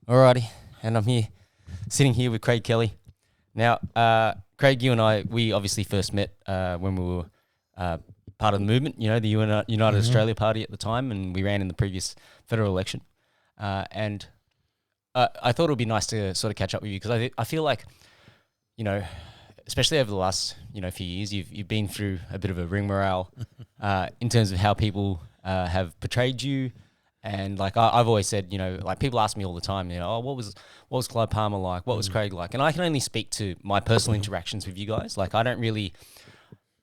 Alrighty, and I'm here, sitting here with Craig Kelly. Now, Craig, you and I, we obviously first met when we were part of the movement, you know, the United Australia Party at the time, and we ran in the previous federal election. And I thought it would be nice to sort of catch up with you because I feel like, you know, especially over the last, few years, you've been through a bit of a rigmarole in terms of how people have portrayed you. And like I've always said, like people ask me all the time, oh, what was Clive Palmer like? What was Craig like? And I can only speak to my personal interactions with you guys. Like I don't really,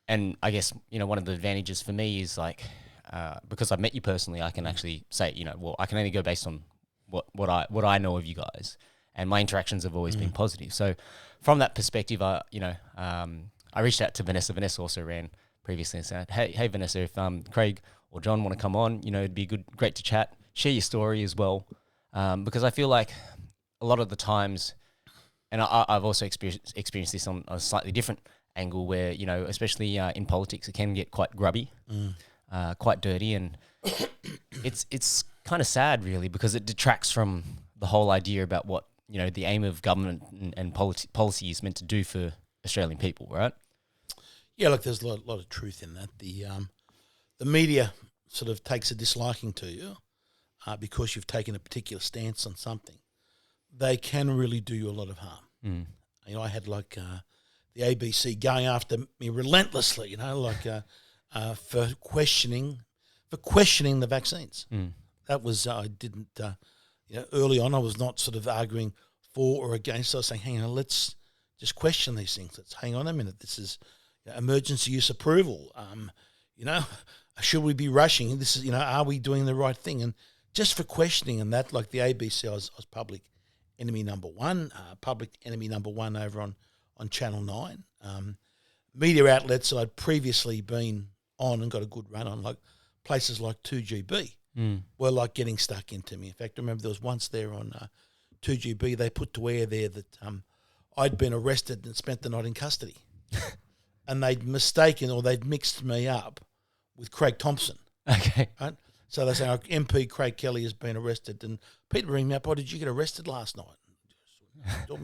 and I guess one of the advantages for me is like because I've met you personally, I can actually say, well, I can only go based on what I know of you guys, and my interactions have always been positive. So from that perspective, I reached out to Vanessa. Vanessa also ran previously and said, hey Vanessa, if Craig or John want to come on, it'd be great to chat, share your story as well, because I feel like a lot of the times, and I've also experienced this on a slightly different angle where, especially in politics, it can get quite grubby, quite dirty, and it's kind of sad really because it detracts from the whole idea about what, the aim of government and policy is meant to do for Australian people, right? Yeah, look, there's a lot of truth in that. The media sort of takes a disliking to you because you've taken a particular stance on something. They can really do you a lot of harm. I had the ABC going after me relentlessly, for questioning the vaccines. That was I didn't. Early on, I was not sort of arguing for or against. I was saying, hang on, let's just question these things. Let's hang on a minute. This is emergency use approval. Should we be rushing? This is, are we doing the right thing? And just for questioning and that, like the ABC, I was public enemy number one over on Channel 9. Media outlets I'd previously been on and got a good run on, like places like 2GB, were like getting stuck into me. In fact, I remember there was once there on 2GB, they put to air there that I'd been arrested and spent the night in custody. And they'd mistaken or they'd mixed me up with Craig Thompson. Okay. Right? So they say, MP Craig Kelly has been arrested. And Peter rang me up, did you get arrested last night?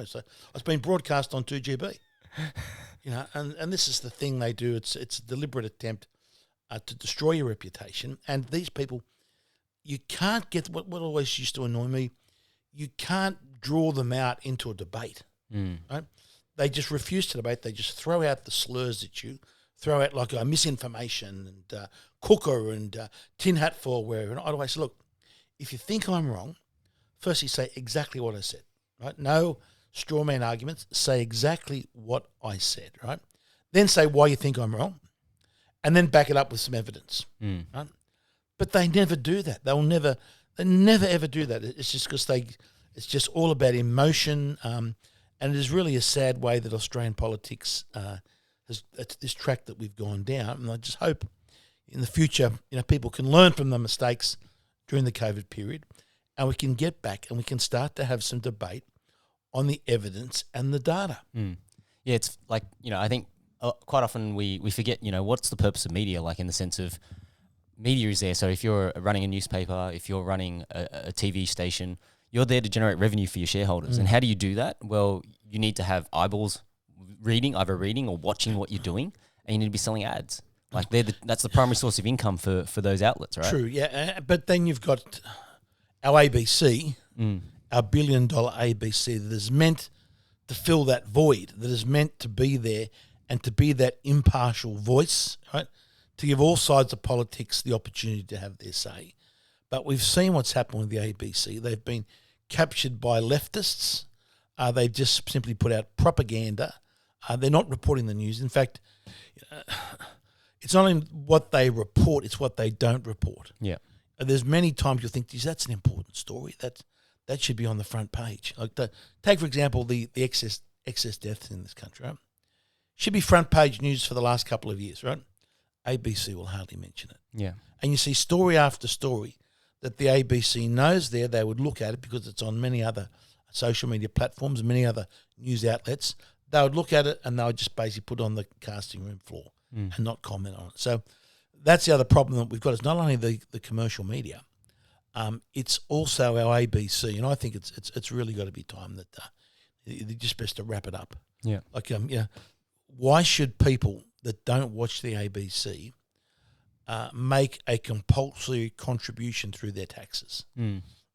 So it's been broadcast on 2GB. And this is the thing they do. It's a deliberate attempt to destroy your reputation. And these people, you can't get, what always used to annoy me, you can't draw them out into a debate. Right? They just refuse to debate. They just throw out the slurs at you, throw out like misinformation and cooker and tin hat for wearer. And I'd always say, look, if you think I'm wrong, firstly say exactly what I said, right? No straw man arguments. Say exactly what I said, right? Then say why you think I'm wrong, and then back it up with some evidence, right? But they never do that. They never ever do that. It's just because it's just all about emotion. And it is really a sad way that Australian politics has this track that we've gone down. And I just hope in the future, people can learn from the mistakes during the COVID period, and we can get back and we can start to have some debate on the evidence and the data. Yeah, it's like, I think quite often we forget, what's the purpose of media, like in the sense of media is there. So if you're running a newspaper, if you're running a TV station, you're there to generate revenue for your shareholders. And how do you do that? Well, you need to have eyeballs either reading or watching what you're doing, and you need to be selling ads. Like that's the primary source of income for those outlets, right? True, yeah. But then you've got our ABC, our $1 billion ABC that is meant to fill that void, that is meant to be there and to be that impartial voice, right? To give all sides of politics the opportunity to have their say. But we've seen what's happened with the ABC. They've been captured by leftists. They've just simply put out propaganda. They're not reporting the news. In fact, it's not even what they report, it's what they don't report. Yeah. There's many times you'll think, geez, that's an important story. That should be on the front page. Like take, for example, the excess deaths in this country, right? Should be front page news for the last couple of years, right? ABC will hardly mention it. Yeah. And you see story after story that the ABC knows there, they would look at it because it's on many other social media platforms, many other news outlets. They would look at it and they would just basically put it on the casting room floor and not comment on it. So that's the other problem that we've got. It's not only the commercial media, it's also our ABC, and I think it's really got to be time that they're just best to wrap it up. Yeah. Like why should people that don't watch the ABC make a compulsory contribution through their taxes?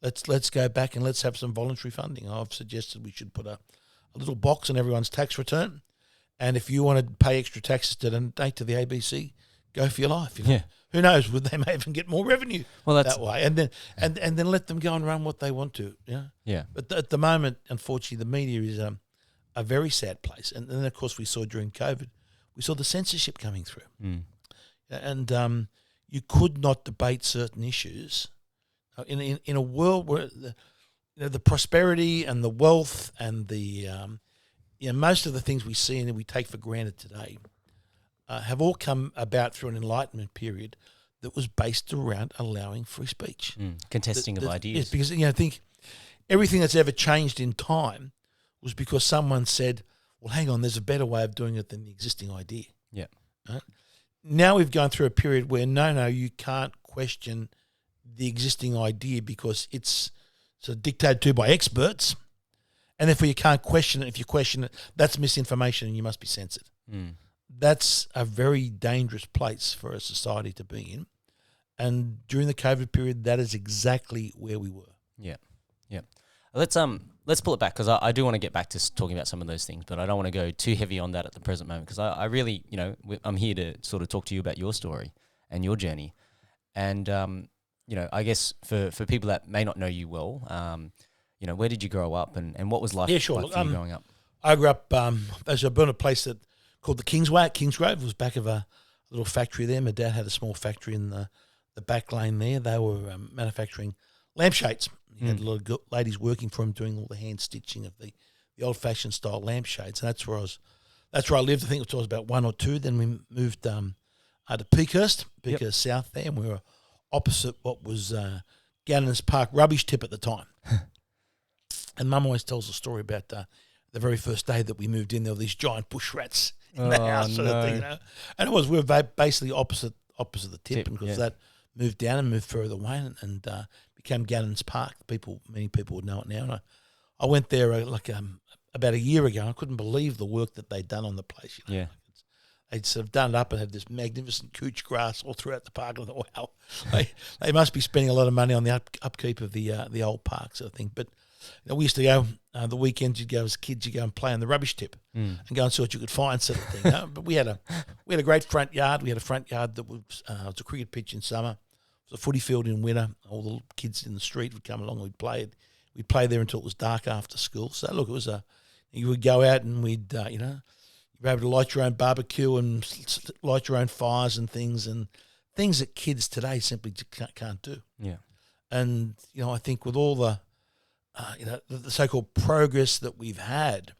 Let's go back and let's have some voluntary funding. I've suggested we should put a little box on everyone's tax return, and if you want to pay extra taxes to donate to the ABC, go for your life. Yeah. Who knows? They may even get more revenue that way, and then let them go and run what they want to. Yeah. Yeah. But at the moment, unfortunately, the media is a very sad place, and then of course we saw during COVID, we saw the censorship coming through, and you could not debate certain issues in a world where the prosperity and the wealth and the most of the things we see and we take for granted today have all come about through an Enlightenment period that was based around allowing free speech, contesting of ideas. Yes, because I think everything that's ever changed in time was because someone said, "Well, hang on, there's a better way of doing it than the existing idea." Yeah. Right? Now we've gone through a period where no, you can't question the existing idea because it's sort of dictated to by experts, and therefore you can't question it. If you question it, that's misinformation and you must be censored. That's a very dangerous place for a society to be in, and during the COVID period, that is exactly where we were. Yeah. Let's pull it back because I do want to get back to talking about some of those things, but I don't want to go too heavy on that at the present moment because I really, I'm here to sort of talk to you about your story and your journey. And, I guess for people that may not know you well, where did you grow up and what was life like for you growing up? I grew up, as I born a place called the Kingsway at Kingsgrove. It was back of a little factory there. My dad had a small factory in the back lane there. They were manufacturing lampshades. He had a lot of ladies working for him doing all the hand stitching of the old-fashioned style lampshades. And that's where I lived. I think until I was about 1 or 2. Then we moved to Peakhurst South there, and we were opposite what was Gannon's Park rubbish tip at the time. And Mum always tells a story about the very first day that we moved in. There were these giant bush rats in the house, sort of thing, And we were basically opposite the tip, and because that moved down and moved further away, and became Gannon's Park. Many people would know it now. And I went there about a year ago. And I couldn't believe the work that they'd done on the place. Yeah. They'd sort of done it up and had this magnificent couch grass all throughout the park. And I thought, wow, they must be spending a lot of money on the upkeep of the old park sort of thing. But we used to go the weekends. You'd go as kids. You go and play on the rubbish tip and go and see what you could find, sort of thing. But we had a great front yard. We had a front yard that was a cricket pitch in summer. It was a footy field in winter. All the kids in the street would come along. We'd play there until it was dark after school. So look, it was you would go out and we'd you'd be able to light your own barbecue and light your own fires and things that kids today simply can't do. Yeah. And I think with all the the so-called progress that we've had,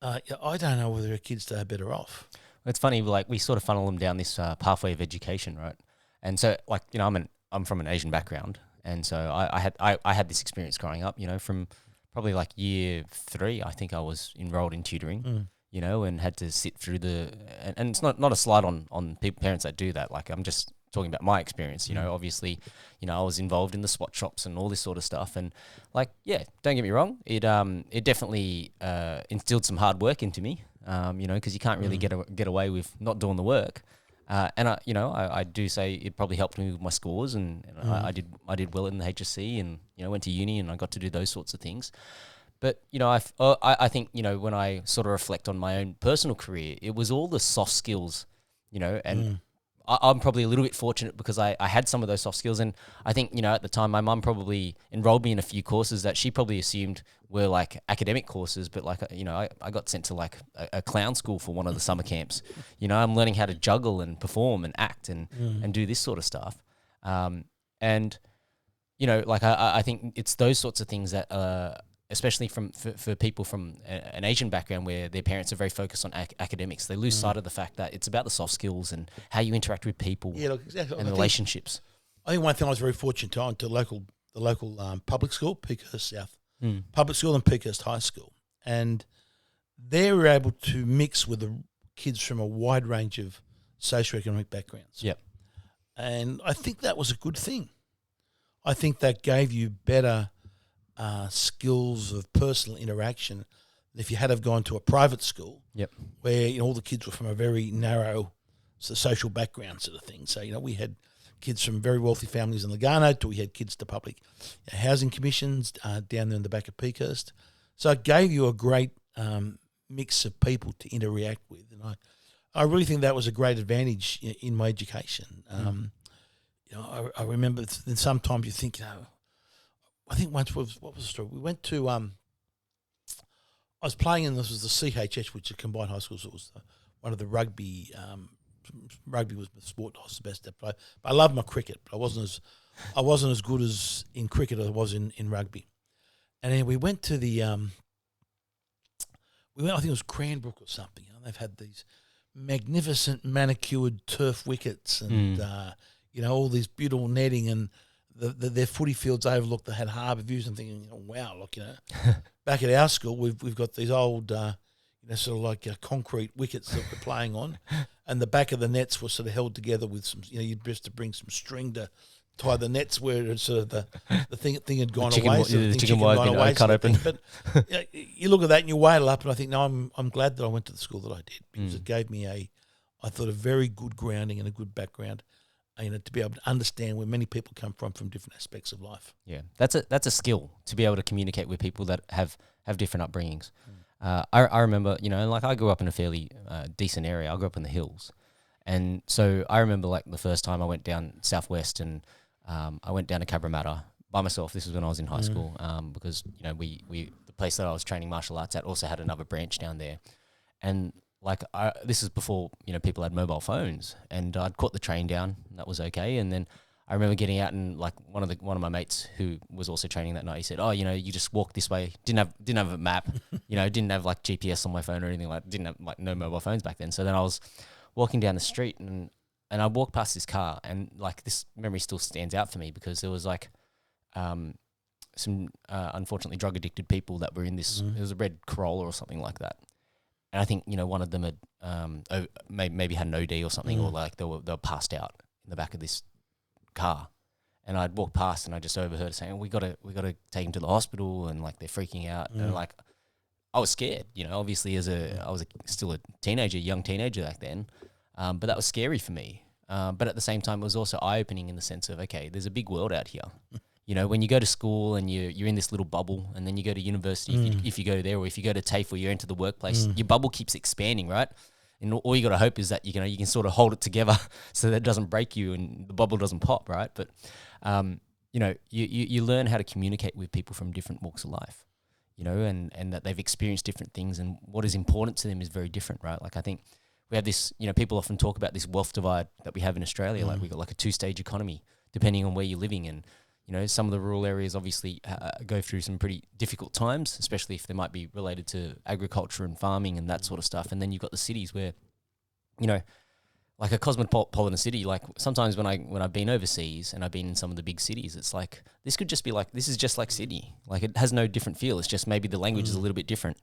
I don't know whether our kids today are better off. It's funny, like we sort of funnel them down this pathway of education, right? And so, I'm from an Asian background, and so I had this experience growing up. From probably like year 3, I think I was enrolled in tutoring. And had to sit through and it's not a slight on parents that do that. Like I'm just talking about my experience. Obviously, I was involved in the SWAT shops and all this sort of stuff. And don't get me wrong, it definitely instilled some hard work into me. Because you can't really get away with not doing the work. And I do say it probably helped me with my scores, and I did well in the HSC, and went to uni, and I got to do those sorts of things. But I think when I sort of reflect on my own personal career, it was all the soft skills, and I'm probably a little bit fortunate because I had some of those soft skills, and I think at the time my mum probably enrolled me in a few courses that she probably assumed were like academic courses, but I got sent to like a clown school for one of the summer camps. I'm learning how to juggle and perform and act and do this sort of stuff, and I think it's those sorts of things that especially for people from an Asian background where their parents are very focused on academics, they lose sight of the fact that it's about the soft skills and how you interact with people and relationships. I think one thing I was very fortunate to own to the local public school, Peakhurst South Public School and Peakhurst High School. And they were able to mix with the kids from a wide range of socioeconomic backgrounds. Yep. And I think that was a good thing. I think that gave you better skills of personal interaction than if you had have gone to a private school. Yep. Where all the kids were from a very narrow social background sort of thing. So we had kids from very wealthy families in Lugano, to we had kids to public housing commissions down there in the back of Peakhurst. So it gave you a great mix of people to interact with, and I really think that was a great advantage in my education. I remember sometimes you think, I think once what was the story? We went to I was playing in, this was the CHS, which is combined high schools. It was one of the rugby. Rugby was the sport I was the best at. But I loved my cricket, but I wasn't as good as in cricket as I was in rugby. And then we went to the I think it was Cranbrook or something. They've had these magnificent manicured turf wickets and all these beautiful netting, and their footy fields overlooked. They had harbour views, and thinking, wow, look, back at our school we've got these old sort of like concrete wickets that we're playing on, and the back of the nets were sort of held together with some, you'd just to bring some string to tie the nets where it's sort of the thing had gone away. So the chicken wire had been cut open. But you look at that and you weigh it up, and I think, no, I'm glad that I went to the school that I did, because it gave me I thought a very good grounding and a good background, to be able to understand where many people come from different aspects of life. Yeah, that's a skill, to be able to communicate with people that have different upbringings. I remember, I grew up in a fairly decent area. I grew up in the hills. And so I remember, like, the first time I went down southwest, and I went down to Cabramatta by myself. This was when I was in high school, because, we the place that I was training martial arts at also had another branch down there. And, this is before, people had mobile phones, and I'd caught the train down, and that was okay. And then I remember getting out, and one of my mates who was also training that night, he said, you just walk this way. Didn't have a map, didn't have like GPS on my phone or anything like that. Didn't have no mobile phones back then. So then I was walking down the street, and I walked past this car, and this memory still stands out for me, because there was some unfortunately drug addicted people that were in this. It was a red Corolla or something like that. And I think one of them had maybe had an OD or something, or they were passed out in the back of this car, and I'd walk past, and I just overheard it saying, we got to take him to the hospital, and they're freaking out, and I was scared, obviously I was still a young teenager back then, but that was scary for me, but at the same time it was also eye-opening in the sense of, okay, there's a big world out here. When you go to school and you're in this little bubble, and then you go to university, if you go there, or if you go to TAFE or you enter the workplace, your bubble keeps expanding, right? And all you got to hope is that you can sort of hold it together so that it doesn't break you and the bubble doesn't pop, right? But you learn how to communicate with people from different walks of life, and that they've experienced different things, and what is important to them is very different, right? I think we have this, people often talk about this wealth divide that we have in Australia. We've got a 2-stage economy depending on where you're living, and some of the rural areas obviously go through some pretty difficult times, especially if they might be related to agriculture and farming and that sort of stuff. And then you've got the cities where, like a cosmopolitan city, sometimes when I've been overseas and I've been in some of the big cities, it's this could just be this is just like Sydney. It has no different feel. It's just maybe the language is a little bit different,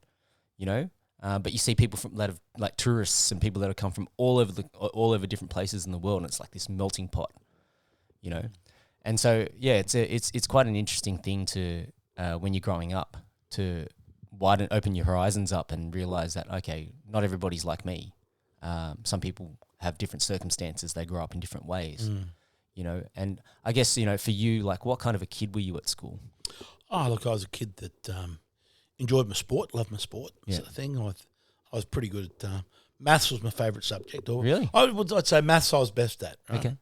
but you see people that have tourists and people that have come from all over different places in the world, and it's this melting pot, And so, yeah, it's quite an interesting thing to when you're growing up, to open your horizons up and realize that, okay, not everybody's like me. Some people have different circumstances. They grow up in different ways, And I guess, for you, what kind of a kid were you at school? Oh, look, I was a kid that enjoyed my sport, loved my sport, sort of thing. I was pretty good at maths. Was my favourite subject. Really? I'd say maths I was best at. Right? Okay.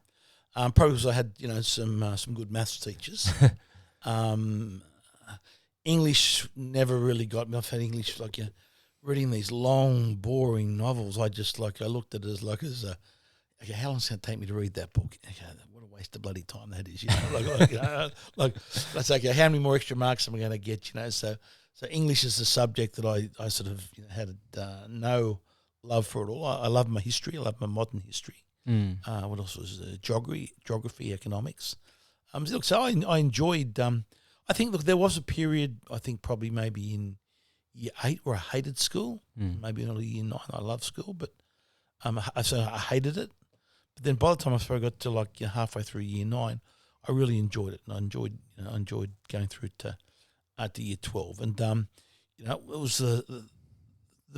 Probably because I had some good maths teachers. English never really got me. I've had English reading these long, boring novels. I looked at it as okay, how long is it going to take me to read that book? Okay, what a waste of bloody time that is. That's okay. How many more extra marks am I going to get? So English is the subject that I sort of had no love for at all. I love my history. I love my modern history. What else was geography, economics? So I enjoyed. I think there was a period. I think probably maybe in year 8 where I hated school. Maybe in early year 9 I loved school, but I hated it. But then by the time I got to halfway through year 9, I really enjoyed it, and I enjoyed going through to year 12, and it was the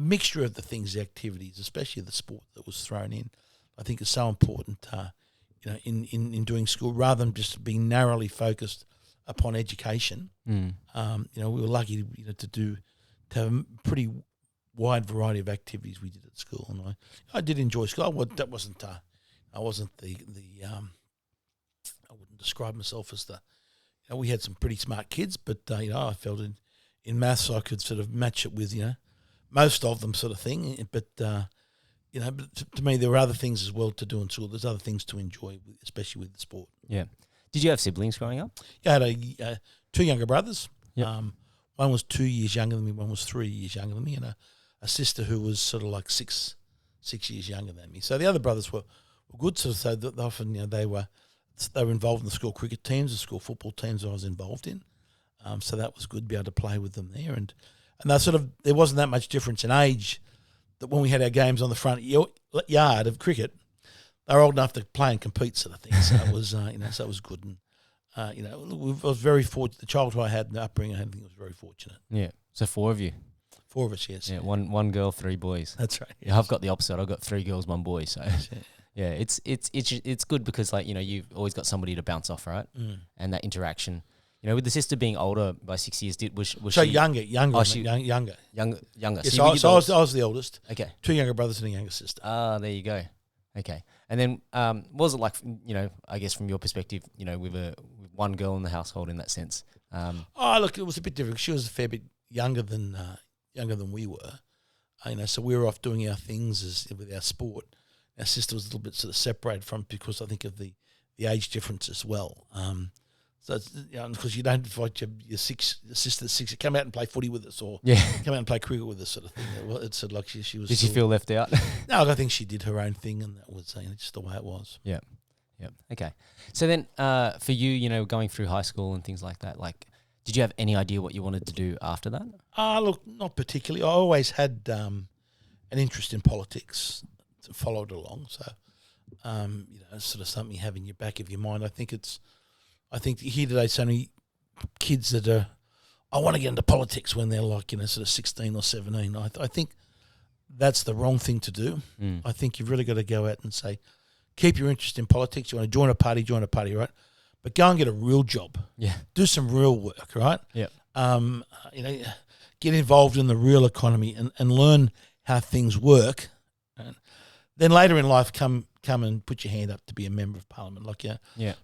mixture of the things, the activities, especially the sport that was thrown in. I think is so important, in doing school rather than just being narrowly focused upon education. We were lucky to have a pretty wide variety of activities we did at school, and I did enjoy school. I wouldn't describe myself as we had some pretty smart kids, but I felt in maths I could sort of match it with most of them, sort of thing. But but to me there were other things as well to do in school. There's other things to enjoy, especially with the sport. Yeah. Did you have siblings growing up? Yeah, I had two younger brothers. Yep. One was 2 years younger than me. One was 3 years younger than me, and a sister who was sort of like six years younger than me. So the other brothers were good. So that often they were involved in the school cricket teams, the school football teams I was involved in. So that was good to be able to play with them there, and there wasn't that much difference in age. That when we had our games on the front yard of cricket, they were old enough to play and compete, sort of thing. So it was so it was good, and I was very fortunate. The childhood I had and the upbringing I had, I think I was very fortunate. Yeah. So 4 of you. 4 of us, yes. Yeah. One girl, 3 boys. That's right. Yeah, I've got the opposite. I've got 3 girls, 1 boy. So yeah, it's good because you've always got somebody to bounce off, right? And that interaction. With the sister being older by 6 years, was so she younger? Oh, younger. Younger. Yes, So I was the oldest. Okay. 2 younger brothers and a younger sister. There you go. Okay. And then, what was it like? I guess from your perspective, with one girl in the household in that sense. Look, it was a bit different. She was a fair bit younger than we were. So we were off doing our things with our sport. Our sister was a little bit sort of separated from because I think of the age difference as well. So it's, because you don't invite your sister 6, come out and play footy with us, or come out and play cricket with us, sort of thing. It's sort of like she was. Did she feel left out? No, I think she did her own thing, and that was just the way it was. Yeah. Okay. So then, for you, going through high school and things like that, did you have any idea what you wanted to do after that? Look, not particularly. I always had an interest in politics, followed along. So, it's sort of something you have in your back of your mind. I think here today so many kids that I want to get into politics when they're like, sort of 16 or 17. I think that's the wrong thing to do. I think you've really got to go out and say, keep your interest in politics. You want to join a party, right? But go and get a real job. Yeah. Do some real work, right? Yeah. Get involved in the real economy and learn how things work. And then later in life, come and put your hand up to be a member of parliament.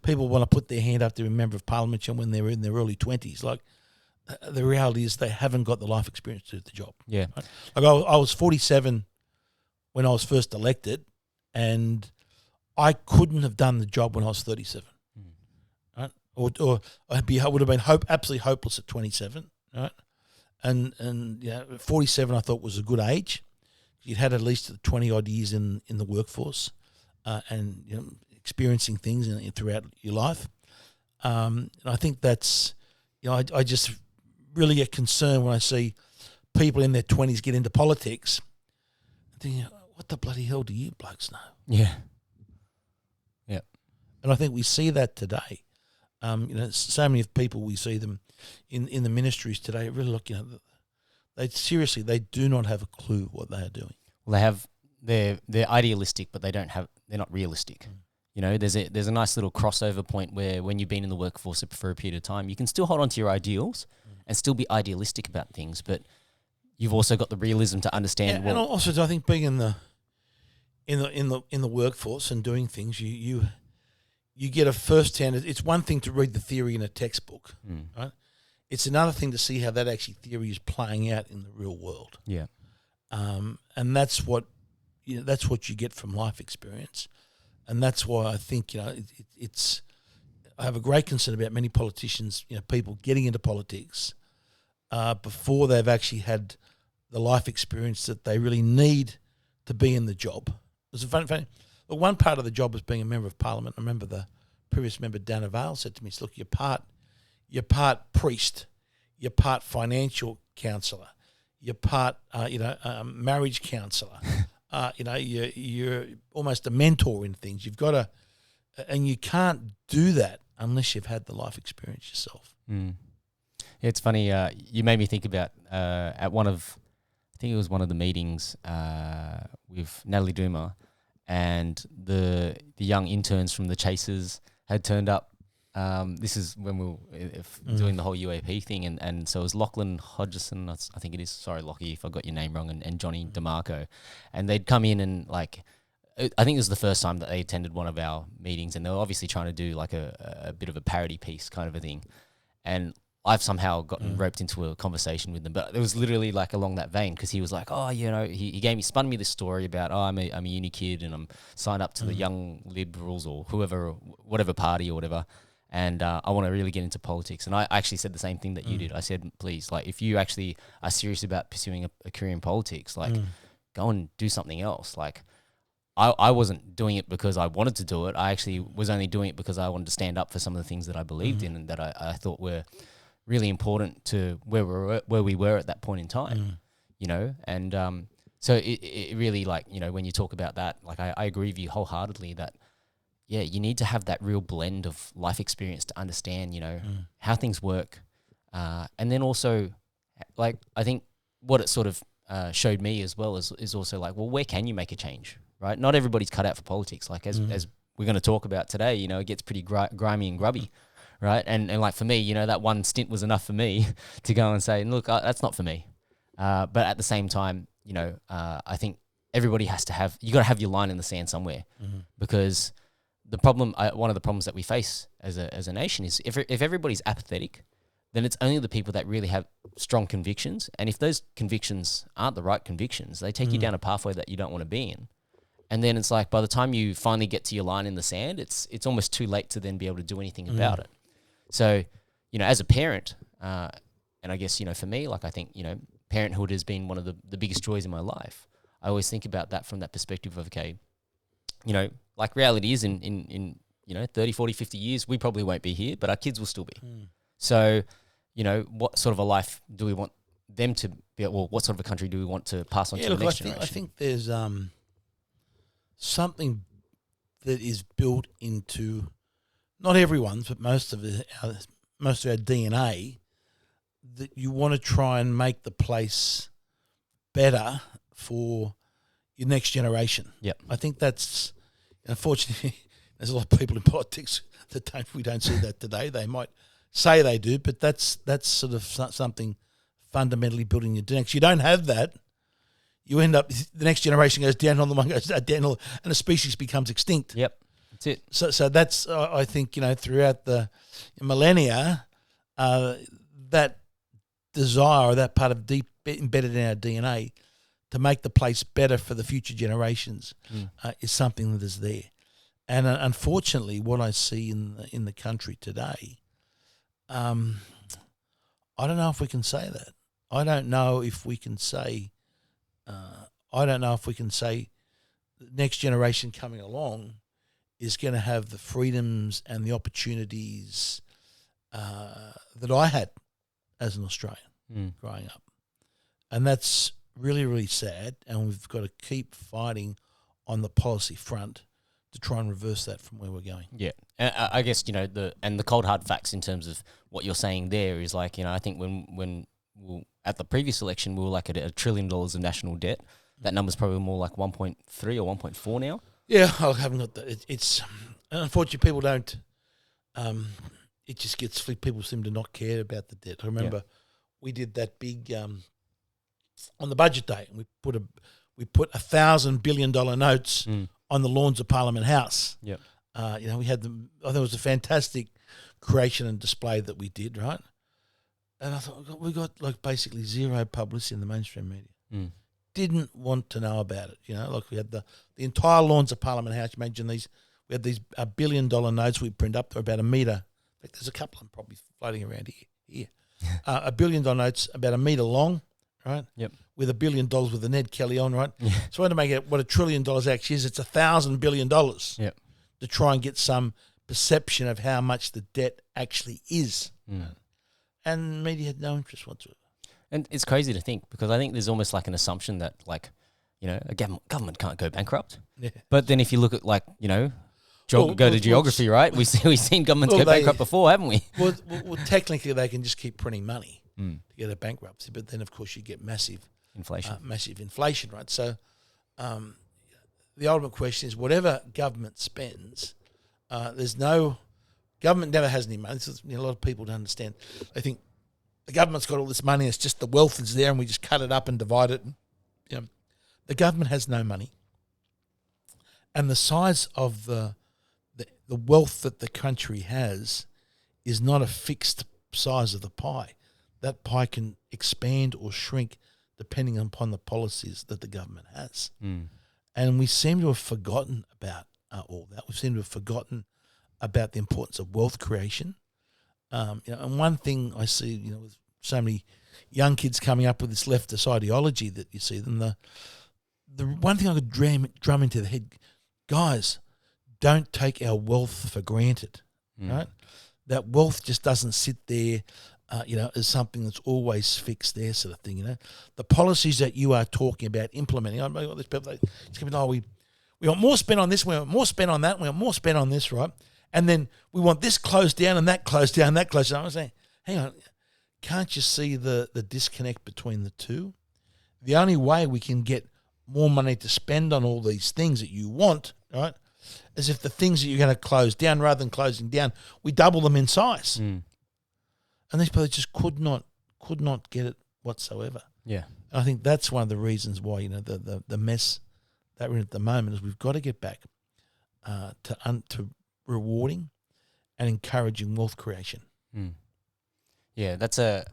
People want to put their hand up to be a member of parliament when they're in their early 20s. The reality is they haven't got the life experience to do the job. Yeah. Right? I was 47 when I was first elected, and I couldn't have done the job when I was 37. Right? Or I would have been absolutely hopeless at 27. Right? And 47 I thought was a good age. You'd had at least 20 odd years in the workforce. And experiencing things throughout your life, and I think that's I just really get concerned when I see people in their 20s get into politics. I think, what the bloody hell do you blokes know? Yeah. And I think we see that today. So many people we see them in the ministries today. Really look, they do not have a clue what they are doing. Well, they're idealistic, but they're not realistic. There's a nice little crossover point where when you've been in the workforce for a period of time, you can still hold on to your ideals and still be idealistic about things, but you've also got the realism to understand. And also, I think being in the workforce and doing things, you get a first-hand. It's one thing to read the theory in a textbook, right? It's another thing to see how that actually theory is playing out in the real world. Yeah, and that's what you get from life experience, and that's why I think it's. I have a great concern about many politicians, people getting into politics before they've actually had the life experience that they really need to be in the job. It's funny. But one part of the job is being a member of parliament. I remember the previous member, Dana Vale, said to me, "Look, you're part priest, you're part financial counsellor, you're part marriage counsellor." You're almost a mentor in things. You've got And you can't do that unless you've had the life experience yourself. Mm. Yeah, it's funny. You made me think about at one of, I think it was one of the meetings with Natalie Duma, and the young interns from the Chasers had turned up. This is when we were doing the whole UAP thing, and so it was Lachlan Hodgson, I think it is. Sorry, Lockie, if I got your name wrong, and Johnny DeMarco, and they'd come in and like, I think it was the first time that they attended one of our meetings, and they were obviously trying to do like a bit of a parody piece kind of a thing, and I've somehow gotten roped into a conversation with them, but it was literally like along that vein, because he was like, oh, you know, he spun me this story about, I'm a uni kid and I'm signed up to the Young Liberals or whoever, whatever party or whatever, and I want to really get into politics. And I actually said the same thing that you did. I said, please, like, if you actually are serious about pursuing a career in politics, like, go and do something else. Like, I wasn't doing it because I wanted to do it. I actually was only doing it because I wanted to stand up for some of the things that I believed in and that I thought were really important to where we were at that point in time, you know? And so it really, like, you know, when you talk about that, like, I agree with you wholeheartedly that, yeah, you need to have that real blend of life experience to understand, you know, how things work. And then also, like, I think what it sort of showed me as well is also like, well, where can you make a change, right? Not everybody's cut out for politics. Like, as we're going to talk about today, you know, it gets pretty grimy and grubby. Right. And like for me, you know, that one stint was enough for me to go and say, look, that's not for me. But at the same time, you know, I think everybody has to have, you got to have your line in the sand somewhere, because the problem, one of the problems that we face as a nation is if everybody's apathetic, then it's only the people that really have strong convictions. And if those convictions aren't the right convictions, they take you down a pathway that you don't want to be in. And then it's like, by the time you finally get to your line in the sand, it's almost too late to then be able to do anything about it. So, you know, as a parent, and I guess, you know, for me, like, I think, you know, parenthood has been one of the biggest joys in my life. I always think about that from that perspective of, okay, you know, like, reality is in you know, 30, 40, 50 years, we probably won't be here, but our kids will still be. So, you know, what sort of a life do we want them to be, well, what sort of a country do we want to pass on to the next generation? I think there's something that is built into, not everyone's, but most of our DNA, that you want to try and make the place better for your next generation. Yep. I think that's, unfortunately, there's a lot of people in politics that we don't see that today. They might say they do, but that's sort of something fundamentally built in your DNA. You don't have that, you end up, the next generation goes down, on the one goes down, and the species becomes extinct. Yep. That's it. So that's, I think, you know, throughout the millennia, that desire, or that part of deep embedded in our DNA to make the place better for the future generations is something that is there. And unfortunately, what I see in the country today, I don't know if we can say that. I don't know if we can say the next generation coming along is going to have the freedoms and the opportunities that I had as an Australian growing up. And that's really, really sad, and we've got to keep fighting on the policy front to try and reverse that from where we're going. Yeah. And I guess, you know, the cold hard facts in terms of what you're saying there is, like, you know, I think when at the previous election, we were like at $1 trillion of national debt. That number's probably more like 1.3 or 1.4 now. Yeah, I haven't got that. It's unfortunately, people don't. It just gets flipped. People seem to not care about the debt. I remember we did that big on the budget day, and we put $1,000 billion notes on the lawns of Parliament House. Yep. You know, we had them. I think it was a fantastic creation and display that we did, right? And I thought we got like basically zero publicity in the mainstream media. Didn't want to know about it. You know, like we had the entire lawns of Parliament House. Imagine these. We had these $1 billion notes we print up. They're about a metre. In fact, there's a couple of them probably floating around here. $1 billion notes about a metre long, right? Yep. With $1 billion with the Ned Kelly on, right? Yeah. So I want to make it what $1 trillion actually is. It's $1,000 billion. Yep. To try and get some perception of how much the debt actually is. And media had no interest whatsoever. And it's crazy to think, because I think there's almost like an assumption that, like, you know, a government can't go bankrupt. Yeah. But then if you look at, like, you know, go to geography, right? We've seen governments go bankrupt before, haven't we? Well, technically they can just keep printing money to get a bankruptcy, but then of course you get massive inflation, right? So the ultimate question is, whatever government spends, government never has any money. This is, a lot of people don't understand. They think the government's got all this money, it's just the wealth is there and we just cut it up and divide it. And, the government has no money. And the size of the wealth that the country has is not a fixed size of the pie. That pie can expand or shrink depending upon the policies that the government has. And we seem to have forgotten about all that. We seem to have forgotten about the importance of wealth creation. And one thing I see, with so many young kids coming up with this leftist ideology that you see them, the one thing I could drum into the head, guys, don't take our wealth for granted, right? That wealth just doesn't sit there, as something that's always fixed there, sort of thing. The policies that you are talking about implementing. I've got these people. We want more spent on this. We want more spent on that. We want more spent on this, right? And then we want this closed down and that closed down, that closed down. I'm saying, hang on, can't you see the disconnect between the two? The only way we can get more money to spend on all these things that you want, right, is if the things that you're going to close down, rather than closing down, we double them in size. And these people just could not get it whatsoever. Yeah, and I think that's one of the reasons why the mess that we're in at the moment is we've got to get back to rewarding and encouraging wealth creation. Yeah, it's an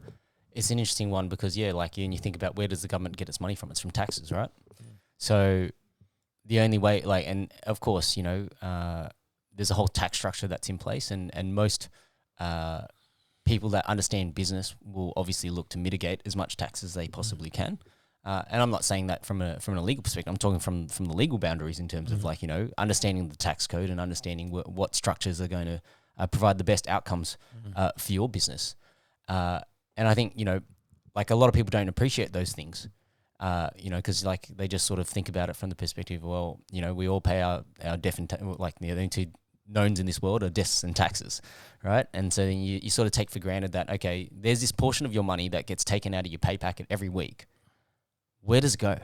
interesting one because, and you think about where does the government get its money from? It's from taxes, right? So the only way, and of course, there's a whole tax structure that's in place, and most people that understand business will obviously look to mitigate as much tax as they possibly can. And I'm not saying that from a legal perspective. I'm talking from the legal boundaries in terms of understanding the tax code and understanding what structures are going to provide the best outcomes for your business. And I think a lot of people don't appreciate those things. Because they just sort of think about it from the perspective, well, we all pay our death and the only two knowns in this world are deaths and taxes, right? And so then you sort of take for granted that, okay, there's this portion of your money that gets taken out of your pay packet every week. Where does it go?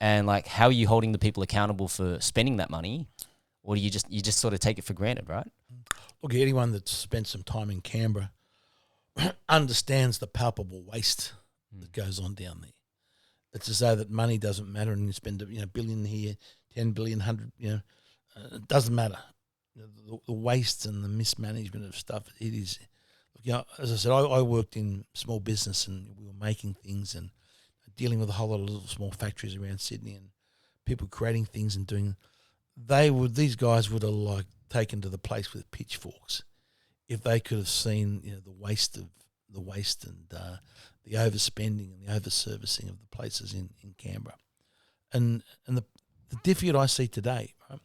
And how are you holding the people accountable for spending that money? Or do you just sort of take it for granted, right? Look, anyone that's spent some time in Canberra understands the palpable waste that goes on down there. It's as though that money doesn't matter, and you spend a billion here, 10 billion, 100, it doesn't matter. The waste and the mismanagement of stuff, it is. As I said, I worked in small business and we were making things and dealing with a whole lot of little small factories around Sydney and people creating things and doing. These guys would have taken to the place with pitchforks if they could have seen the waste and the overspending and the overservicing of the places in Canberra. And the difficulty I see today, right,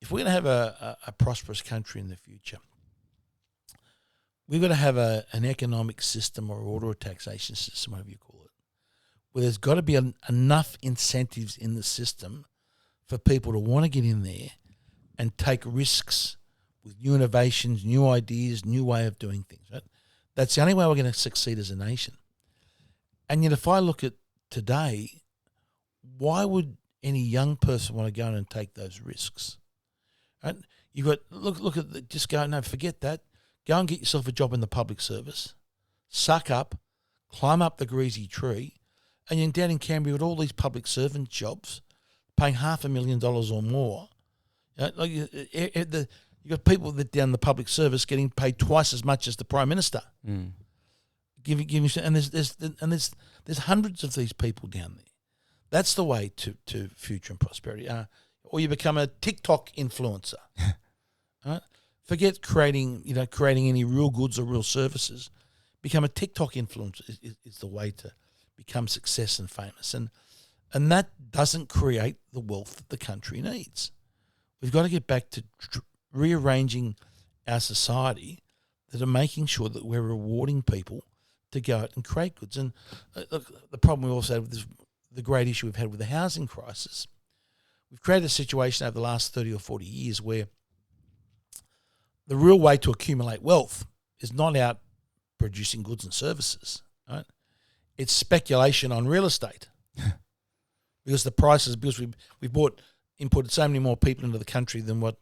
if we're going to have a prosperous country in the future, we've got to have an economic system or order of taxation system, whatever you call it, where there's got to be enough incentives in the system for people to want to get in there and take risks with new innovations, new ideas, new way of doing things, right? That's the only way we're going to succeed as a nation. And yet if I look at today, why would any young person want to go in and take those risks? Right? You've got, look at just go, no, forget that. Go and get yourself a job in the public service, suck up, climb up the greasy tree, and you're down in Canberra with all these public servant jobs, paying $500,000 or more. You've got people that down the public service getting paid twice as much as the Prime Minister. And there's hundreds of these people down there. That's the way to future and prosperity. Or you become a TikTok influencer. Right? Forget creating any real goods or real services. Become a TikTok influencer is the way to become success and famous. And that doesn't create the wealth that the country needs. We've got to get back to rearranging our society that are making sure that we're rewarding people to go out and create goods. And look, the problem we also have with this, the great issue we've had with the housing crisis, we've created a situation over the last 30 or 40 years where the real way to accumulate wealth is not out producing goods and services, right? It's speculation on real estate. Because the prices, because we've imported so many more people into the country than what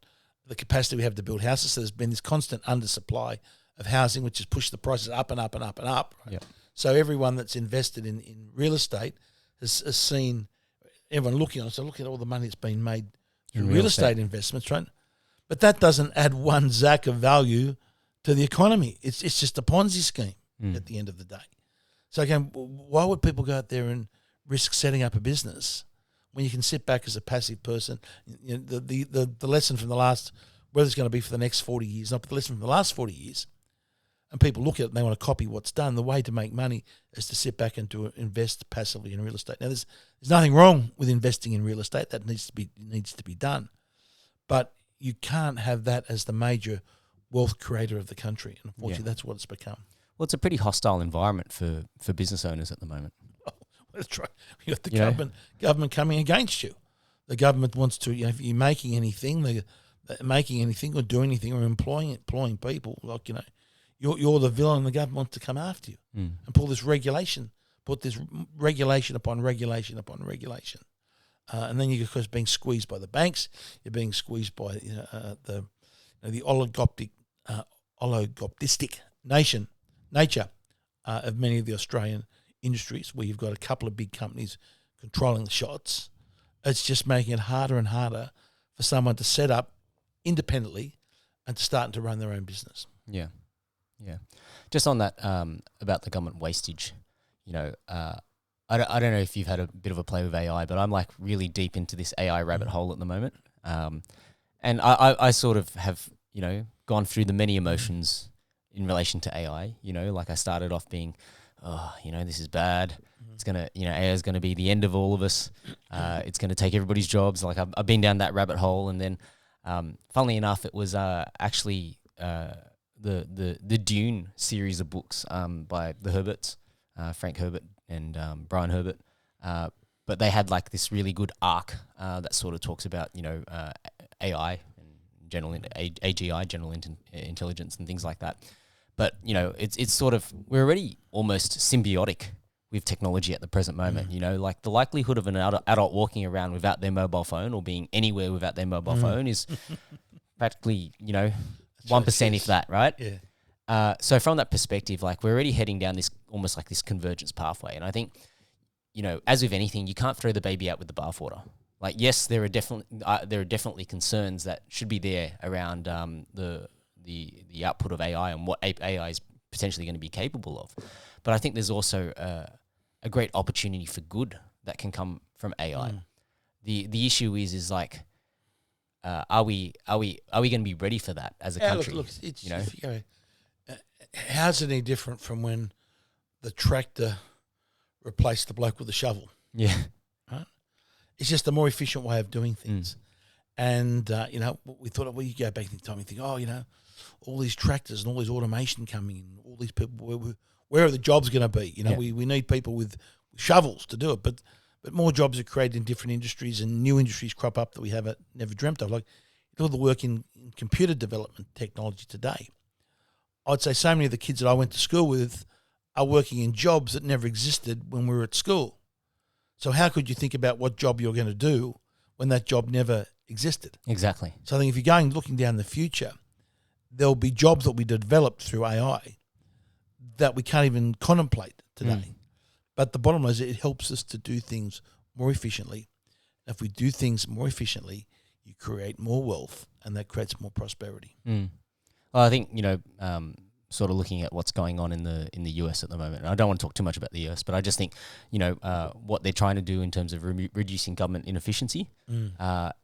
the capacity we have to build houses. So there's been this constant undersupply of housing, which has pushed the prices up and up and up and up. Right? Yep. So everyone that's invested in real estate has seen everyone looking on it. So look at all the money that's been made in real estate investments, right? But that doesn't add one zack of value to the economy. It's just a Ponzi scheme at the end of the day. So again, why would people go out there and risk setting up a business when you can sit back as a passive person? You know, the lesson from the last, whether it's going to be for the next 40 years, not, but the lesson from the last 40 years, and people look at it and they want to copy what's done. The way to make money is to sit back and to invest passively in real estate. Now, there's nothing wrong with investing in real estate. That needs to be done, but you can't have that as the major wealth creator of the country. And unfortunately, that's what it's become. Well, it's a pretty hostile environment for business owners at the moment. That's right. You got the government coming against you. The government wants to, if you're making anything, they're making anything or doing anything or employing people, like, you're the villain. The government wants to come after you and put this regulation upon regulation upon regulation. And then you're, of course, being squeezed by the banks. You're being squeezed by the oligopolistic nature of many of the Australian industries, where you've got a couple of big companies controlling the shots. It's just making it harder and harder for someone to set up independently and to start to run their own business. Yeah. Just on that, about the government wastage, I don't know if you've had a bit of a play with AI, but I'm like really deep into this AI rabbit hole at the moment. And I sort of have, gone through the many emotions in relation to AI. Like I started off being, this is bad. It's going to, AI is going to be the end of all of us. It's going to take everybody's jobs. Like I've been down that rabbit hole. And then, funnily enough, it was actually the Dune series of books by the Herberts, Frank Herbert and Brian Herbert. But they had like this really good arc that sort of talks about, AI and general AGI, general intelligence and things like that. But, it's sort of, we're already almost symbiotic with technology at the present moment. Like the likelihood of an adult walking around without their mobile phone or being anywhere without their mobile phone is practically, 1%, if that, right? Yeah. So from that perspective, like we're already heading down this almost like this convergence pathway. And I think, as with anything, you can't throw the baby out with the bathwater. Like, yes, there are definitely concerns that should be there around the output of AI and what AI is potentially going to be capable of. But I think there's also a great opportunity for good that can come from AI. The issue is like, are we going to be ready for that as a country? Look, it's, how's it any different from when the tractor replaced the bloke with the shovel? Yeah. Right? It's just a more efficient way of doing things. And, we thought, you go back in time and think, all these tractors and all this automation coming in, all these people, where are the jobs going to be? We need people with shovels to do it. But more jobs are created in different industries and new industries crop up that we haven't never dreamt of. Like, all the work in computer development technology today. I'd say so many of the kids that I went to school with are working in jobs that never existed when we were at school. So how could you think about what job you're going to do when that job never existed? Exactly. So I think if you're looking down the future, there'll be jobs that we developed through AI that we can't even contemplate today. But the bottom line is it helps us to do things more efficiently. If we do things more efficiently, you create more wealth, and that creates more prosperity. Well, I think, sort of looking at what's going on in the US at the moment, and I don't want to talk too much about the US, but I just think, what they're trying to do in terms of reducing government inefficiency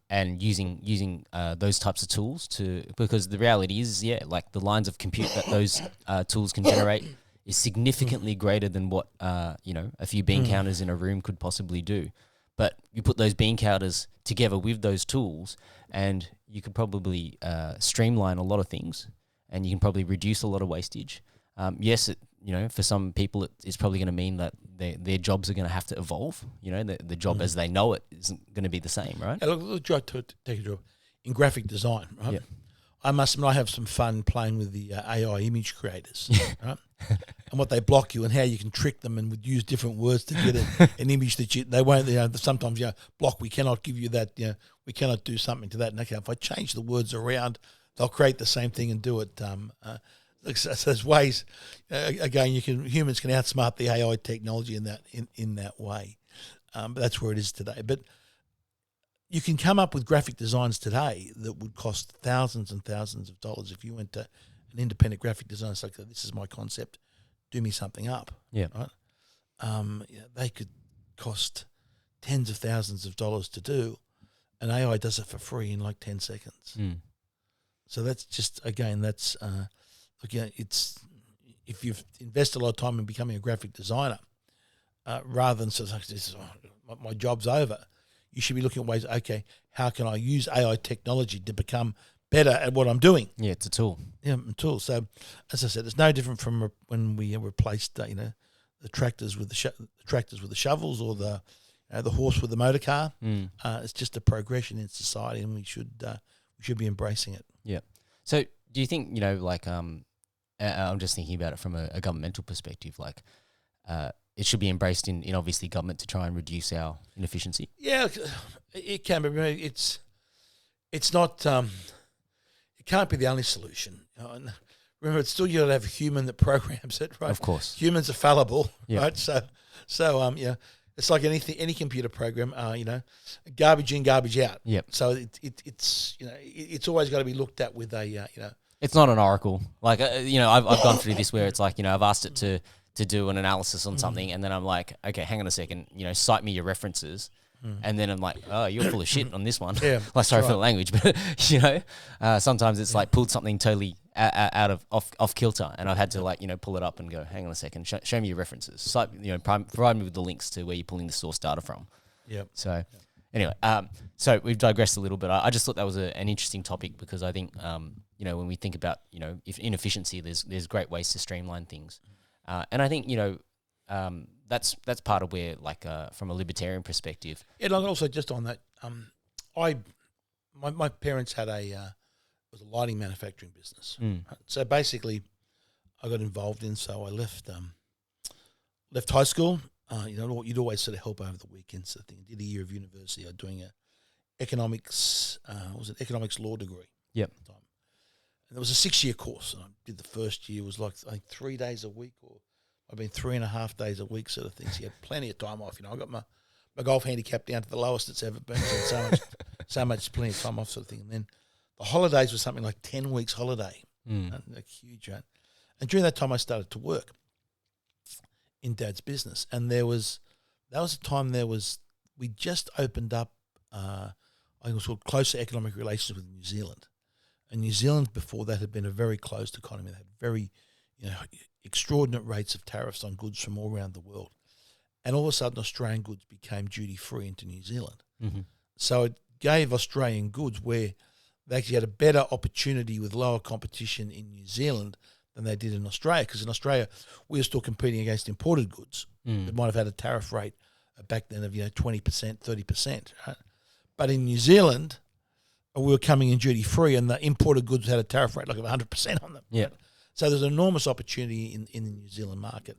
and using those types of tools because the reality is, like the lines of compute that those tools can generate is significantly greater than what, a few bean counters in a room could possibly do. But you put those bean counters together with those tools and you could probably streamline a lot of things, and you can probably reduce a lot of wastage. Yes, for some people it's probably going to mean that their jobs are going to have to evolve. The job as they know it isn't going to be the same, right? Look, take a job in graphic design, right? Yeah. I must admit I have some fun playing with the AI image creators, right? And what they block you and how you can trick them and would use different words to get an image that they won't. Sometimes block. We cannot give you that. We cannot do something to that. And okay, if I change the words around, they'll create the same thing and do it. So there's ways. Again, humans can outsmart the AI technology in that way. But that's where it is today. But you can come up with graphic designs today that would cost thousands and thousands of dollars if you went to an independent graphic designer and said, "This is my concept, do me something up." Yeah. Right. They could cost tens of thousands of dollars to do, and AI does it for free in like 10 seconds. Mm. So that's just it's if you've invested a lot of time in becoming a graphic designer, rather than sort of this is my job's over. You should be looking at ways, okay, how can I use AI technology to become better at what I'm doing? Yeah, it's a tool. Yeah, a tool. So, as I said, it's no different from when we replaced, the tractors with the shovels or the horse with the motor car. Mm. It's just a progression in society, and we should be embracing it. Yeah. So, do you think I'm just thinking about it from a governmental perspective, like. It should be embraced in obviously government to try and reduce our inefficiency. Yeah, it can be. It's not. It can't be the only solution. And remember, it's still you got to have a human that programs it, right? Of course, humans are fallible, yeah. right? So it's like any computer program. Garbage in, garbage out. Yep. So it's always got to be looked at with a It's not an oracle. Like I've gone through this where it's like I've asked it to do an analysis on something, and then I'm like, okay, hang on a second, cite me your references, and then I'm like, oh, you're full of shit on this one. Yeah, like, sorry for the language, but sometimes it's like pulled something totally out of off kilter, and I've had to pull it up and go, hang on a second, show me your references, cite, provide me with the links to where you're pulling the source data from. Yeah. So anyway, so we've digressed a little bit. I just thought that was an interesting topic because I think when we think about if inefficiency, there's great ways to streamline things. And I think that's part of where from a libertarian perspective. Yeah, and also just on that, my parents had was a lighting manufacturing business. Mm. So basically, I got involved in. So I left high school. You'd always sort of help over the weekends. Sort of thing. Did a year of university. I was doing a economics law degree. Yep. At the time. And it was a 6-year course. And I did the first year was 3 days a week, or I've been 3.5 days a week sort of thing. So you had plenty of time off. I got my golf handicap down to the lowest it's ever been. So much plenty of time off sort of thing. And then the holidays were something like 10 weeks holiday. Huge, right? And during that time I started to work in Dad's business. And that was a time we just opened up, I think it was called Closer Economic Relations with New Zealand. And New Zealand before that had been a very closed economy. They had very, extraordinary rates of tariffs on goods from all around the world. And all of a sudden, Australian goods became duty-free into New Zealand. Mm-hmm. So it gave Australian goods where they actually had a better opportunity with lower competition in New Zealand than they did in Australia. Because in Australia, we were still competing against imported goods that might have had a tariff rate back then of 20%, 30%. Right? But in New Zealand, we were coming in duty free, and the imported goods had a tariff rate of 100% on them. Yeah. Right? So there's an enormous opportunity in the New Zealand market,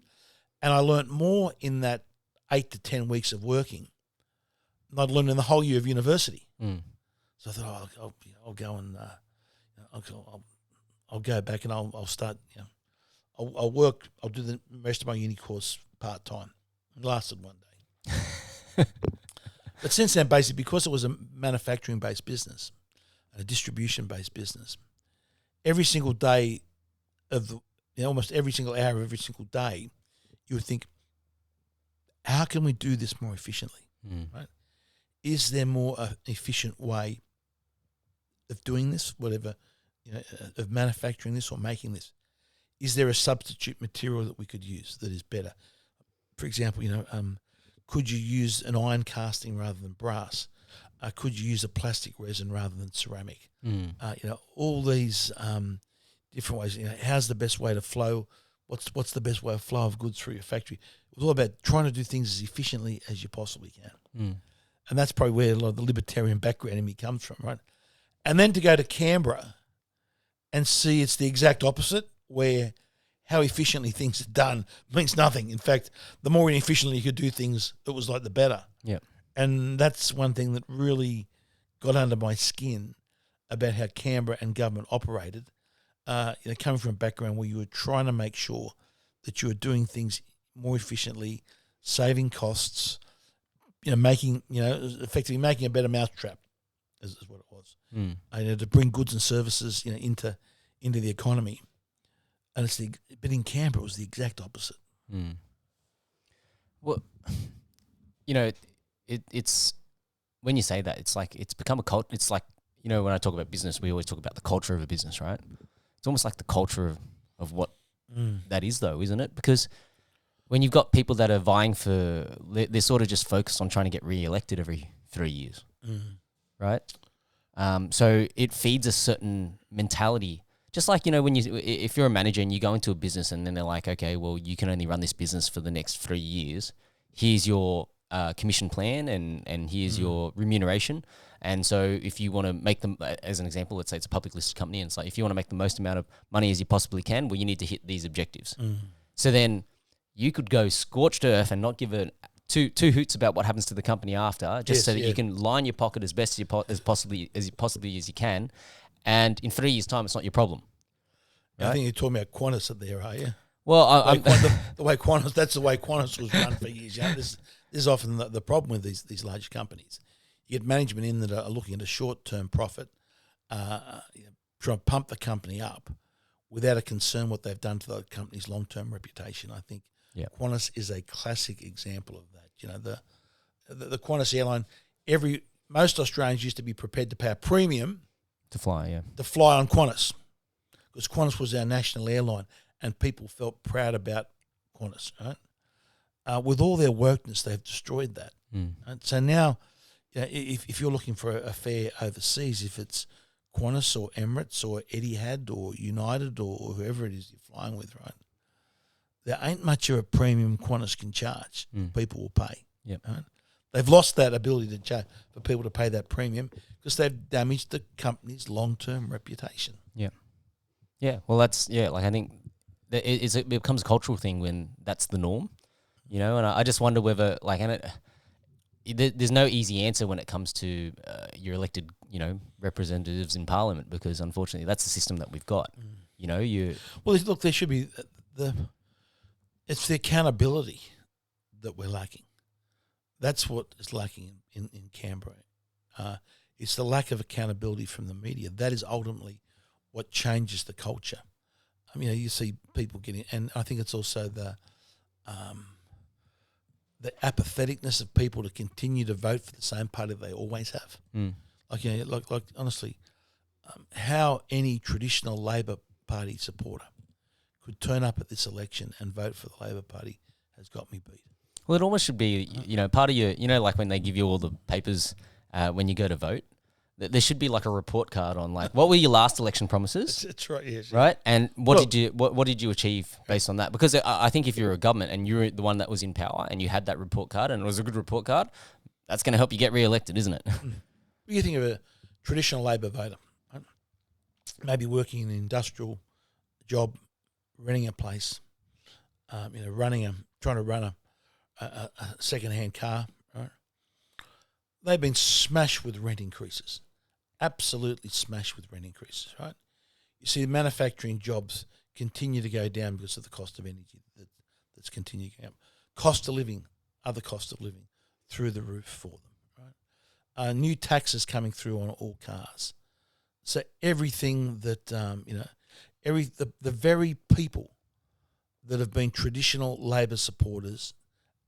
and I learnt more in that 8 to 10 weeks of working than I'd learned in the whole year of university. Mm. So I thought, I'll go and I'll go back and I'll start. I'll work. I'll do the rest of my uni course part time. It lasted 1 day. But since then, basically, because it was a manufacturing-based business, a distribution-based business, every single day of almost every single hour of every single day, you would think, how can we do this more efficiently? Right? Is there more efficient way of doing this, whatever, of manufacturing this or making this? Is there a substitute material that we could use that is better? For example, could you use an iron casting rather than brass? Could you use a plastic resin rather than ceramic? All these different ways. How's the best way to flow? What's the best way of flow of goods through your factory? It was all about trying to do things as efficiently as you possibly can. And that's probably where a lot of the libertarian background in me comes from, right? And then to go to Canberra and see it's the exact opposite, where how efficiently things are done means nothing. In fact, the more inefficiently you could do things, it was like the better. Yeah. And that's one thing that really got under my skin about how Canberra and government operated. Coming from a background where you were trying to make sure that you were doing things more efficiently, saving costs, effectively making a better mousetrap, is what it was. To bring goods and services, into the economy. And but in Canberra, it was the exact opposite. Well, it's when you say that, it's like it's become a culture. It's like, when I talk about business, we always talk about the culture of a business, right? It's almost like the culture of what that is, though, isn't it? Because when you've got people that are vying they're sort of just focused on trying to get re-elected every 3 years, right? So it feeds a certain mentality. Just like, if you're a manager and you go into a business and then they're like, okay, well, you can only run this business for the next 3 years. Here's your commission plan and here's your remuneration. And so if you want to make them, as an example, let's say it's a public listed company, and it's like, if you want to make the most amount of money as you possibly can, well, you need to hit these objectives. So then you could go scorched earth and not give two hoots about what happens to the company after, just so that you can line your pocket as best as possibly as you can. And in 3 years' time, it's not your problem. Right? I think you're talking about Qantas up there, are you? Well, the way Qantas, that's the way Qantas was run for years. This is often the problem with these large companies. You get management in that are looking at a short-term profit, trying to pump the company up without a concern what they've done to the company's long-term reputation. I think Qantas is a classic example of that. The Qantas airline, most Australians used to be prepared to pay a premium to fly on Qantas, because Qantas was our national airline and people felt proud about Qantas, right? With all their wokeness, they've destroyed that. Right? So now, if you're looking for a fare overseas, if it's Qantas or Emirates or Etihad or United or whoever it is you're flying with, right, there ain't much of a premium Qantas can charge. People will pay. Right? They've lost that ability to charge for people to pay that premium because they've damaged the company's long-term reputation. Yeah. Well, that's like I think it becomes a cultural thing when that's the norm, And I just wonder whether there's no easy answer when it comes to your elected, representatives in Parliament, because unfortunately that's the system that we've got. Well, look, there should be it's the accountability that we're lacking. That's what is lacking in Canberra. It's the lack of accountability from the media. That is ultimately what changes the culture. I mean, you see people getting, and I think it's also the apatheticness of people to continue to vote for the same party they always have. Like honestly, how any traditional Labor Party supporter could turn up at this election and vote for the Labor Party has got me beat. Well, it almost should be, part of your, like when they give you all the papers when you go to vote, there should be like a report card on what were your last election promises? That's right, yes. Right? And what did you achieve based on that? Because I think if you're a government and you're the one that was in power and you had that report card and it was a good report card, that's going to help you get re-elected, isn't it? You think of a traditional Labor voter, right? Maybe working in an industrial job, renting a place, trying to run a second-hand car, right? They've been smashed with rent increases, absolutely smashed with rent increases, right? You see, the manufacturing jobs continue to go down because of the cost of energy that's continuing to go up. Cost of living, other cost of living, through the roof for them, right? New taxes coming through on all cars. So everything that, the very people that have been traditional Labor supporters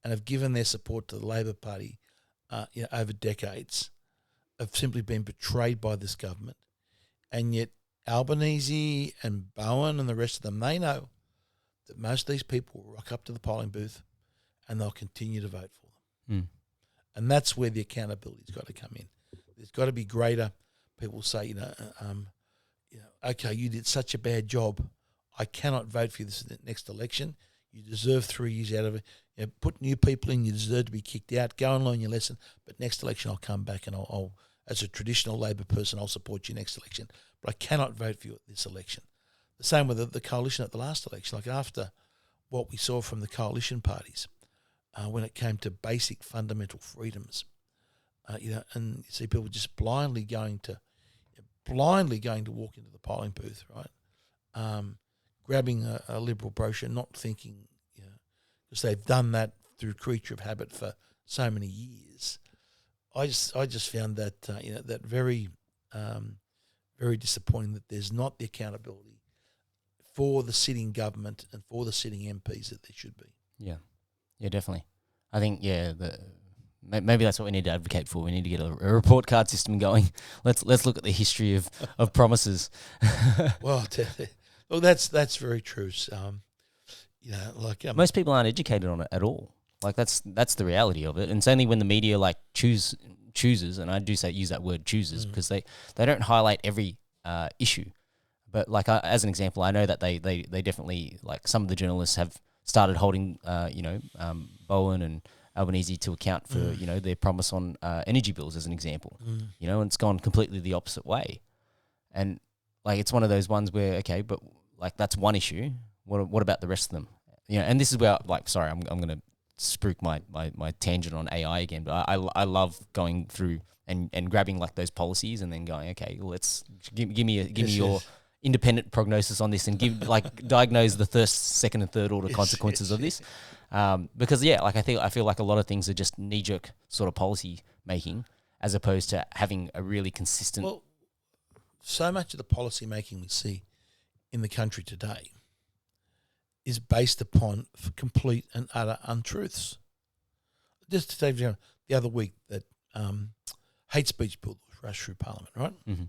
and have given their support to the Labor Party over decades have simply been betrayed by this government. And yet Albanese and Bowen and the rest of them, they know that most of these people will rock up to the polling booth and they'll continue to vote for them. And that's where the accountability's got to come in. There's got to be greater. People say, okay, you did such a bad job. I cannot vote for you this next election. You deserve 3 years out of it. Put new people in. You deserve to be kicked out. Go and learn your lesson. But next election, I'll come back and I'll as a traditional Labor person, I'll support you next election, but I cannot vote for you at this election. The same with the coalition at the last election. Like after what we saw from the coalition parties, when it came to basic fundamental freedoms, and you see people just blindly going to walk into the polling booth, right? Grabbing a Liberal brochure, not thinking, because they've done that through creature of habit for so many years. I just found that that very very disappointing that there's not the accountability for the sitting government and for the sitting MPs that there should be. Yeah, definitely. I think maybe that's what we need to advocate for. We need to get a report card system going. Let's look at the history of promises. Well, that's very true. Most people aren't educated on it at all. Like that's the reality of it. And it's only when the media chooses, and I do use that word chooses, because they don't highlight every issue. But like as an example, I know that they definitely, like, some of the journalists have started holding Bowen and Albanese to account for their promise on energy bills as an example. And it's gone completely the opposite way. And like it's one of those ones where, okay, but like that's one issue. What about the rest of them? And this is where, like, sorry, I'm going to spruik my tangent on AI again, but I love going through and grabbing like those policies and then going, okay, let's give me your independent prognosis on this and diagnose the first, second, and third order consequences of this. Because I feel like a lot of things are just knee jerk sort of policy making, as opposed to having a really consistent. Well, so much of the policy making we see in the country today is based upon complete and utter untruths. Just to take the other week that hate speech bill was rushed through Parliament, right? Mm-hmm.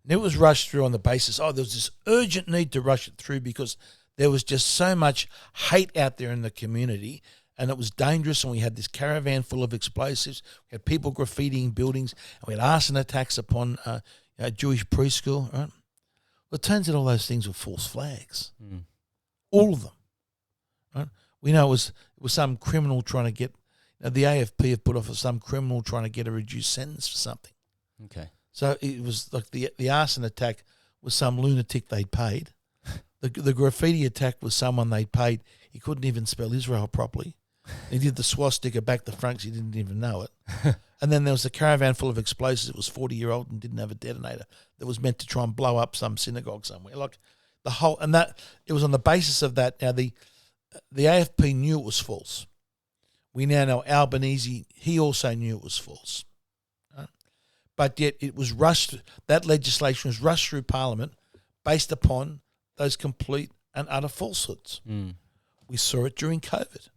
And it was rushed through on the basis, there was this urgent need to rush it through because there was just so much hate out there in the community and it was dangerous, and we had this caravan full of explosives. We had people graffitiing buildings, and we had arson attacks upon a Jewish preschool, right? Well, it turns out all those things were false flags. Mm. All of them, right? We know it was some criminal trying to get, the AFP have put off some criminal trying to get a reduced sentence for something. Okay. So it was like the arson attack was some lunatic they'd paid. The graffiti attack was someone they'd paid. He couldn't even spell Israel properly. He did the swastika back the front, he didn't even know it. And then there was a caravan full of explosives. It was 40-year-old and didn't have a detonator that was meant to try and blow up some synagogue somewhere. Like the whole, and that it was on the basis of that. Now the AFP knew it was false. We now know Albanese, he also knew it was false. Right? But yet it was rushed, that legislation was rushed through Parliament based upon those complete and utter falsehoods. Mm. We saw it during COVID.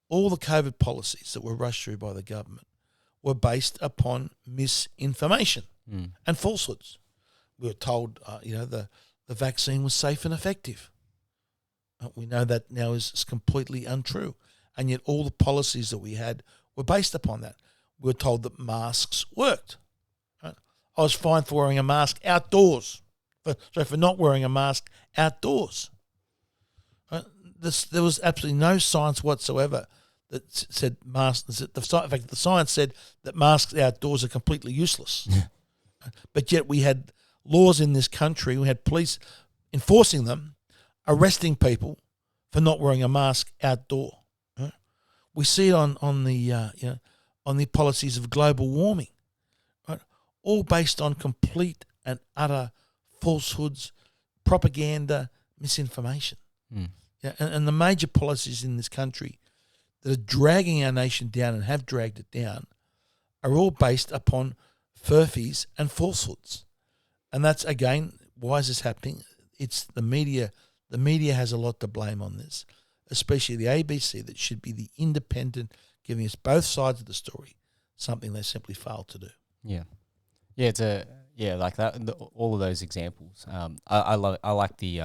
All the COVID policies that were rushed through by the government were based upon misinformation and falsehoods. We were told, the vaccine was safe and effective. We know that now is completely untrue. And yet all the policies that we had were based upon that. We were told that masks worked. Right? I was fined for wearing a mask outdoors. For not wearing a mask outdoors. Right? There was absolutely no science whatsoever that said masks. In fact, the science said that masks outdoors are completely useless. Yeah. But yet we had laws in this country. We had police enforcing them, arresting people for not wearing a mask outdoor. Right? We see it on the policies of global warming, right? All based on complete and utter falsehoods, propaganda, misinformation. Mm. Yeah, and the major policies in this country that are dragging our nation down and have dragged it down are all based upon furphies and falsehoods. And that's, again, why is this happening? It's the media. The media has a lot to blame on this, especially the ABC that should be the independent, giving us both sides of the story, something they simply fail to do. Yeah. Yeah, like that. All of those examples. I like the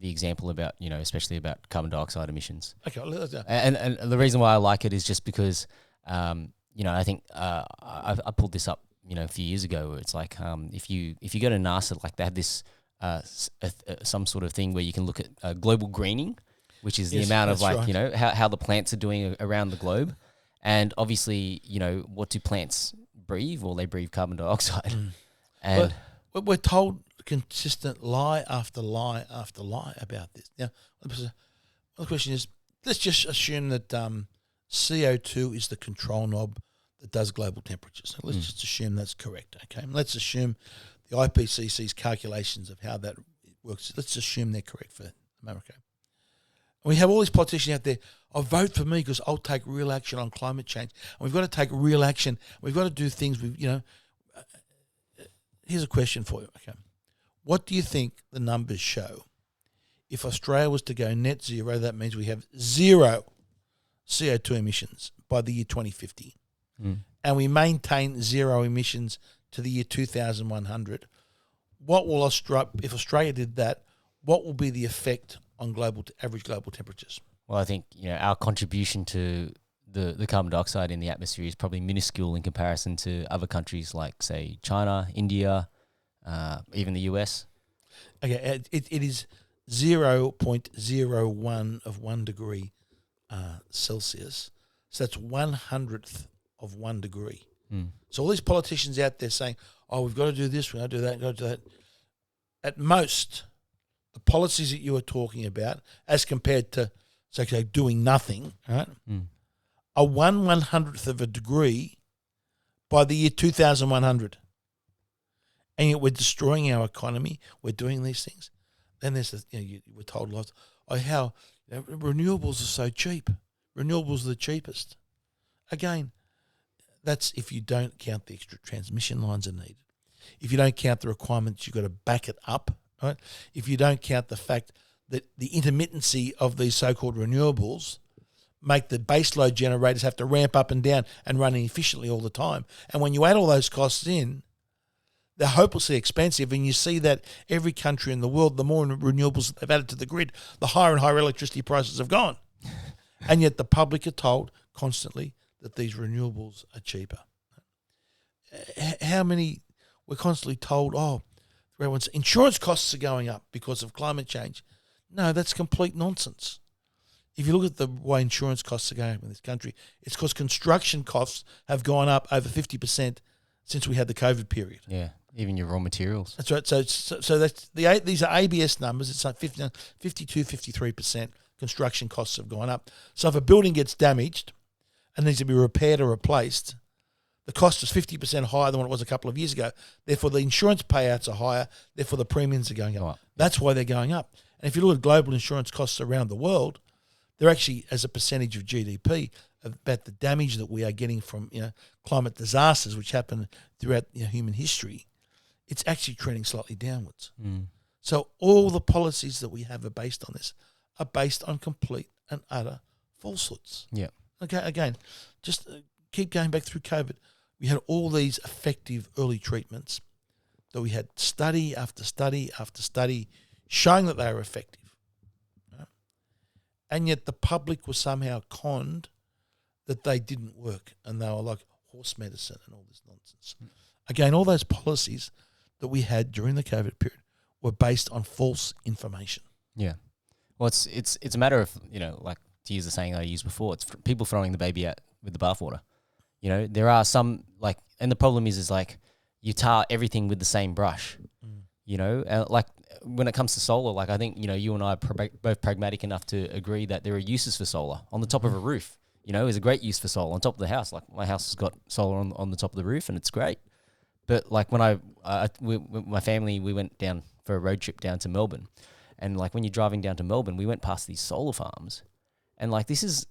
example about, especially about carbon dioxide emissions. Okay, and the reason why I like it is just because, I think I pulled this up, a few years ago. Where it's like if you go to NASA, like they have this some sort of thing where you can look at global greening, which is the amount of how the plants are doing around the globe, and obviously what do plants breathe, or they breathe carbon dioxide. And but we're told consistent lie after lie after lie about this. Now, the question is, let's just assume that CO2 is the control knob that does global temperatures. So let's just assume that's correct, okay? Let's assume the IPCC's calculations of how that works, let's assume they're correct for America. And we have all these politicians out there, vote for me because I'll take real action on climate change. And we've got to take real action. We've got to do things, here's a question for you, okay? What do you think the numbers show? If Australia was to go net zero, that means we have zero CO2 emissions by the year 2050. And we maintain zero emissions to the year 2100. What will if Australia did that, what will be the effect on average global temperatures? Well, I think our contribution to the carbon dioxide in the atmosphere is probably minuscule in comparison to other countries like, say, China, India, even the US. Okay, it is 0.01 of 1 degree Celsius. So that's 1/100th of 1 degree. So all these politicians out there saying, we've got to do this, we've got to do that, we've got to do that. At most, the policies that you are talking about, as compared to, say, doing nothing, right, are 1/100th of a degree by the year 2100. And yet we're destroying our economy. We're doing these things. Then there's we're told lots, how renewables are so cheap. Renewables are the cheapest. Again, that's if you don't count the extra transmission lines are needed. If you don't count the requirements, you've got to back it up, right? If you don't count the fact that the intermittency of these so-called renewables make the baseload generators have to ramp up and down and run efficiently all the time. And when you add all those costs in, they're hopelessly expensive, and you see that every country in the world, the more renewables they've added to the grid, the higher and higher electricity prices have gone. And yet the public are told constantly that these renewables are cheaper. We're constantly told, everyone's insurance costs are going up because of climate change. No, that's complete nonsense. If you look at the way insurance costs are going up in this country, it's because construction costs have gone up over 50% since we had the COVID period. Yeah, even your raw materials. That's right. So that's these are ABS numbers. It's like 52, 53% construction costs have gone up. So if a building gets damaged and needs to be repaired or replaced, the cost is 50% higher than what it was a couple of years ago. Therefore, the insurance payouts are higher. Therefore, the premiums are going up. That's why they're going up. And if you look at global insurance costs around the world, they're actually, as a percentage of GDP, about the damage that we are getting from climate disasters, which happen throughout human history, it's actually trending slightly downwards. So all the policies that we have are based on this, are based on complete and utter falsehoods. Yeah. Okay. Again, just keep going back through COVID. We had all these effective early treatments that we had study after study after study showing that they were effective. Right? And yet the public was somehow conned that they didn't work, and they were like horse medicine and all this nonsense. Again, all those policies that we had during the COVID period were based on false information. Yeah. Well, it's a matter of, like to use the saying that I used before, it's people throwing the baby out with the bathwater. There are some, and the problem is you tar everything with the same brush, like when it comes to solar, I think, you and I are both pragmatic enough to agree that there are uses for solar. On the top of a roof, is a great use for solar. On top of the house, my house has got solar on the top of the roof, and it's great. But when with my family, we went down for a road trip down to Melbourne, and when you're driving down to Melbourne, we went past these solar farms, and this is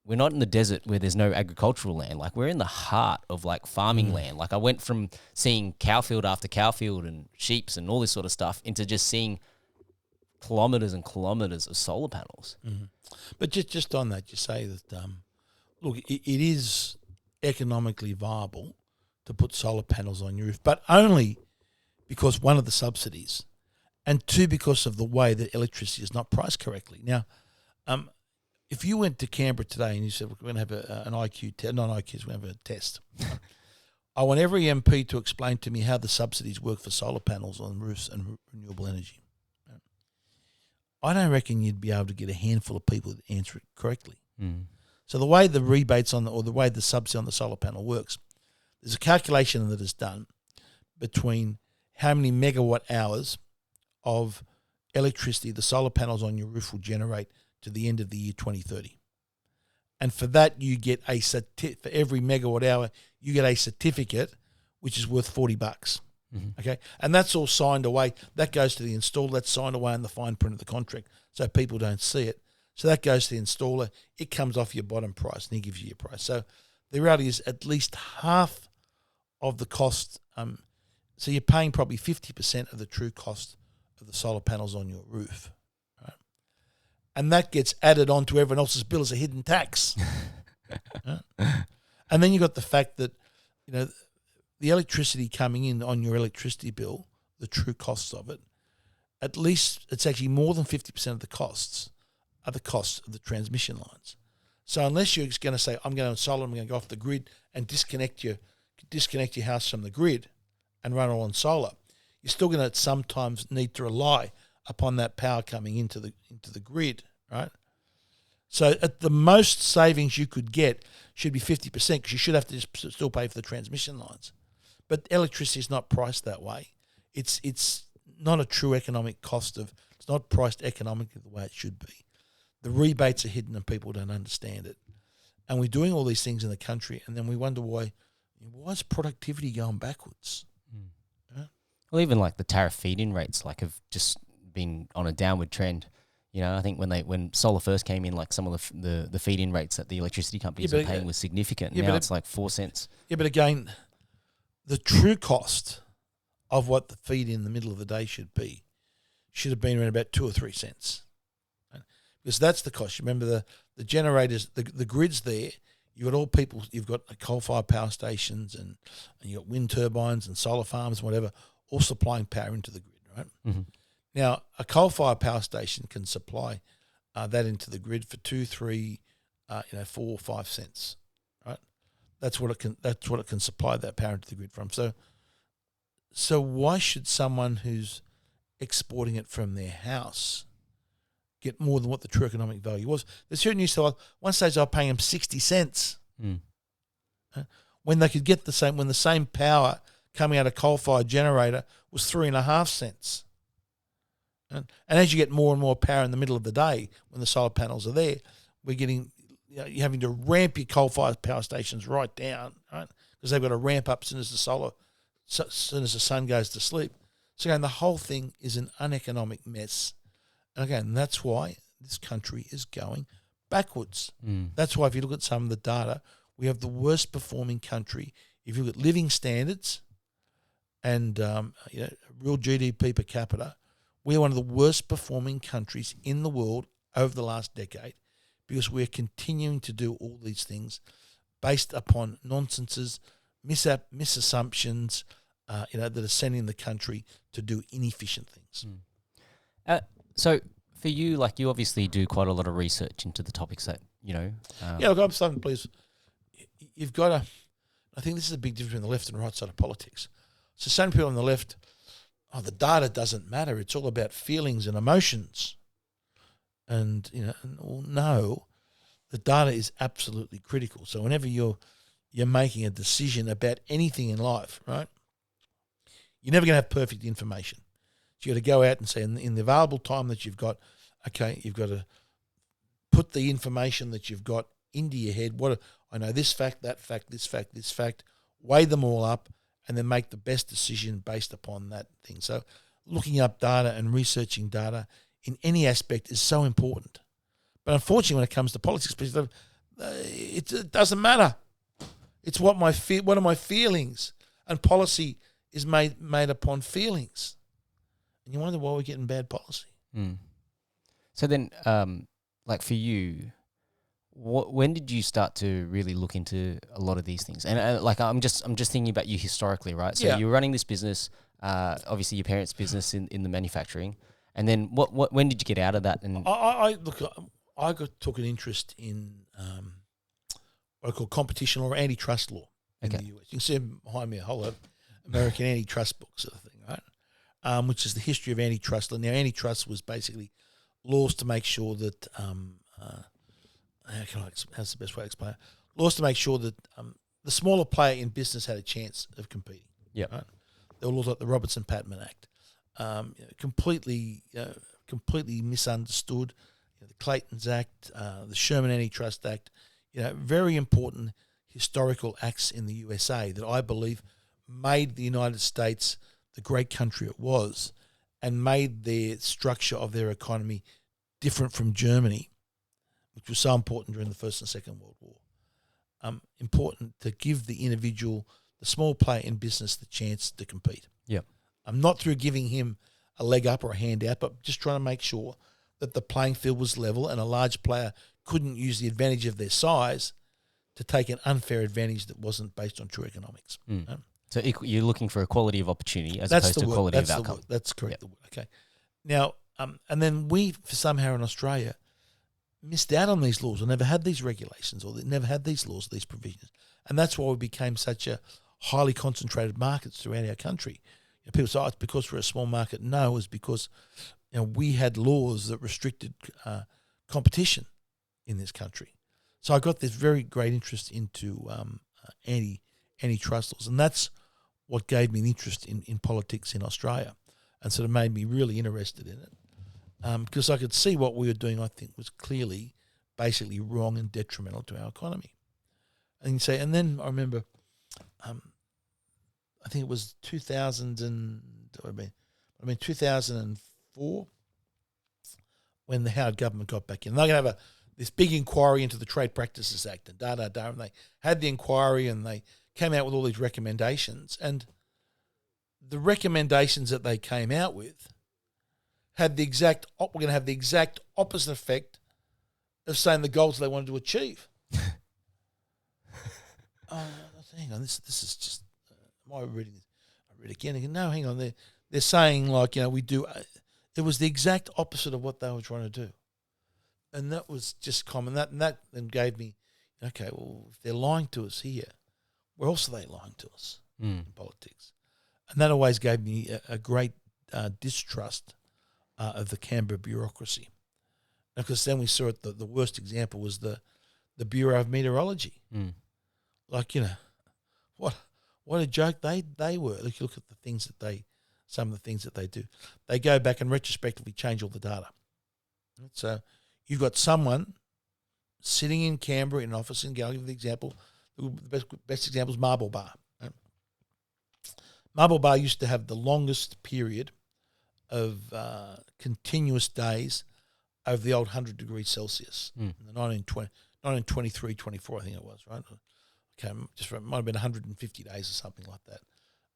we're not in the desert where there's no agricultural land. We're in the heart of farming land. I went from seeing cow field after cow field and sheeps and all this sort of stuff into just seeing kilometers and kilometers of solar panels. Mm-hmm. But just on that, you say that, look, it is economically viable to put solar panels on your roof, but only because, one, of the subsidies, and two, because of the way that electricity is not priced correctly. Now, if you went to Canberra today and you said, we're going to have an IQ test, not IQs, we're going to have a test. I want every MP to explain to me how the subsidies work for solar panels on roofs and renewable energy. I don't reckon you'd be able to get a handful of people to answer it correctly. So the way the rebates or the way the subsidy on the solar panel works, there's a calculation that is done between how many megawatt hours of electricity the solar panels on your roof will generate to the end of the year 2030. And for that, you get for every megawatt hour, you get a certificate, which is worth $40. Mm-hmm. Okay, and that's all signed away. That goes to the installer. That's signed away in the fine print of the contract, so people don't see it. So that goes to the installer. It comes off your bottom price, and he gives you your price. So the reality is, at least half of the cost. So you're paying probably 50% of the true cost of the solar panels on your roof, right? And that gets added on to everyone else's bill as a hidden tax. Right? And then you've got the fact that, the electricity coming in on your electricity bill, the true costs of it, at least it's actually more than 50% of the costs are the costs of the transmission lines. So unless you're going to say, I'm going to solar, I'm going to go off the grid and disconnect your house from the grid and run it on solar, you're still going to sometimes need to rely upon that power coming into the grid, right? So at the most savings you could get should be 50% because you should have to still pay for the transmission lines. But electricity is not priced that way. It's not a true economic cost it's not priced economically the way it should be. The rebates are hidden and people don't understand it. And we're doing all these things in the country and then we wonder why is productivity going backwards? Mm. Yeah? Well, even like the tariff feed-in rates have just been on a downward trend. I think when solar first came in, some of the feed-in rates that the electricity companies were paying was significant. Now it's like 4 cents. Yeah, but again, the true cost of what the feed in the middle of the day should have been around about 2 or 3 cents. Right? Because that's the cost. You remember the generators, the grids there, you've got all people, you've got coal-fired power stations and you've got wind turbines and solar farms and whatever, all supplying power into the grid, right? Mm-hmm. Now, a coal-fired power station can supply that into the grid for 2, 3, 4 or 5 cents, right? That's what it can supply that power into the grid from. So why should someone who's exporting it from their house get more than what the true economic value was? There's certain New South Wales, one stage I was paying them 60 cents when they could get the same power coming out of a coal-fired generator was 3.5 cents. And as you get more and more power in the middle of the day when the solar panels are there, you're having to ramp your coal-fired power stations right down, right? Because they've got to ramp up as soon as the sun goes to sleep. So again, the whole thing is an uneconomic mess. And again, that's why this country is going backwards. Mm. That's why if you look at some of the data, we have the worst performing country. If you look at living standards and real GDP per capita, we're one of the worst performing countries in the world over the last decade because we're continuing to do all these things based upon nonsenses, misassumptions, that are sending the country to do inefficient things. So for you, you obviously do quite a lot of research into the topics that, look, I'm starting, please. You've got to, I think this is a big difference between the left and right side of politics. So some people on the left, the data doesn't matter. It's all about feelings and emotions. And, no, the data is absolutely critical. So whenever you're making a decision about anything in life, right, you're never going to have perfect information. So you've got to go out and say, in the available time that you've got, okay, you've got to put the information that you've got into your head. I know this fact, that fact, this fact, weigh them all up, and then make the best decision based upon that thing. So looking up data and researching data in any aspect is so important. But unfortunately, when it comes to politics, it doesn't matter. It's what are my feelings? And policy is made upon feelings. And you wonder why we're getting bad policy. Mm. So then, for you, when did you start to really look into a lot of these things? And I'm just thinking about you historically, right? So you were running this business, obviously your parents' business in the manufacturing, and then when did you get out of that? And I took an interest in what I call competition or antitrust law in the US. You can see behind me a whole lot of American antitrust books, sort of thing, right? Which is the history of antitrust law. Now, antitrust was basically laws to make sure that how's the best way to explain it? Laws to make sure that the smaller player in business had a chance of competing. Yeah. Right? There were laws like the Robertson-Patman Act, completely misunderstood. The Clayton's Act, the Sherman Antitrust Act, very important historical acts in the USA that I believe made the United States the great country it was and made the structure of their economy different from Germany, which was so important during the First and Second World War. Important to give the individual, the small player in business, the chance to compete. Yeah. Not through giving him a leg up or a handout, but just trying to make sure that the playing field was level and a large player couldn't use the advantage of their size to take an unfair advantage that wasn't based on true economics. So you're looking for equality of opportunity as opposed to equality of outcome. That's correct. Yep. Okay. Now, and then we, somehow in Australia, missed out on these laws or never had these regulations or never had these laws, these provisions. And that's why we became such a highly concentrated markets throughout our country. People say, it's because we're a small market. No, it was because we had laws that restricted competition in this country. So I got this very great interest into antitrust laws, and that's what gave me an interest in politics in Australia and sort of made me really interested in it. Because I could see what we were doing, I think, was clearly basically wrong and detrimental to our economy. And you say, and then I remember, I think it was 2004 when the Howard government got back in. They're going to have this big inquiry into the Trade Practices Act and and they had the inquiry and they came out with all these recommendations. And the recommendations that they came out with had we're going to have the exact opposite effect of saying the goals they wanted to achieve. Hang on, this is just, am I reading this? I read again. No, hang on, they're saying we do, it was the exact opposite of what they were trying to do. And that was just common. That then gave me, okay, well, if they're lying to us here, where else are they lying to us in politics? And that always gave me a great distrust of the Canberra bureaucracy. Because then we saw it, the worst example was the Bureau of Meteorology. What a joke they were. If you look at some of the things that they do. They go back and retrospectively change all the data. So you've got someone sitting in Canberra in an office, and I'll give you the example. The best example is Marble Bar. Right? Marble Bar used to have the longest period of continuous days over the old 100 degrees Celsius in the 1923, 24, I think it was, right? Okay, it might have been 150 days or something like that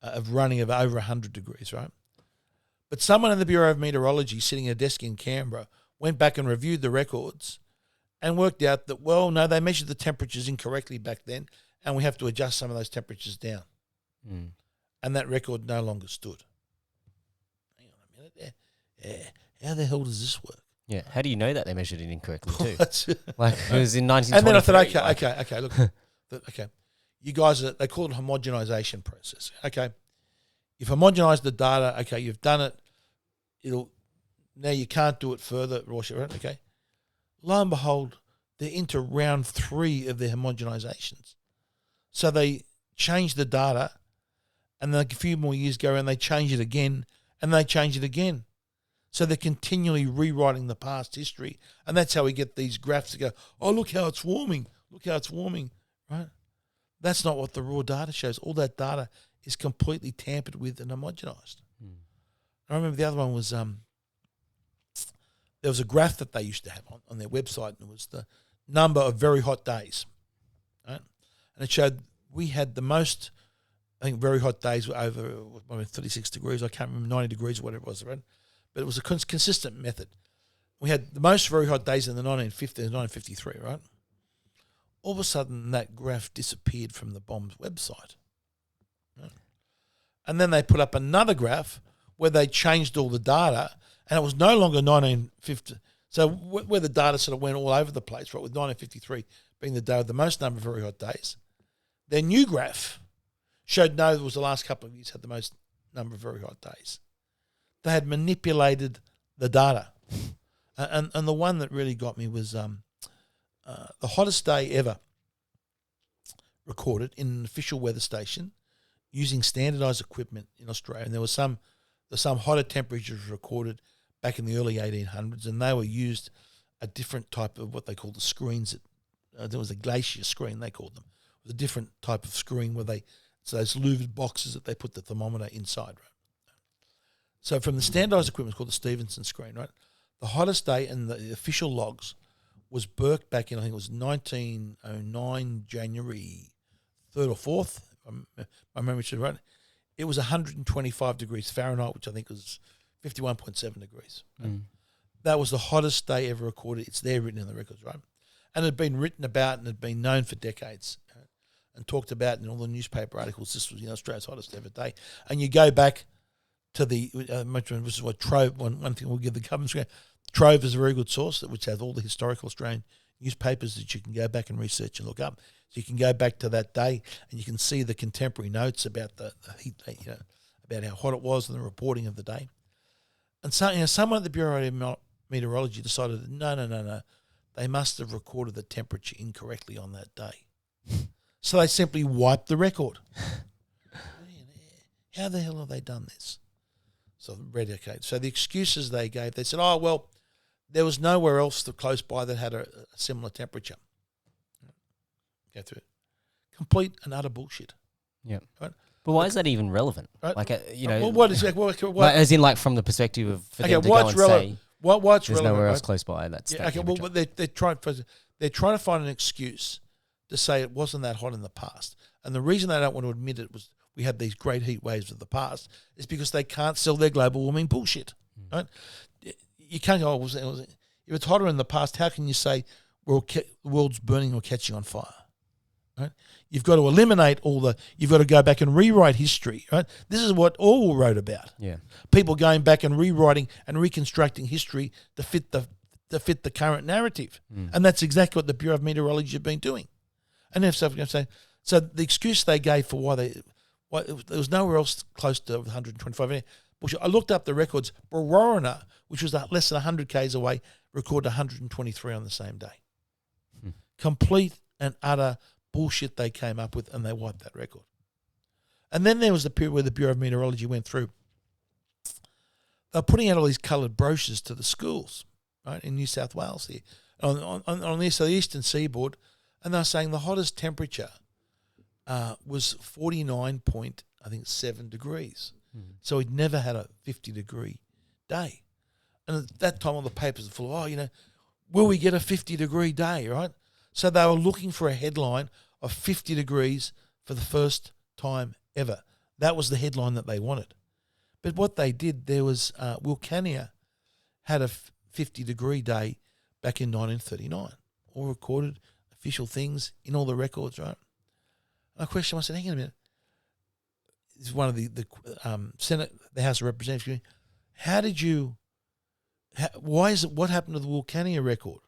of running of over 100 degrees, right? But someone in the Bureau of Meteorology sitting at a desk in Canberra went back and reviewed the records and worked out that, well, no, they measured the temperatures incorrectly back then and we have to adjust some of those temperatures down. And that record no longer stood. Hang on a minute. How the hell does this work? Yeah, how do you know that they measured it incorrectly too? It was in 1923. And then I thought, okay, look, okay. You guys, they call it homogenization process. Okay, you've homogenized the data. Okay, you've done it. Now you can't do it further. Right? Okay. Lo and behold, they're into round 3 of their homogenizations. So they change the data, and then a few more years go around, they change it again, and they change it again. So they're continually rewriting the past history, and that's how we get these graphs that go, oh, look how it's warming. Look how it's warming, right? That's not what the raw data shows. All that data is completely tampered with and homogenized. I remember the other one was there was a graph that they used to have on their website, and it was the number of very hot days, right? And it showed we had the most, I think, very hot days were over 36 degrees. I can't remember, 90 degrees or whatever it was, right? But it was a consistent method. We had the most very hot days in the 1950s, 1953, right? All of a sudden, that graph disappeared from the BOM's website. Right? And then they put up another graph where they changed all the data, and it was no longer 1950. So where the data sort of went all over the place, right, with 1953 being the day with the most number of very hot days, their new graph showed no, it was the last couple of years had the most number of very hot days. They had manipulated the data. And the one that really got me was the hottest day ever recorded in an official weather station using standardised equipment in Australia. And there was some hotter temperatures recorded back in the early 1800s, and they were used a different type of what they called the screens. There was a glacier screen, they called them. It was a different type of screen where so those louvered boxes that they put the thermometer inside, right? So from the standardised equipment, it's called the Stevenson screen, right? The hottest day in the official logs was Burke back in, I think it was 1909, January 3rd or 4th, if my memory should right. It was 125 degrees Fahrenheit, which I think was 51.7 degrees. Mm. That was the hottest day ever recorded. It's there written in the records, right? And it had been written about and had been known for decades and talked about in all the newspaper articles. This was Australia's hottest ever day. And you go back to this is what Trove, one thing we'll give the government. Trove is a very good source which has all the historical Australian newspapers that you can go back and research and look up. So you can go back to that day and you can see the contemporary notes about the heat, about how hot it was and the reporting of the day. And so, someone at the Bureau of Meteorology decided that no, they must have recorded the temperature incorrectly on that day. So they simply wiped the record. How the hell have they done this? So so the excuses they gave, they said, oh, well, there was nowhere else close by that had a similar temperature. Go through it. Complete and utter bullshit. Yeah. Right? But why is that even relevant? Right? Like, well, what is what, as in, like, from the perspective of for them to go and say, what's there's relevant, nowhere right? else close by. That's yeah. Okay. Well, but they're trying to find an excuse to say it wasn't that hot in the past, and the reason they don't want to admit it was we had these great heat waves of the past is because they can't sell their global warming bullshit. Right? You can't go. If it's hotter in the past, how can you say the world's burning or catching on fire? Right? You've got to eliminate you've got to go back and rewrite history, right? This is what Orwell wrote about. Yeah. People going back and rewriting and reconstructing history to fit the current narrative. And that's exactly what the Bureau of Meteorology have been doing. And if so the excuse they gave for why there was nowhere else close to 125. I looked up the records. Barorona, which was less than 100 k's away, recorded 123 on the same day. Complete and utter bullshit they came up with, and they wiped that record. And then there was the period where the Bureau of Meteorology went through. They're putting out all these coloured brochures to the schools, right, in New South Wales here, on the eastern seaboard, and they're saying the hottest temperature was 49.7 degrees. So he'd never had a 50-degree day. And at that time, all the papers were full of, will we get a 50-degree day, right? So they were looking for a headline of 50 degrees for the first time ever. That was the headline that they wanted. But what they did, there was Wilcannia had a 50-degree day back in 1939, all recorded, official things in all the records, right? And I questioned myself, hang on a minute. This is one of the Senate, the House of Representatives. What happened to the Wilcannia record?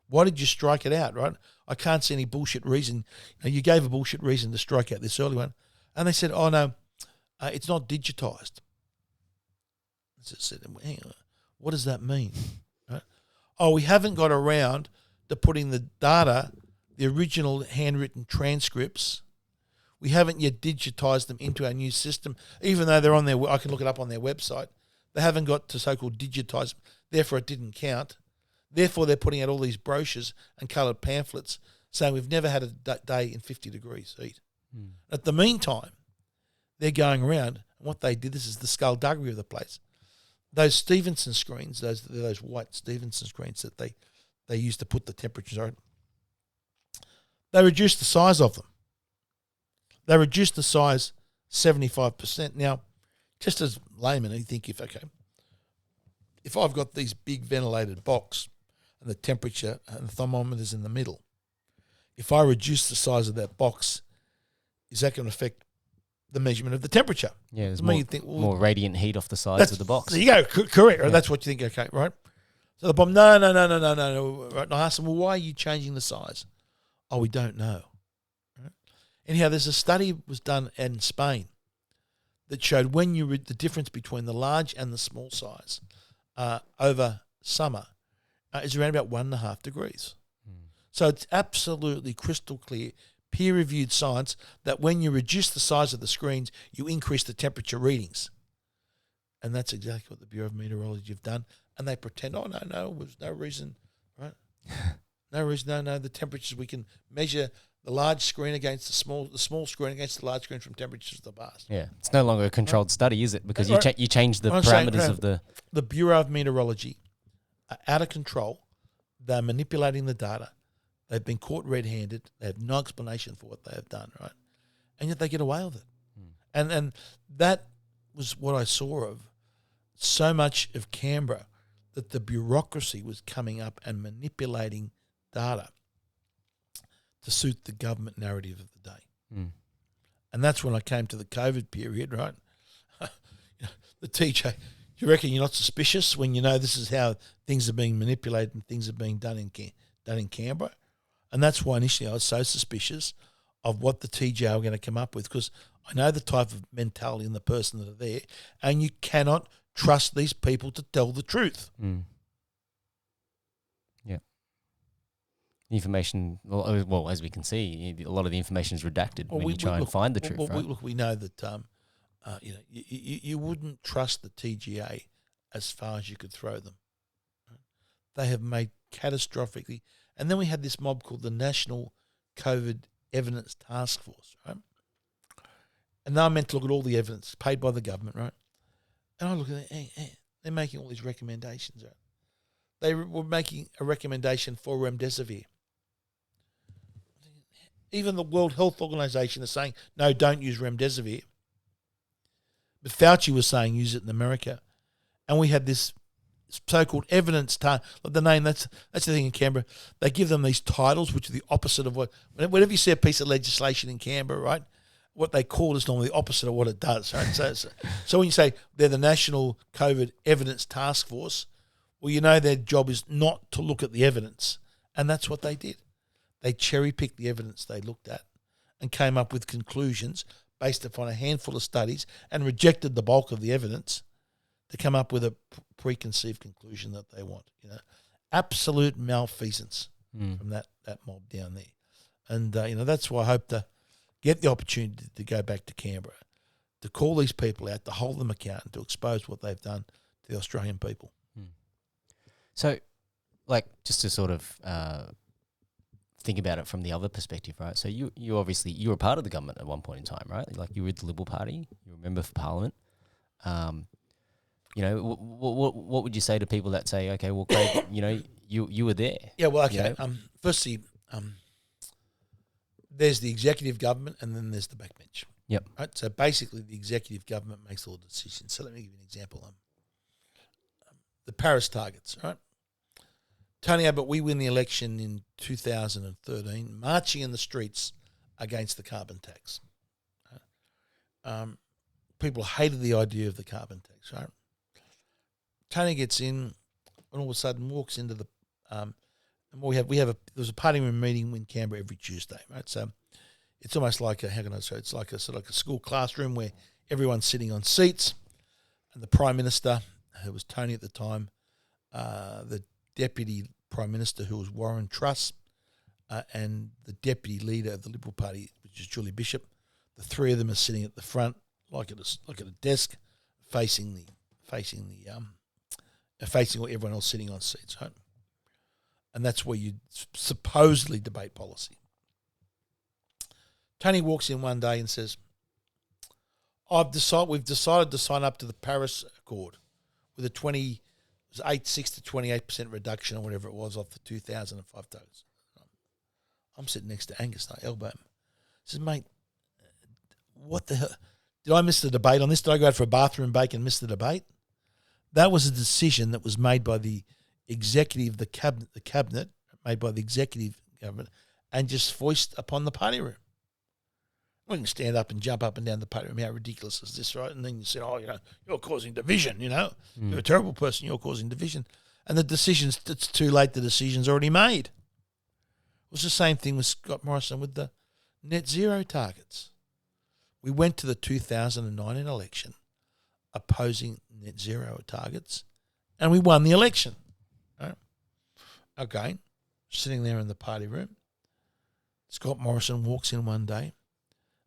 Why did you strike it out, right? I can't see any bullshit reason. You gave a bullshit reason to strike out this early one. And they said, oh, no, it's not digitised. I said, hang on, what does that mean? Right? Oh, we haven't got around to putting the data, the original handwritten transcripts. We haven't yet digitised them into our new system, even though they're on their. I can look it up on their website. They haven't got to so-called digitise. Therefore, it didn't count. Therefore, they're putting out all these brochures and coloured pamphlets saying we've never had a day in 50 degrees heat. At the meantime, they're going around, and what they did, this is the skullduggery of the place. Those Stevenson screens, those white Stevenson screens that they used to put the temperatures on, they reduced the size of them. They reduced the size 75%. Now, just as layman, you think if I've got these big ventilated box and the temperature and the thermometer's in the middle, if I reduce the size of that box, is that going to affect the measurement of the temperature? Yeah, there's more radiant heat off the sides of the box. There you go, correct. Right? Yeah. That's what you think, okay, right? So the bomb, no. Right? And I asked them, well, why are you changing the size? Oh, we don't know. Right? Anyhow, there's a study was done in Spain that showed when you read the difference between the large and the small size over summer is around about 1.5 degrees. So it's absolutely crystal clear, peer-reviewed science that when you reduce the size of the screens, you increase the temperature readings. And that's exactly what the Bureau of Meteorology have done. And they pretend, oh, no, there's no reason, right? No reason, no, the temperatures, we can measure the large screen against the small screen against the large screen from temperatures of the past. Yeah, it's no longer a controlled study, is it? Because you change the I'm parameters saying, of the... The Bureau of Meteorology are out of control. They're manipulating the data. They've been caught red-handed. They have no explanation for what they have done, right? And yet they get away with it. And that was what I saw of so much of Canberra, that the bureaucracy was coming up and manipulating data to suit the government narrative of the day. And that's when I came to the COVID period, right? The TJ, you reckon you're not suspicious when you know this is how things are being manipulated and things are being done in Canberra? And that's why initially I was so suspicious of what the TJ were going to come up with, because I know the type of mentality and the person that are there, and you cannot trust these people to tell the truth. Yeah. Information, well, as we can see, a lot of the information is redacted when you try and find the truth, right? Look, we know that you wouldn't trust the TGA as far as you could throw them. They have made catastrophically, and then we had this mob called the National COVID Evidence Task Force, right? And they're meant to look at all the evidence paid by the government, right? And I look at it, they're making all these recommendations, right? They were making a recommendation for remdesivir. Even the World Health Organization is saying, no, don't use remdesivir. But Fauci was saying use it in America. And we had this so-called evidence the name, that's the thing in Canberra. They give them these titles, which are the opposite of whenever you see a piece of legislation in Canberra, right, what they call is normally the opposite of what it does, right? So when you say they're the National COVID Evidence Task Force, well, you know their job is not to look at the evidence. And that's what they did. They cherry-picked the evidence they looked at and came up with conclusions based upon a handful of studies and rejected the bulk of the evidence to come up with a preconceived conclusion that they want. Absolute malfeasance from that mob down there. And, that's why I hope to get the opportunity to go back to Canberra, to call these people out, to hold them accountable, to expose what they've done to the Australian people. So, just to sort of think about it from the other perspective, right? So you obviously, you were part of the government at one point in time, right? Like you were with the Liberal Party, you were a member for Parliament. What would you say to people that say, okay, well, Craig, you were there? Yeah, well, okay. Firstly, there's the executive government and then there's the backbench. Yep. Right. So basically, the executive government makes all the decisions. So let me give you an example. The Paris targets, right? Tony Abbott, we win the election in 2013, marching in the streets against the carbon tax. People hated the idea of the carbon tax, right? Tony gets in and all of a sudden walks into the and there's a party room meeting in Canberra every Tuesday, right? So it's almost like it's like a sort of like a school classroom where everyone's sitting on seats, and the Prime Minister, who was Tony at the time, the Deputy Prime Minister, who was Warren Truss, and the Deputy Leader of the Liberal Party, which is Julie Bishop. The three of them are sitting at the front, like at a desk, facing everyone else sitting on seats, right? And that's where you supposedly debate policy. Tony walks in one day and says, we've decided to sign up to the Paris Accord with a 6 to 28% reduction or whatever it was off the 2005 targets. I'm sitting next to Angus, and I elbow him. He says, mate, what the hell? Did I miss the debate on this? Did I go out for a bathroom break and miss the debate? That was a decision that was made by the executive, the cabinet, made by the executive government, and just foisted upon the party room. We can stand up and jump up and down the party room. How ridiculous is this, right? And then you say, you're causing division, You're a terrible person, you're causing division. And the decisions, it's too late, the decision's already made. It was the same thing with Scott Morrison with the net zero targets. We went to the 2019 election opposing net zero targets, and we won the election. Right? Okay. sitting there in the party room. Scott Morrison walks in one day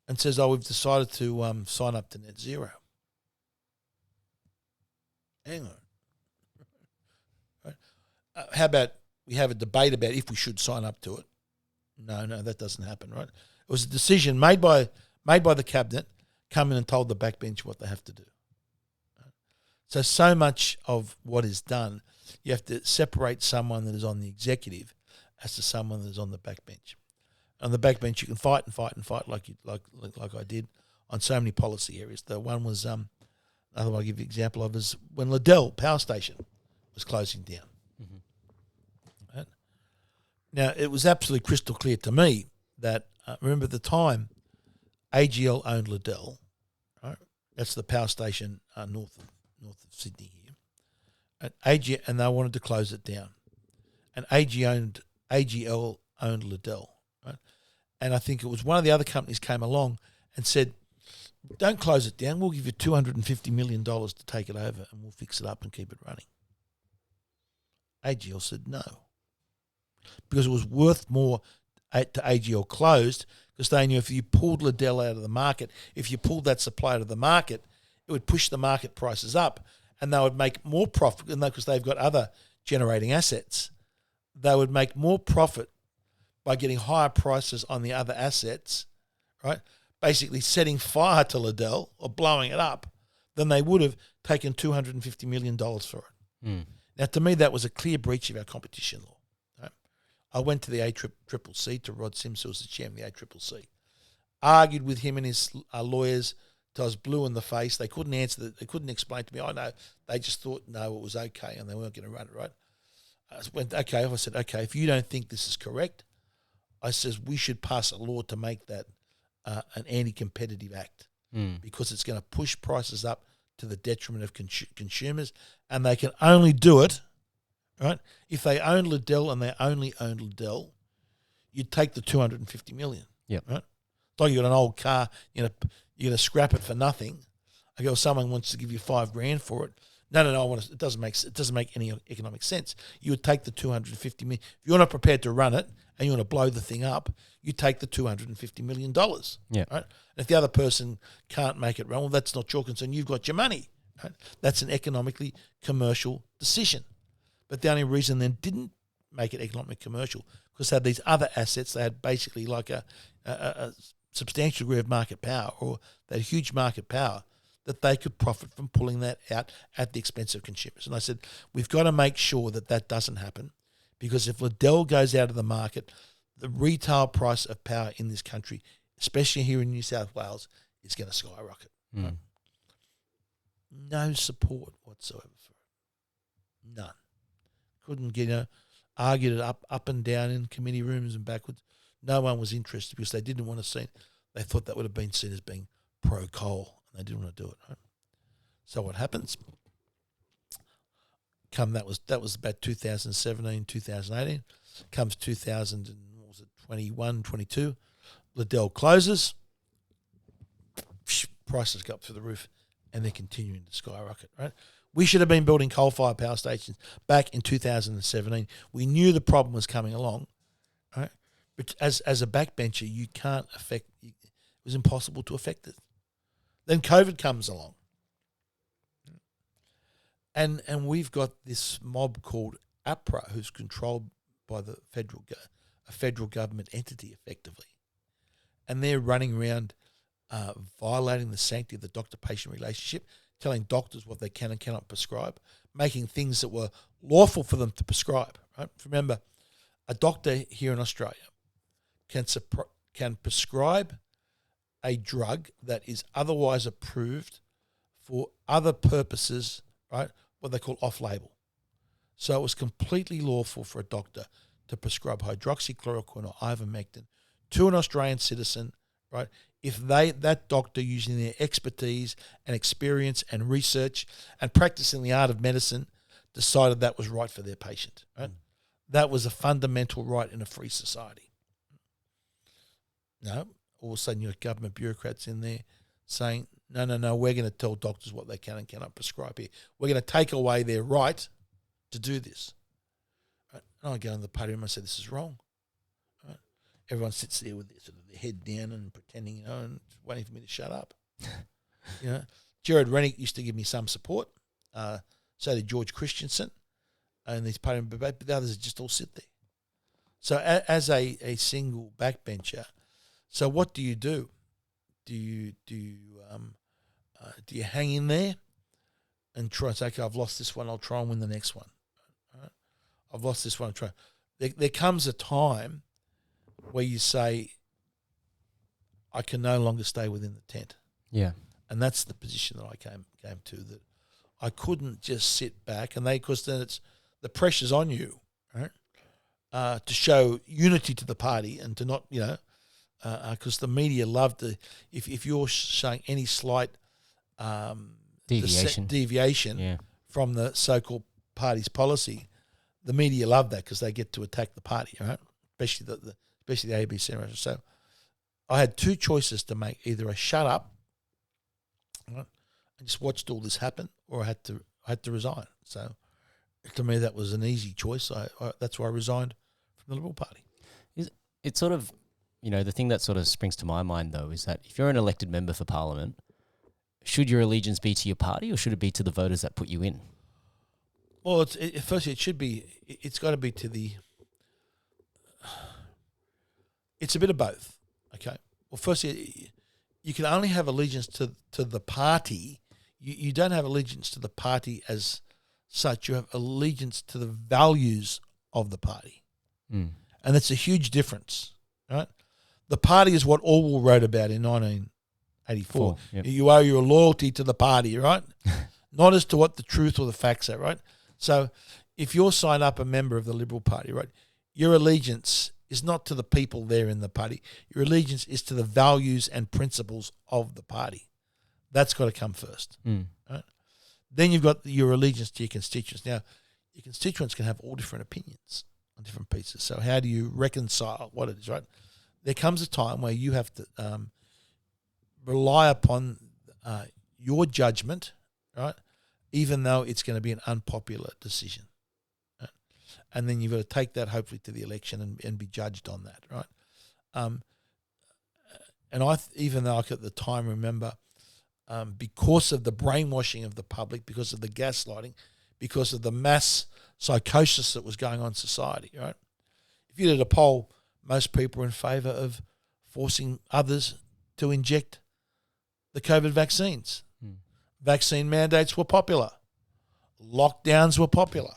and says, "Oh, we've decided to sign up to net zero." Hang on. Right. How about we have a debate about if we should sign up to it? No, that doesn't happen, right? It was a decision made by the cabinet, come in and told the backbench what they have to do. So much of what is done, you have to separate someone that is on the executive as to someone that is on the backbench. On the backbench, you can fight and fight and fight like I did on so many policy areas. The one was another one I'll give you an example of is when Liddell Power Station was closing down. Mm-hmm. Right? Now, it was absolutely crystal clear to me that, remember at the time, AGL owned Liddell, right? That's the power station north of Sydney here. And they wanted to close it down. And AGL owned Liddell, right? And I think it was one of the other companies came along and said, "Don't close it down. We'll give you $250 million to take it over and we'll fix it up and keep it running." AGL said no, because it was worth more to AGL closed, because they knew if you pulled Liddell out of the market, if you pulled that supply out of the market, it would push the market prices up and they would make more profit, because they've got other generating assets. They would make more profit by getting higher prices on the other assets, right? Basically setting fire to Liddell or blowing it up, than they would have taken $250 million for it. Mm. Now, to me, that was a clear breach of our competition law. Right? I went to the ACCC, to Rod Sims, who was the chairman of the ACCC, argued with him and his lawyers till I was blue in the face. They couldn't answer they couldn't explain to me. I know they just thought no, it was okay, and they weren't going to run it right. I said, okay, if you don't think this is correct, I says we should pass a law to make that an anti-competitive act, because it's going to push prices up to the detriment of consumers, and they can only do it, right? If they own Liddell and they only own Liddell, you'd take the $250 million. Yep. Right? It's like you got an old car, you're gonna scrap it for nothing. I go, someone wants to give you $5,000 for it. No, it doesn't make any economic sense. You would take the $250 million. If you're not prepared to run it and you want to blow the thing up, you take the $250 million. Yeah. Right? And if the other person can't make it run, well, that's not your concern. You've got your money. Right? That's an economically commercial decision. But the only reason then didn't make it economically commercial, because they had these other assets. They had basically like a substantial degree of market power, or they had huge market power, that they could profit from pulling that out at the expense of consumers. And I said, we've got to make sure that doesn't happen, because if Liddell goes out of the market, the retail price of power in this country, especially here in New South Wales, is going to skyrocket. Right? No support whatsoever for it. None. Couldn't get argued it up and down in committee rooms and backwards. No one was interested, because they didn't want to see it. They thought that would have been seen as being pro-coal. They didn't want to do it. Right? So what happens? That was about 2017, 2018. Comes 2021, 22. Liddell closes. Prices go up through the roof, and they're continuing to skyrocket. Right? We should have been building coal-fired power stations back in 2017. We knew the problem was coming along. Right? But as a backbencher, you can't affect. It was impossible to affect it. Then COVID comes along, and we've got this mob called APRA, who's controlled by the a federal government entity, effectively, and they're running around violating the sanctity of the doctor-patient relationship, telling doctors what they can and cannot prescribe, making things that were lawful for them to prescribe. Right? Remember, a doctor here in Australia can prescribe a drug that is otherwise approved for other purposes, right? What they call off-label. So it was completely lawful for a doctor to prescribe hydroxychloroquine or ivermectin to an Australian citizen, right? If that doctor, using their expertise and experience and research and practicing the art of medicine, decided that was right for their patient, right? That was a fundamental right in a free society. No. All of a sudden, you have government bureaucrats in there saying, no, we're going to tell doctors what they can and cannot prescribe here. We're going to take away their right to do this. Right? And I go in the party room and I say, this is wrong. Right? Everyone sits there with their head down and pretending, and waiting for me to shut up. Gerard Rennick used to give me some support. So did George Christensen. And these party room debate, but the others just all sit there. So as a single backbencher, so what do? Do you hang in there and try and say, okay, I've lost this one, I'll try and win the next one. Right? I've lost this one, I'll try. There comes a time where you say, I can no longer stay within the tent. Yeah. And that's the position that I came to, that I couldn't just sit back, and because then it's the pressure's on you, right? To show unity to the party and to not, because the media love to, if you're showing any slight deviation from the so-called party's policy, the media love that because they get to attack the party, right? Especially the ABC. So I had two choices to make: either I shut up, right, and just watched all this happen, or I had to resign. So to me, that was an easy choice. That's why I resigned from the Liberal Party. It's sort of, the thing that sort of springs to my mind, though, is that if you're an elected member for Parliament, should your allegiance be to your party or should it be to the voters that put you in? Well, firstly, it should be. It's got to be to the. It's a bit of both. Okay. Well, firstly, you can only have allegiance to the party. You don't have allegiance to the party as such. You have allegiance to the values of the party. And that's a huge difference, right? The party is what Orwell wrote about in 1984. Yep. You owe your loyalty to the party, right? Not as to what the truth or the facts are, right? So if you're signed up a member of the Liberal Party, right, your allegiance is not to the people there in the party. Your allegiance is to the values and principles of the party. That's got to come first. Right? Then you've got your allegiance to your constituents. Now, your constituents can have all different opinions on different pieces. So how do you reconcile what it is, right? There comes a time where you have to rely upon your judgment, right, even though it's going to be an unpopular decision. Right? And then you've got to take that hopefully to the election and be judged on that, right? And even though I could at the time remember, because of the brainwashing of the public, because of the gaslighting, because of the mass psychosis that was going on in society, right? If you did a poll, most people were in favour of forcing others to inject the COVID vaccines. Vaccine mandates were popular. Lockdowns were popular.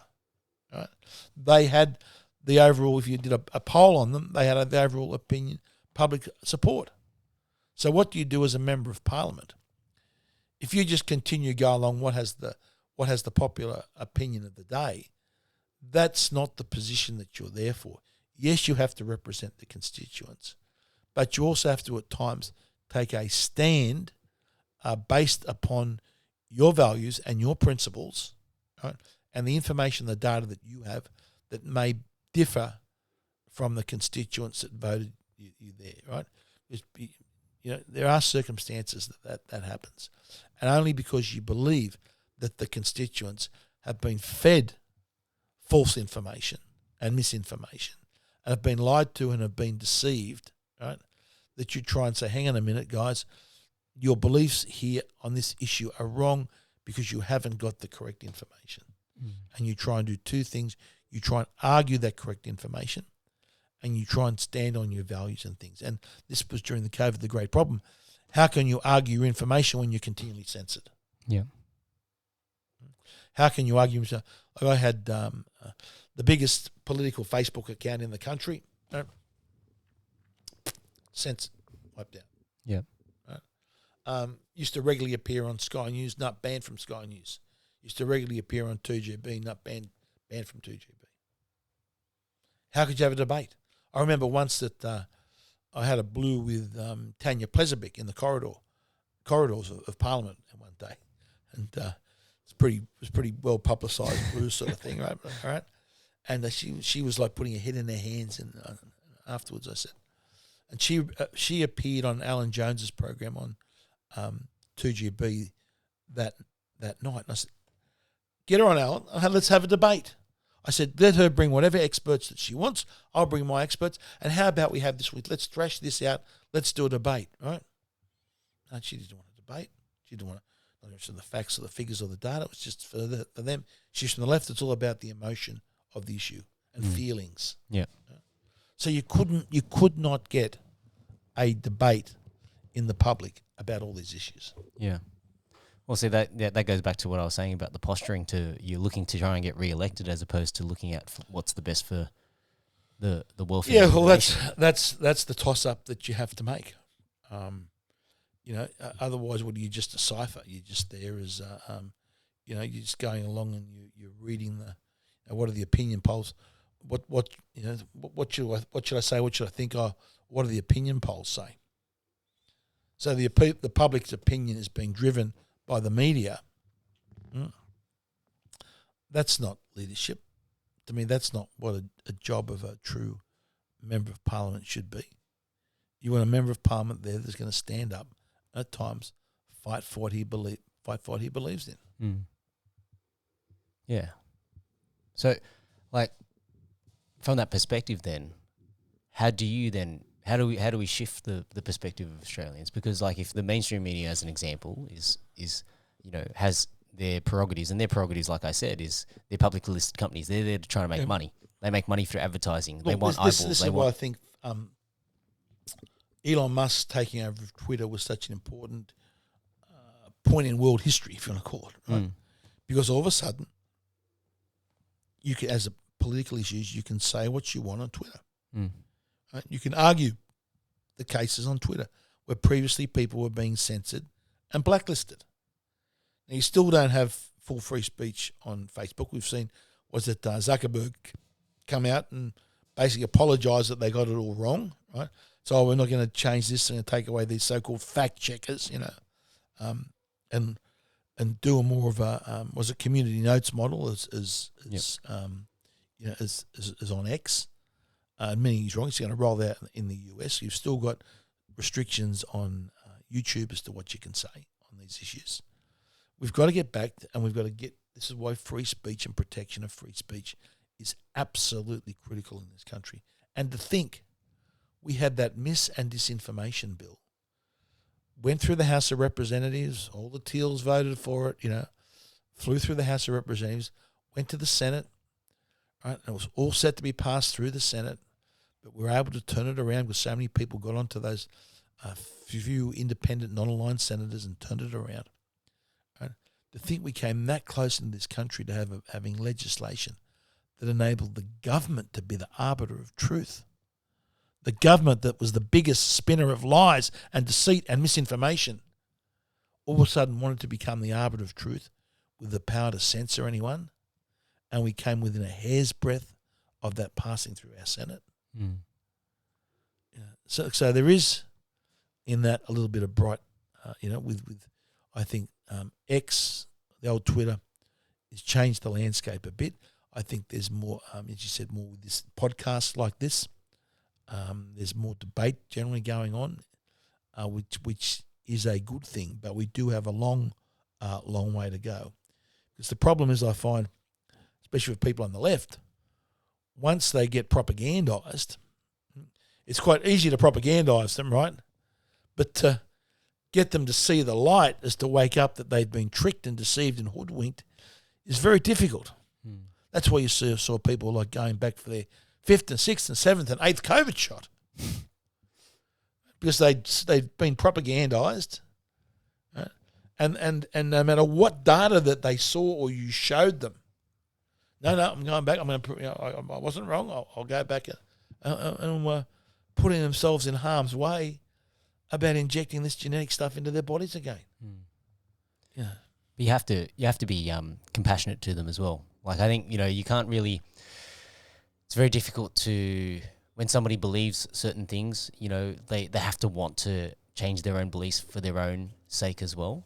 Right? They had the overall, if you did a poll on them, they had the overall opinion, public support. So what do you do as a member of Parliament? If you just continue to go along what has the popular opinion of the day, that's not the position that you're there for. Yes, you have to represent the constituents, but you also have to at times take a stand based upon your values and your principles, right? And the information, the data that you have that may differ from the constituents that voted you there, right? There are circumstances that happens. And only because you believe that the constituents have been fed false information and misinformation and have been lied to and have been deceived, right, that you try and say, hang on a minute, guys, your beliefs here on this issue are wrong because you haven't got the correct information. And you try and do two things. You try and argue that correct information and you try and stand on your values and things. And this was during the COVID, the great problem. How can you argue your information when you're continually censored? Yeah. How can you argue? I had the biggest political Facebook account in the country. Censored, wiped out. Yeah. Used to regularly appear on Sky News, not banned from Sky News. Used to regularly appear on 2GB, not banned from 2GB. How could you have a debate? I remember once that I had a blue with Tanya Plezovic in the corridors of Parliament one day, and it was pretty well publicised blue sort of thing, right? All right, and she was like putting her head in her hands, and afterwards I said, and she appeared on Alan Jones's program on 2GB that night, and I said, get her on, Alan. Let's have a debate. I said, let her bring whatever experts that she wants. I'll bring my experts. And how about we have this week? Let's thrash this out. Let's do a debate, right? No, she didn't want a debate. She didn't want not interested in the facts or the figures or the data. It was just for them. She's from the left. It's all about the emotion of the issue and feelings. Yeah. So you could not get a debate in the public about all these issues. Yeah. Well, see, that goes back to what I was saying about the posturing. You're looking to try and get re-elected as opposed to looking at what's the best for the welfare. Yeah, well, that's the toss-up that you have to make. Otherwise, what are you, just a cipher? You're just there as, you're just going along and you're reading what are the opinion polls? What should I say? What should I think? What do the opinion polls say? So the public's opinion is being driven by the media. That's not leadership. To me, that's not what a job of a true member of parliament should be. You want a member of parliament there that's going to stand up at times, fight for what he believes in. Mm. Yeah. So, like, from that perspective, then, how do we shift the perspective of Australians? Because, like, if the mainstream media, as an example, is has their prerogatives, and their prerogatives, like I said, is they're publicly listed companies. They're there to try to make money. They make money through advertising. Look, they want eyeballs. This is why I think Elon Musk taking over Twitter was such an important point in world history, if you want to call it, right? Because all of a sudden, you can, as a political issues, you can say what you want on Twitter. Right? You can argue the cases on Twitter where previously people were being censored and blacklisted. Now, you still don't have full free speech on Facebook. We've seen, Zuckerberg come out and basically apologise that they got it all wrong, right? So we're not going to change this and take away these so-called fact checkers, and do a more of a community notes model as on X. Admitting he's wrong. He's going to roll that in the US. You've still got restrictions on YouTube as to what you can say on these issues. We've got to get back, and we've got to get. This is why free speech and protection of free speech is absolutely critical in this country. And to think we had that mis- and disinformation bill, went through the House of Representatives, all the Teals voted for it, flew through the House of Representatives, went to the Senate, right? And it was all set to be passed through the Senate, but we were able to turn it around because so many people got onto those few independent, non-aligned senators and turned it around. Right? To think we came that close in this country to having legislation that enabled the government to be the arbiter of truth. The government that was the biggest spinner of lies and deceit and misinformation all of a sudden wanted to become the arbiter of truth with the power to censor anyone, and we came within a hair's breadth of that passing through our Senate. So there is in that a little bit of bright, with I think X, the old Twitter, has changed the landscape a bit. I think there's more, as you said, more with this podcast like this. There's more debate generally going on, which is a good thing, but we do have a long way to go. Because the problem is, I find, especially with people on the left, once they get propagandised, it's quite easy to propagandise them, right? But to get them to see the light as to wake up that they've been tricked and deceived and hoodwinked is very difficult. That's why you saw people like going back for their 5th and 6th and 7th and 8th COVID shot because they've been propagandised, right? And no matter what data that they saw or you showed them, no, I'm going back. I'm going to, I wasn't wrong. I'll go back and putting themselves in harm's way about injecting this genetic stuff into their bodies again. Yeah, but you have to be compassionate to them as well. Like, I think, you can't really. It's very difficult to, when somebody believes certain things, they have to want to change their own beliefs for their own sake as well.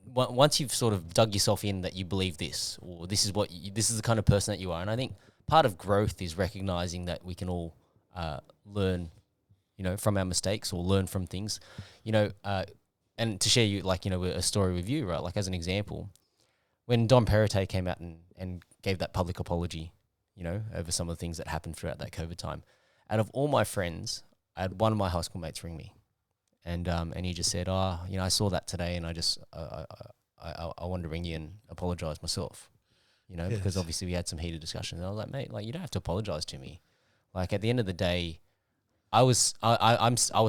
Once you've sort of dug yourself in that you believe this, or this is the kind of person that you are. And I think part of growth is recognizing that we can all learn, from our mistakes or learn from things, and to share a story with you, right? Like, as an example, when Don Perrottet came out and gave that public apology, you know, over some of the things that happened throughout that COVID time. Out of all my friends, I had one of my high school mates ring me, and he just said, "Oh, you know, I saw that today, and I just I wanted to ring you and apologize myself, you know, because obviously we had some heated discussions." And I was like, "Mate, like you don't have to apologize to me. Like at the end of the day, I was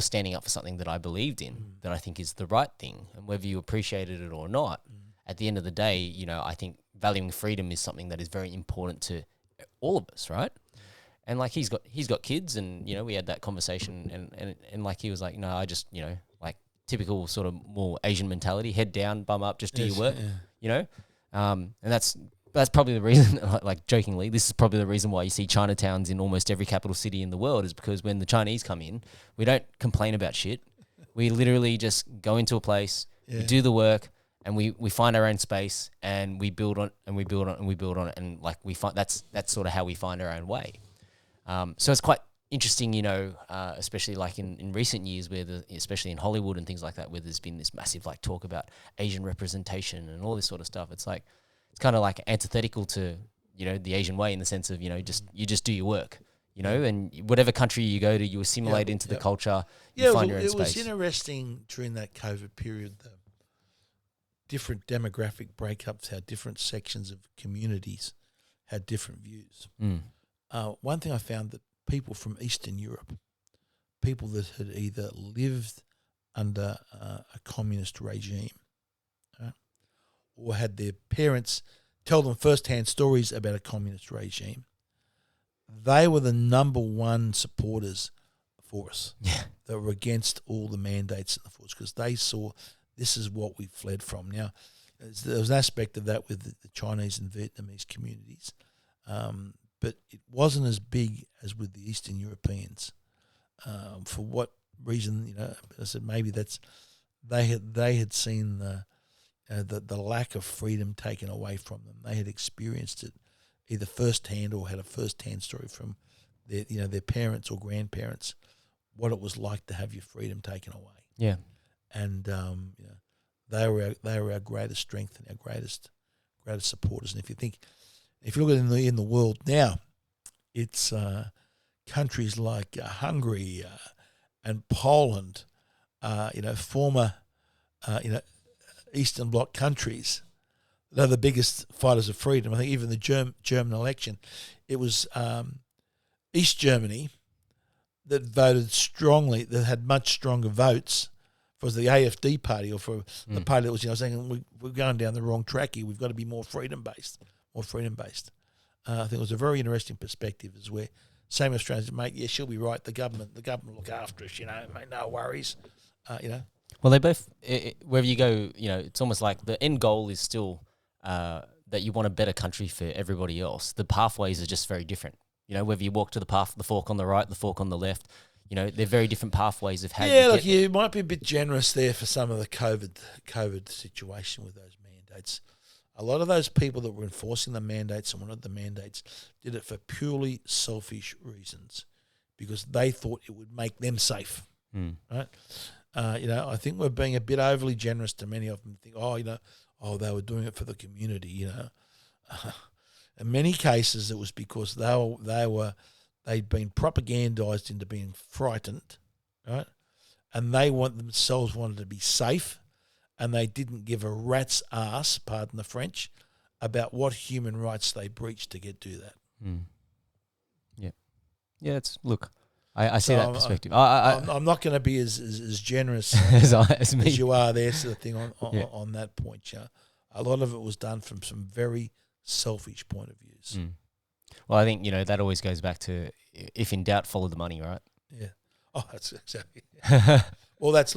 standing up for something that I believed in, that I think is the right thing, and whether you appreciated it or not, at the end of the day, you know, I think valuing freedom is something that is very important to all of us, right?" And like he's got kids, and you know, we had that conversation, and like he was like, "No, I just, you know, like typical sort of more Asian mentality, head down, bum up, just do your work," you know, and that's probably the reason, like jokingly, this is probably the reason why you see Chinatowns in almost every capital city in the world, is because when the Chinese come in, we don't complain about shit. We literally just go into a place, we do the work, and we find our own space, and we build on, and we build on, and we build on it, and like we find that's sort of how we find our own way. So it's quite interesting, you know, especially like in recent years, where especially in Hollywood and things like that, where there's been this massive like talk about Asian representation and all this sort of stuff. It's like, it's kind of like antithetical to, you know, the Asian way, in the sense of, you know, you just do your work, you know, and whatever country you go to, you assimilate into the culture. You find your own space. It was interesting during that COVID period, the different demographic breakups, how different sections of communities had different views. One thing I found, that people from Eastern Europe, people that had either lived under a communist regime, or had their parents tell them first-hand stories about a communist regime, they were the number one supporters for us. That were against all the mandates in the force, because they saw this is what we fled from. Now, there was an aspect of that with the Chinese and Vietnamese communities, but it wasn't as big as with the Eastern Europeans. For what reason? You know, I said maybe that's they had seen the lack of freedom taken away from them. They had experienced it either firsthand, or had a firsthand story from their parents or grandparents, what it was like to have your freedom taken away. Yeah, and they were our greatest strength and our greatest supporters. And if you look at in the world now, it's countries like Hungary and Poland, former Eastern Bloc countries. They're the biggest fighters of freedom. I think even the German election, it was East Germany that voted strongly, that had much stronger votes for the AfD party, or for the party that was, saying we're going down the wrong track here. We've got to be more freedom-based. I think it was a very interesting perspective, is where same Australians, mate, yeah, she'll be right. The government will look after us, mate, no worries, Well, they both, wherever you go, it's almost like the end goal is still that you want a better country for everybody else. The pathways are just very different. Whether you walk to the fork on the right, the fork on the left, they're very different pathways of how you get you might be a bit generous there for some of the COVID situation with those mandates. A lot of those people that were enforcing the mandates and wanted the mandates did it for purely selfish reasons, because they thought it would make them safe, right? I think we're being a bit overly generous to many of them. Think, they were doing it for the community, In many cases, it was because they'd been propagandized into being frightened, right? And they themselves wanted to be safe, and they didn't give a rat's ass, pardon the French, about what human rights they breached to do that. Yeah. I see that perspective. I'm not going to be as generous as me. as you are there, sort of thing on that point. Yeah. A lot of it was done from some very selfish point of views. Well, I think that always goes back to, if in doubt, follow the money, right? Yeah. Oh, that's exactly. Well, that's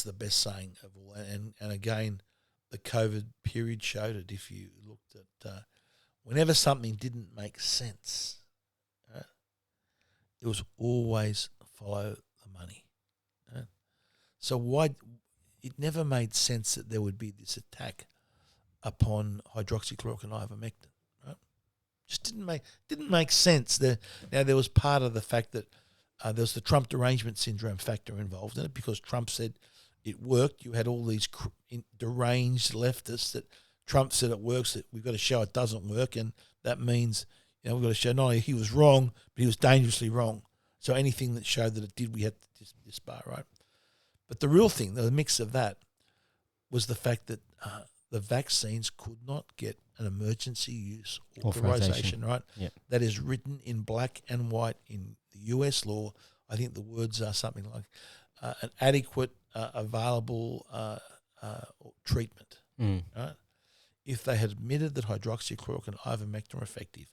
the best saying of all. And again, the COVID period showed it. If you looked at whenever something didn't make sense, it was always follow the money. So why it never made sense that there would be this attack upon hydroxychloroquine and ivermectin, right? Just didn't make sense. There was part of the fact that there was the Trump derangement syndrome factor involved in it, because Trump said it worked. You had all these deranged leftists that Trump said it works, that we've got to show it doesn't work, and that means we've got to show not only he was wrong, but he was dangerously wrong. So anything that showed that it did, we had to disbar, right? But the real thing, the mix of that, was the fact that the vaccines could not get an emergency use authorization, right? Yep. That is written in black and white in the US law. I think the words are something like an adequate, available treatment, right? If they had admitted that hydroxychloroquine and ivermectin were effective,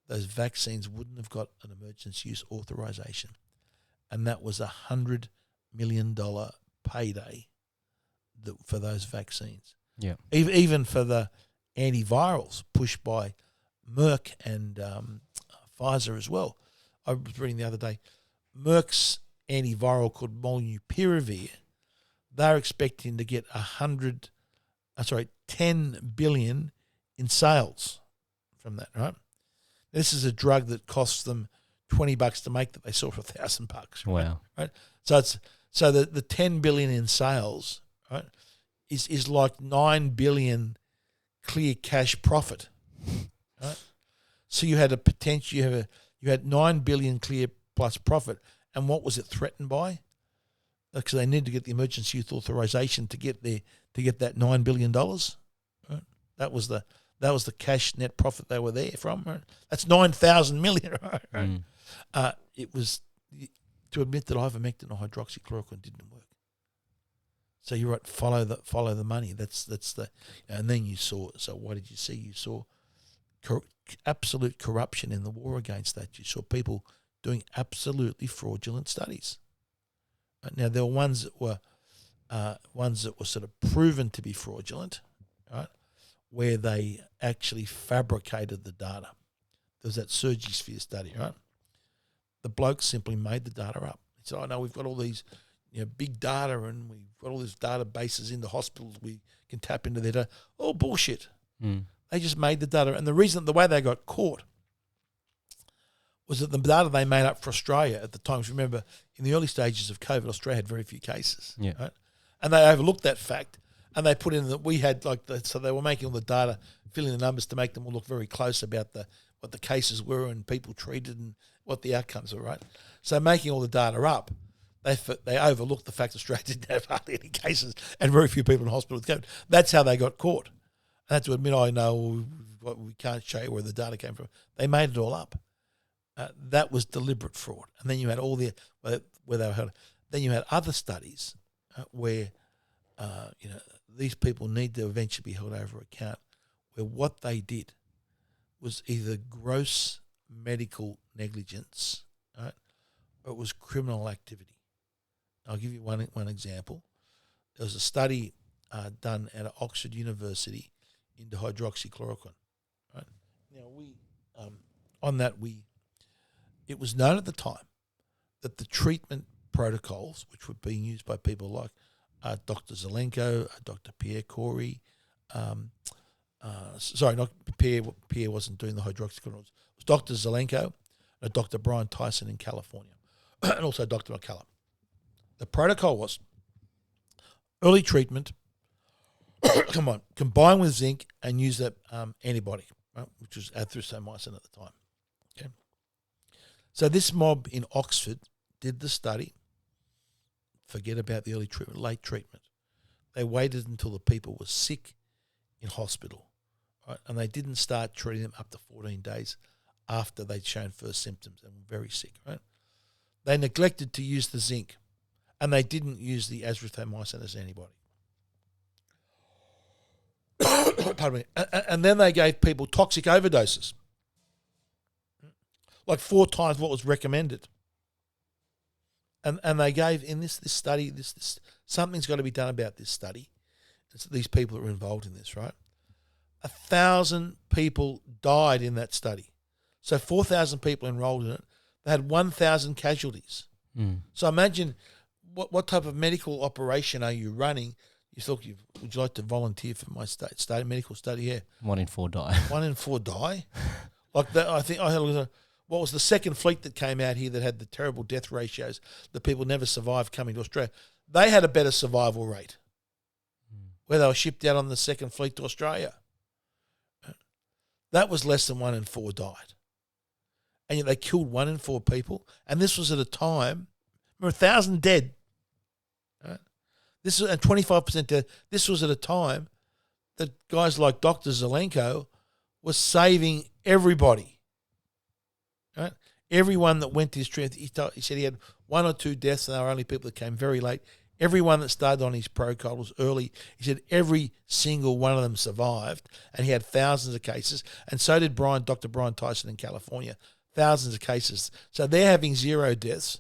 those vaccines wouldn't have got an emergency use authorization. And that was $100 million payday for those vaccines. Yeah. Even for the antivirals pushed by Merck and Pfizer as well. I was reading the other day, Merck's antiviral called Molnupiravir, they're expecting to get 10 billion in sales from that, right? This is a drug that costs them $20 to make that they sell for $1,000. Wow. Right? So the 10 billion in sales, right, is like 9 billion clear cash profit. Right? So you had a potential, you had 9 billion clear plus profit, and what was it threatened by? Because they need to get the emergency use authorization to get that $9 billion. Right? That was the cash net profit they were there from. Right? That's 9,000 million. Right? It was to admit that ivermectin or hydroxychloroquine didn't work. So you're right. Follow the money. That's the, and then you saw. So what did you see? You saw absolute corruption in the war against that. You saw people doing absolutely fraudulent studies. Now there were ones that were sort of proven to be fraudulent, right? Where they actually fabricated the data. There was that Surgisphere study, right? The bloke simply made the data up. He said, "Oh no, we've got all these, big data, and we've got all these databases in the hospitals. We can tap into their data." Oh, bullshit! They just made the data, and the way they got caught was that the data they made up for Australia at the time. Remember, in the early stages of COVID, Australia had very few cases, right? And they overlooked that fact, and they put in that we had so they were making all the data, filling the numbers to make them all look very close about what the cases were and people treated and what the outcomes were, right? So making all the data up, they overlooked the fact Australia didn't have hardly any cases and very few people in hospital with COVID. That's how they got caught. And had to admit, I know we can't show you where the data came from. They made it all up. That was deliberate fraud. And then you had all the where they were held. Then you had other studies where these people need to eventually be held over account, where what they did was either gross medical negligence, right, or it was criminal activity. I'll give you one example. There was a study done at Oxford University into hydroxychloroquine. Right now, it was known at the time that the treatment protocols, which were being used by people like Dr. Zelenko, Dr. Pierre Corey, not Pierre. Pierre wasn't doing the hydroxychloroquine. It was Dr. Zelenko and Dr. Brian Tyson in California, and also Dr. McCullough. The protocol was early treatment, combine with zinc and use that antibody, right, which was azithromycin at the time. Okay. So this mob in Oxford did the study. Forget about the early treatment, late treatment. They waited until the people were sick in hospital, right? And they didn't start treating them up to 14 days after they'd shown first symptoms and were very sick, right? They neglected to use the zinc, and they didn't use the azithromycin as antibody. Pardon me. And then they gave people toxic overdoses, like 4 times what was recommended. And they gave in this study, this something's got to be done about this study. It's these people that were involved in this, right? 1,000 people died in that study. So 4,000 people enrolled in it. They had 1,000 casualties. So imagine what type of medical operation are you running? You thought, would you like to volunteer for my state medical study? Yeah. 1 in 4 die. 1 in 4 die? Like that, I think I had what was the second fleet that came out here that had the terrible death ratios that people never survived coming to Australia. They had a better survival rate where they were shipped out on the second fleet to Australia. that was less than 1 in 4 died. And yet they killed 1 in 4 people. And this was at a time, remember, 1,000 dead. Right? This was, and 25% dead. This was at a time that guys like Dr. Zelenko was saving everybody. Right? Everyone that went to his treatment, he said he had 1 or 2 deaths, and they were only people that came very late. Everyone that started on his protocol was early. He said every single one of them survived, and he had thousands of cases. And so did Dr. Brian Tyson in California, thousands of cases. So they're having 0 deaths.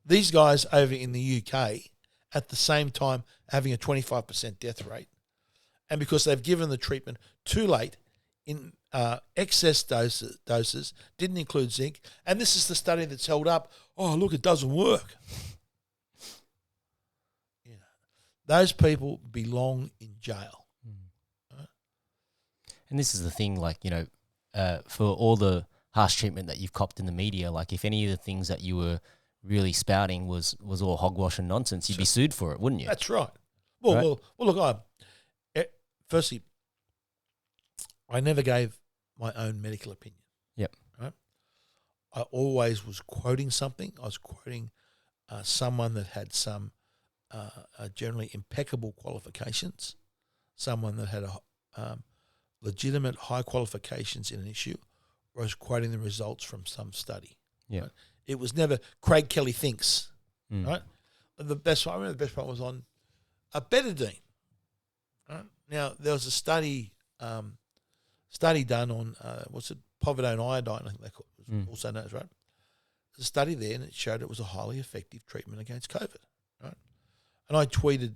These guys over in the UK, at the same time, having a 25% death rate. And because they've given the treatment too late, in excess doses, didn't include zinc. And this is the study that's held up. Oh, look, it doesn't work. You know, those people belong in jail. Right? And this is the thing, like, you know, for all the harsh treatment that you've copped in the media, like if any of the things that you were really spouting was all hogwash and nonsense, you'd be sued for it, wouldn't you? That's right. Well, right? well, look, firstly, I never gave my own medical opinion. Yep. Right. I always was quoting something. I was quoting someone that had some generally impeccable qualifications, someone that had a legitimate high qualifications in an issue, or I was quoting the results from some study. Yeah. Right? It was never Craig Kelly thinks. Right. I remember the best one was on betadine. Right? Now there was a study done on povidone iodine, I think they call it, also known as, right? There's a study there, and it showed it was a highly effective treatment against COVID, right? And I tweeted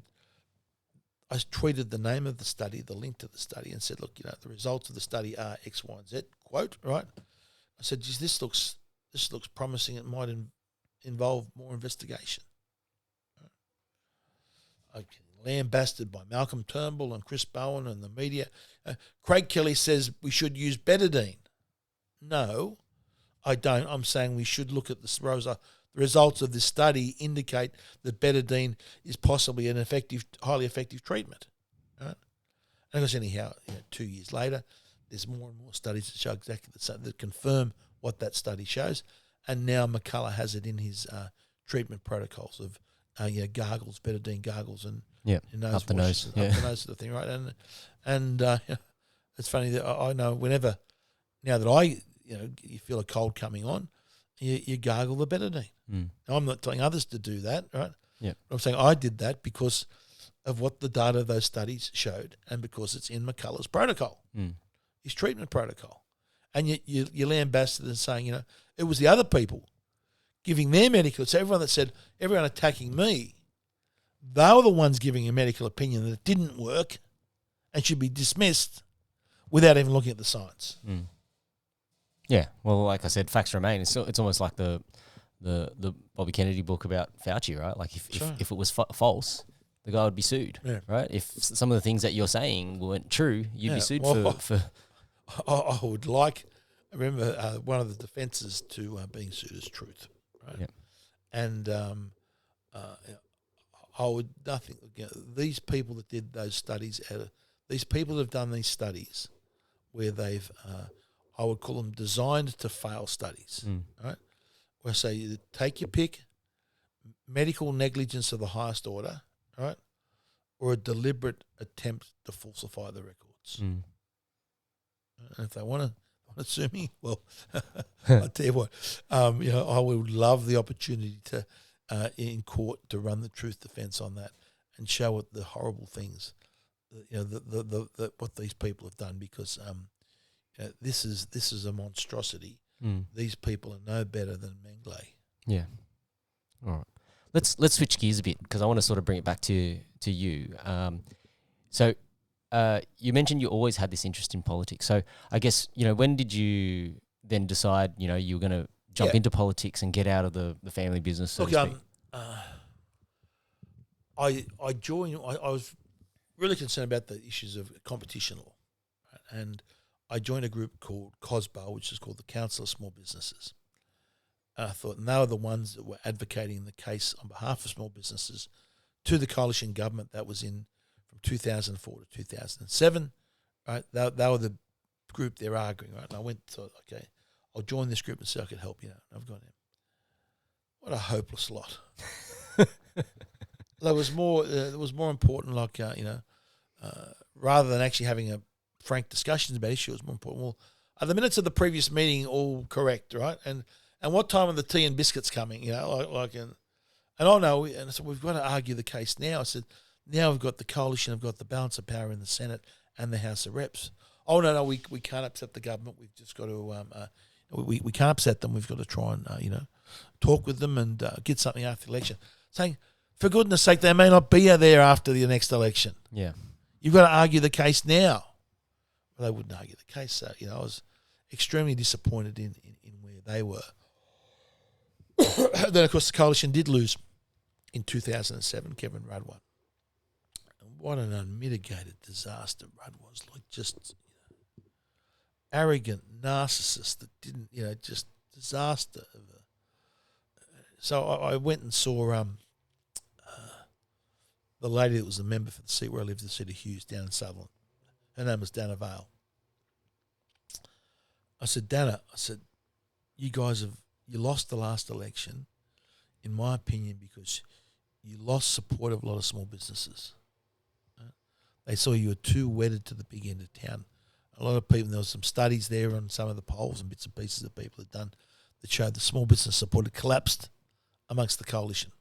the name of the study, the link to the study, and said, look, you know, the results of the study are X, Y, and Z, quote, right? I said, geez, this looks promising. It might involve more investigation. Right? Lambasted by Malcolm Turnbull and Chris Bowen and the media. Craig Kelly says we should use betadine. No, I don't. I'm saying we should look at the results of this study indicate that betadine is possibly an highly effective treatment. Right? And of course, anyhow, 2 years later, there's more and more studies that show exactly the same, that confirm what that study shows. And now McCullough has it in his treatment protocols of gargles, betadine gargles, and up the nose, up the nose sort of thing, right? And it's funny that I know whenever now that you feel a cold coming on, you gargle the betadine. Now, I'm not telling others to do that, right? Yeah, I'm saying I did that because of what the data of those studies showed, and because it's in McCullough's protocol, his treatment protocol, and you lambasted and saying, it was the other people giving their medical. So everyone attacking me, they were the ones giving a medical opinion that it didn't work and should be dismissed without even looking at the science. Yeah, well, like I said, facts remain. It's almost like the Bobby Kennedy book about Fauci, right? Like if it was false, the guy would be sued, right? If some of the things that you're saying weren't true, you'd be sued for. I would like. I remember one of the defences to being sued is truth, right? Yep. And I would nothing. These people that did those studies, these people that have done these studies, where they've, I would call them designed to fail studies, right? Where I say you take your pick, medical negligence of the highest order, right, or a deliberate attempt to falsify the records. And if they want to sue me, well, I'll tell you what, I would love the opportunity to, in court, to run the truth defence on that and show it the horrible things, what these people have done, because this is a monstrosity. These people are no better than Mengele. Yeah. All right. Let's switch gears a bit, because I want to sort of bring it back to you. So you mentioned you always had this interest in politics. So I guess, when did you then decide, you were going to jump into politics and get out of the family business, so to speak? I joined. I was really concerned about the issues of competition law, right? And I joined a group called COSBA, which is called the Council of Small Businesses. And I thought, and they were the ones that were advocating the case on behalf of small businesses to the coalition government that was in from 2004 to 2007. Right, they were the group there arguing, right? And I went to, okay, I'll join this group and see if I can help, And I've gone in. What a hopeless lot. There was more important, rather than actually having a frank discussions about issues, it was more important. Well, are the minutes of the previous meeting all correct, right? And what time are the tea and biscuits coming? And I know, and so we've got to argue the case now. I said, now we've got the coalition, I've got the balance of power in the Senate and the House of Reps. Oh no, we can't upset the government. We've just got to we can't upset them. We've got to try and talk with them and get something after the election. Saying, for goodness sake, they may not be there after the next election. Yeah, you've got to argue the case now. Well, they wouldn't argue the case. So I was extremely disappointed in where they were. Then, of course, the coalition did lose in 2007. Kevin Rudd won. And what an unmitigated disaster Rudd was. Like, just arrogant narcissist that didn't, just disaster. So I went and saw the lady that was the member for the seat where I lived, the seat of Hughes, down in Sutherland. Her name was Dana Vale. I said, Dana, you guys you lost the last election, in my opinion, because you lost support of a lot of small businesses. They saw you were too wedded to the big end of town. A lot of people, there was some studies there on some of the polls and bits and pieces that people had done that showed the small business support had collapsed amongst the coalition.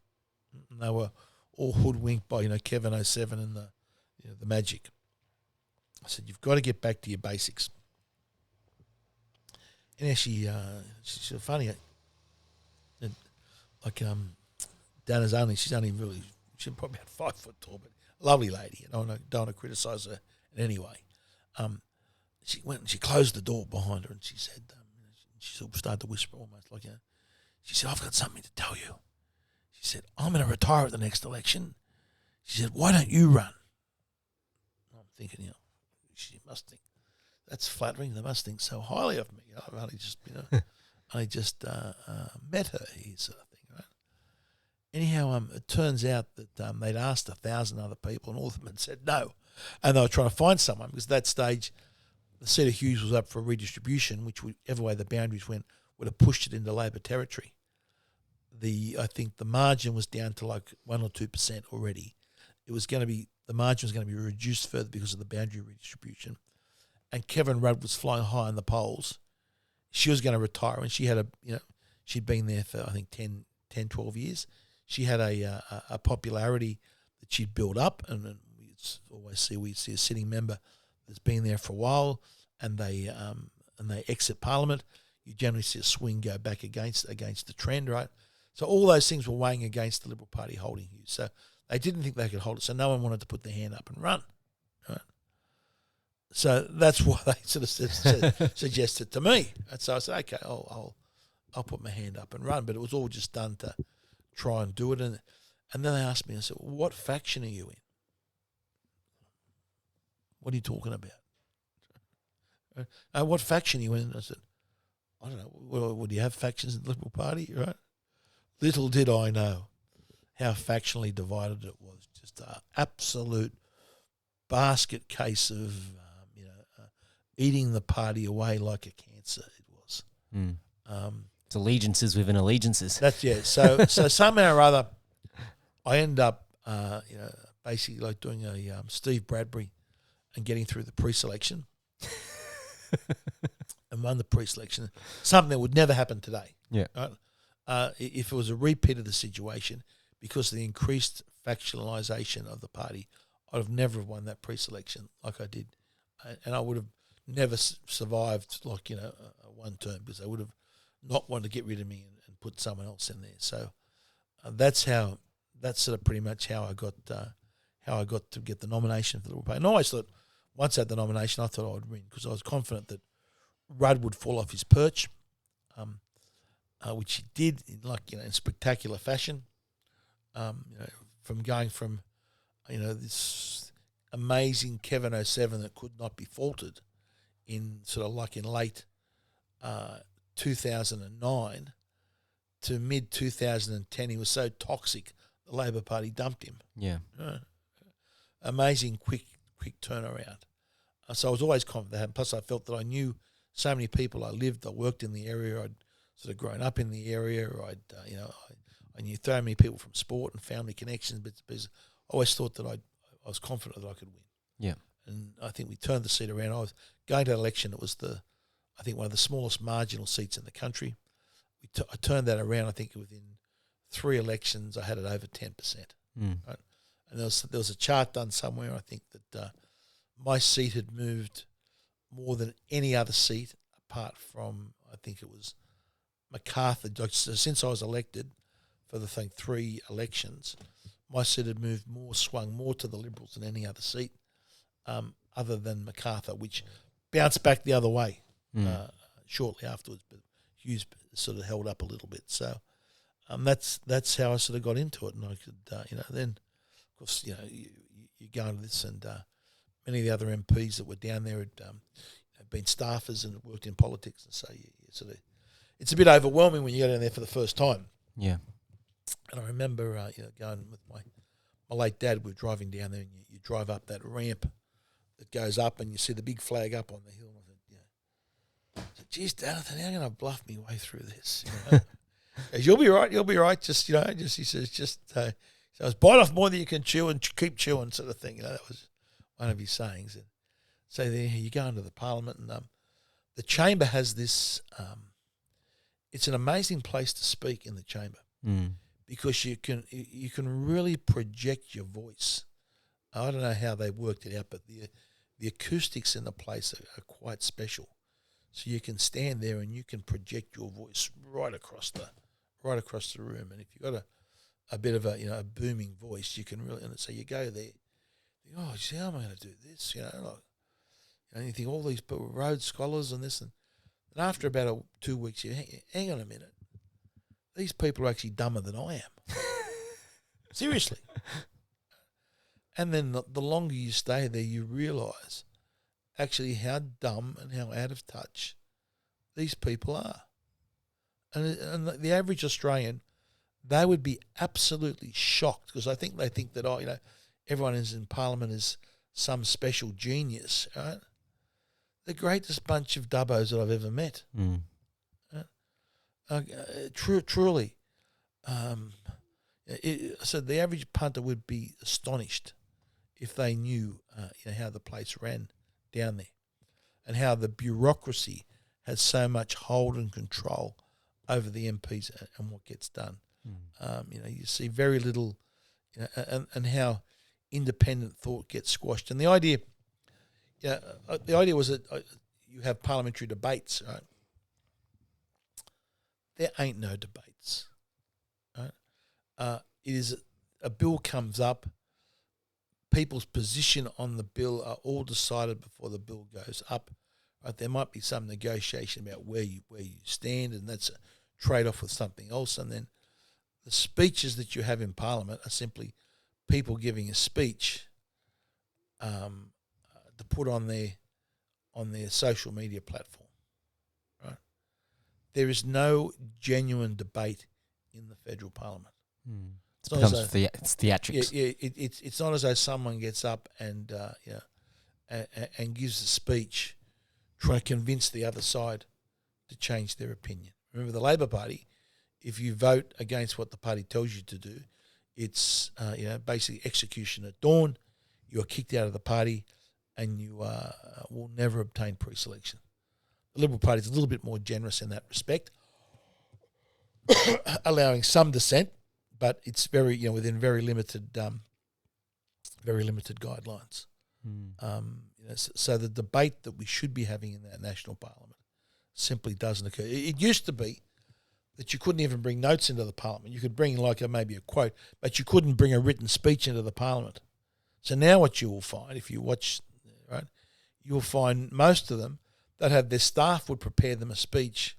And they were all hoodwinked by, Kevin 07 and the magic. I said, you've got to get back to your basics. And actually, she's funny. Dana's she's probably about 5 foot tall, but lovely lady. I don't want to criticise her in any way. She went and she closed the door behind her and she said, she sort of started to whisper almost she said, I've got something to tell you. She said, I'm going to retire at the next election. She said, why don't you run? I'm thinking, she must think that's flattering. They must think so highly of me. I've only just, met her here, sort of thing, right? Anyhow, it turns out that they'd asked 1,000 other people, and all of them had said no, and they were trying to find someone because at that stage, the seat of Hughes was up for redistribution, which whichever way the boundaries went would have pushed it into Labor territory. I think the margin was down to 1 or 2% already. The margin was going to be reduced further because of the boundary redistribution. And Kevin Rudd was flying high in the polls. She was going to retire, and she had she'd been there for, I think, 10, 12 years. She had a popularity that she'd built up, and we see a sitting member that's been there for a while, and they exit Parliament. You generally see a swing go back against the trend, right? So all those things were weighing against the Liberal Party holding Hughes. So they didn't think they could hold it, so no one wanted to put their hand up and run, right? So that's why they sort of suggested to me. And so I said, okay, I'll put my hand up and run. But it was all just done to try and do it. And then they asked me, I said, well, what faction are you in? What are you talking about? What faction are you in? I said, I don't know. Well, would you have factions in the Liberal Party, right? Little did I know how factionally divided it was. Just an absolute basket case of eating the party away like a cancer. It was. It's allegiances within allegiances. That's So somehow or other, I end up basically doing a Steve Bradbury and getting through the pre-selection. And won the pre-selection. Something that would never happen today. Yeah. Right? If it was a repeat of the situation, because of the increased factionalisation of the party, I'd have never won that pre-selection like I did, and I would have never survived one term because they would have not wanted to get rid of me and put someone else in there. So that's sort of pretty much how I got to get the nomination for the Liberal Party. And I always thought once I had the nomination, I thought I would win because I was confident that Rudd would fall off his perch, which he did in spectacular fashion. From going from this amazing Kevin 07 that could not be faulted in late 2009 to mid 2010, he was so toxic the Labor Party dumped him. Yeah, amazing quick turnaround. So I was always confident that. And plus, I felt that I knew so many people. I worked in the area. I'd sort of grown up in the area. I knew so many people from sport and family connections. But I always thought that I was confident that I could win. Yeah. And I think we turned the seat around. I was going to an election. It was I think one of the smallest marginal seats in the country. I turned that around. I think within 3 elections, I had it over 10%. Right? And there was a chart done somewhere. I think that my seat had moved more than any other seat, apart from, I think it was MacArthur. Since I was elected for the 3 elections, my seat had swung more to the Liberals than any other seat, other than MacArthur, which bounced back the other way shortly afterwards. But Hughes sort of held up a little bit. So that's how I sort of got into it. And I could, then, of course, you go into this, and many of the other MPs that were down there had been staffers and worked in politics. And so it's a bit overwhelming when you go down there for the first time. Yeah. And I remember, going with my late dad. We were driving down there, and you drive up that ramp that goes up, and you see the big flag up on the hill. I said, geez, Dad, how am I going to bluff me way through this? He says, you'll be right. Just, he says, so bite off more than you can chew and keep chewing, sort of thing. That was one of his sayings. And so there you go into the Parliament, and the chamber has this. It's an amazing place to speak in the chamber because you can really project your voice. I don't know how they worked it out, but the acoustics in the place are quite special. So you can stand there and you can project your voice right across the room. And if you've got a bit of a booming voice, you can really. And so you go there. You think, oh, how am I going to do this? And you think all these people, Rhodes Scholars and this, and after about 2 weeks, you hang on a minute. These people are actually dumber than I am. Seriously. And then the longer you stay there, you realise actually how dumb and how out of touch these people are. And the average Australian, they would be absolutely shocked, because I think they think that, everyone who's in Parliament is some special genius, right? The greatest bunch of dubbos that I've ever met. Truly. So the average punter would be astonished if they knew how the place ran down there, and how the bureaucracy has so much hold and control over the MPs and what gets done. You see very little, and how independent thought gets squashed. And the idea was that you have parliamentary debates, right? There ain't no debates, right? It is a bill comes up. People's position on the bill are all decided before the bill goes up. Right? There might be some negotiation about where you stand, and that's a trade-off with something else. And then the speeches that you have in Parliament are simply people giving a speech to put on their social media platform. Right? There is no genuine debate in the federal Parliament. It's theatrics. Yeah, it's not as though someone gets up and and gives a speech trying to convince the other side to change their opinion. Remember, the Labor Party, if you vote against what the party tells you to do, it's basically execution at dawn. You are kicked out of the party, and you will never obtain pre-selection. The Liberal Party is a little bit more generous in that respect, allowing some dissent, but it's very within very limited guidelines. So the debate that we should be having in that national parliament simply doesn't occur. It used to be that you couldn't even bring notes into the parliament. You could bring maybe a quote, but you couldn't bring a written speech into the parliament. So now what you will find, if you watch, right, you will find most of them that have their staff would prepare them a speech,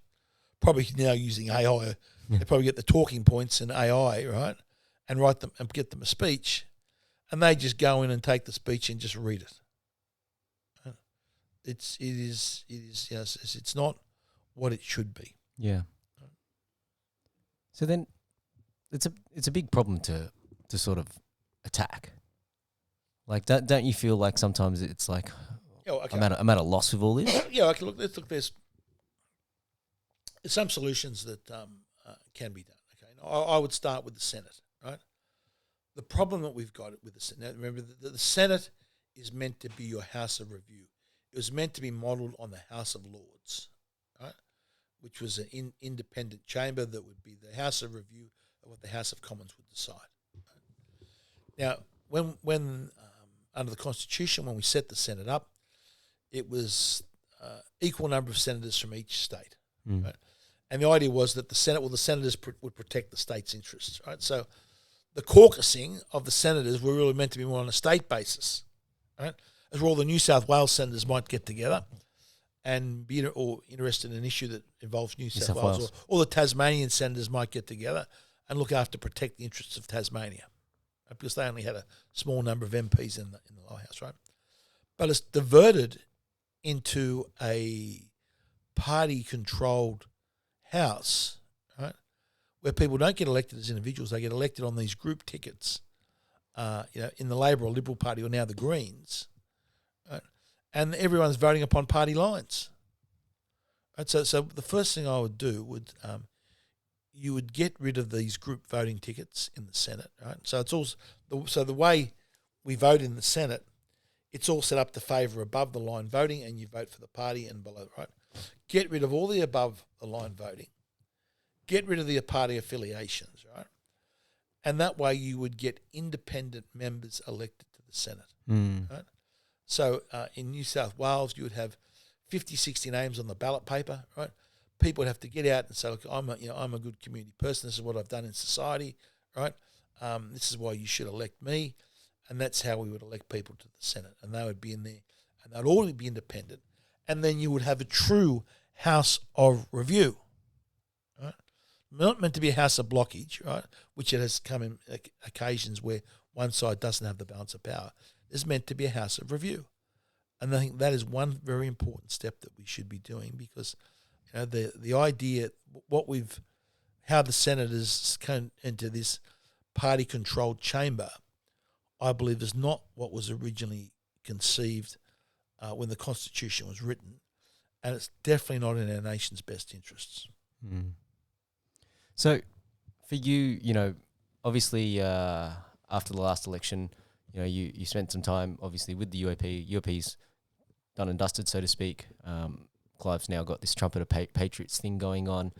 probably now using AI. They probably get the talking points in AI, right, and write them and get them a speech, and they just go in and take the speech and just read it. It is it's not what it should be. Yeah. So then, it's a big problem to sort of attack. Like, don't you feel like sometimes it's like, okay. I'm at a loss with all this. Yeah, okay, look, there's some solutions that can be done. Okay, now, I would start with the Senate, right? The problem that we've got with the Senate, remember, the Senate is meant to be your House of Review. It was meant to be modelled on the House of Lords, right? Which was an independent chamber that would be the House of Review of what the House of Commons would decide. Right? Now, when under the Constitution, when we set the Senate up, it was equal number of senators from each state, right? And the idea was that the senators would protect the state's interests, right? So the caucusing of the senators were really meant to be more on a state basis, right? As where all the New South Wales senators might get together and be interested in an issue that involves New South Wales. Or the Tasmanian senators might get together and look after protect the interests of Tasmania, right? Because they only had a small number of MPs in the lower house, right? But it's diverted into a party-controlled house, right, where people don't get elected as individuals; they get elected on these group tickets. In the Labor or Liberal Party, or now the Greens, right? And everyone's voting upon party lines. Right? So the first thing I would do would you would get rid of these group voting tickets in the Senate, right? So it's all the way we vote in the Senate, it's all set up to favour above the line voting, and you vote for the party and below, right? Get rid of all the above the line voting. Get rid of the party affiliations, right? And that way you would get independent members elected to the Senate, right? So in New South Wales, you would have 50, 60 names on the ballot paper, right? People would have to get out and say, look, I'm a good community person. This is what I've done in society, right? This is why you should elect me. And that's how we would elect people to the Senate. And they would be in there, and they'd all be independent. And then you would have a true House of Review, right? Not meant to be a house of blockage, right? Which it has come in occasions where one side doesn't have the balance of power. It's meant to be a house of review. And I think that is one very important step that we should be doing, because the idea, how the senators come into this party-controlled chamber, I believe is not what was originally conceived when the Constitution was written, and it's definitely not in our nation's best interests. So, for you, obviously after the last election, you spent some time obviously with the UAP. UAP's done and dusted, so to speak. Clive's now got this Trumpet of Patriots thing going on.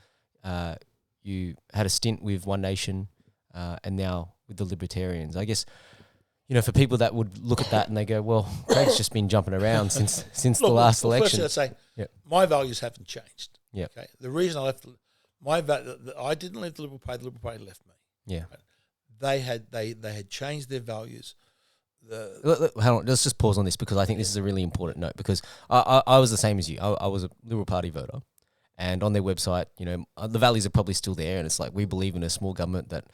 You had a stint with One Nation, and now with the Libertarians. I guess, for people that would look at that and they go, well, Craig's just been jumping around since the last election. First, I'd say my values haven't changed. Yeah. Okay. The reason I left I didn't leave the Liberal Party left me. Yeah. Right? They had changed their values. Hold on, let's just pause on this, because I think this is a really important note, because I was the same as you. I was a Liberal Party voter, and on their website, the values are probably still there, and it's like, we believe in a small government that,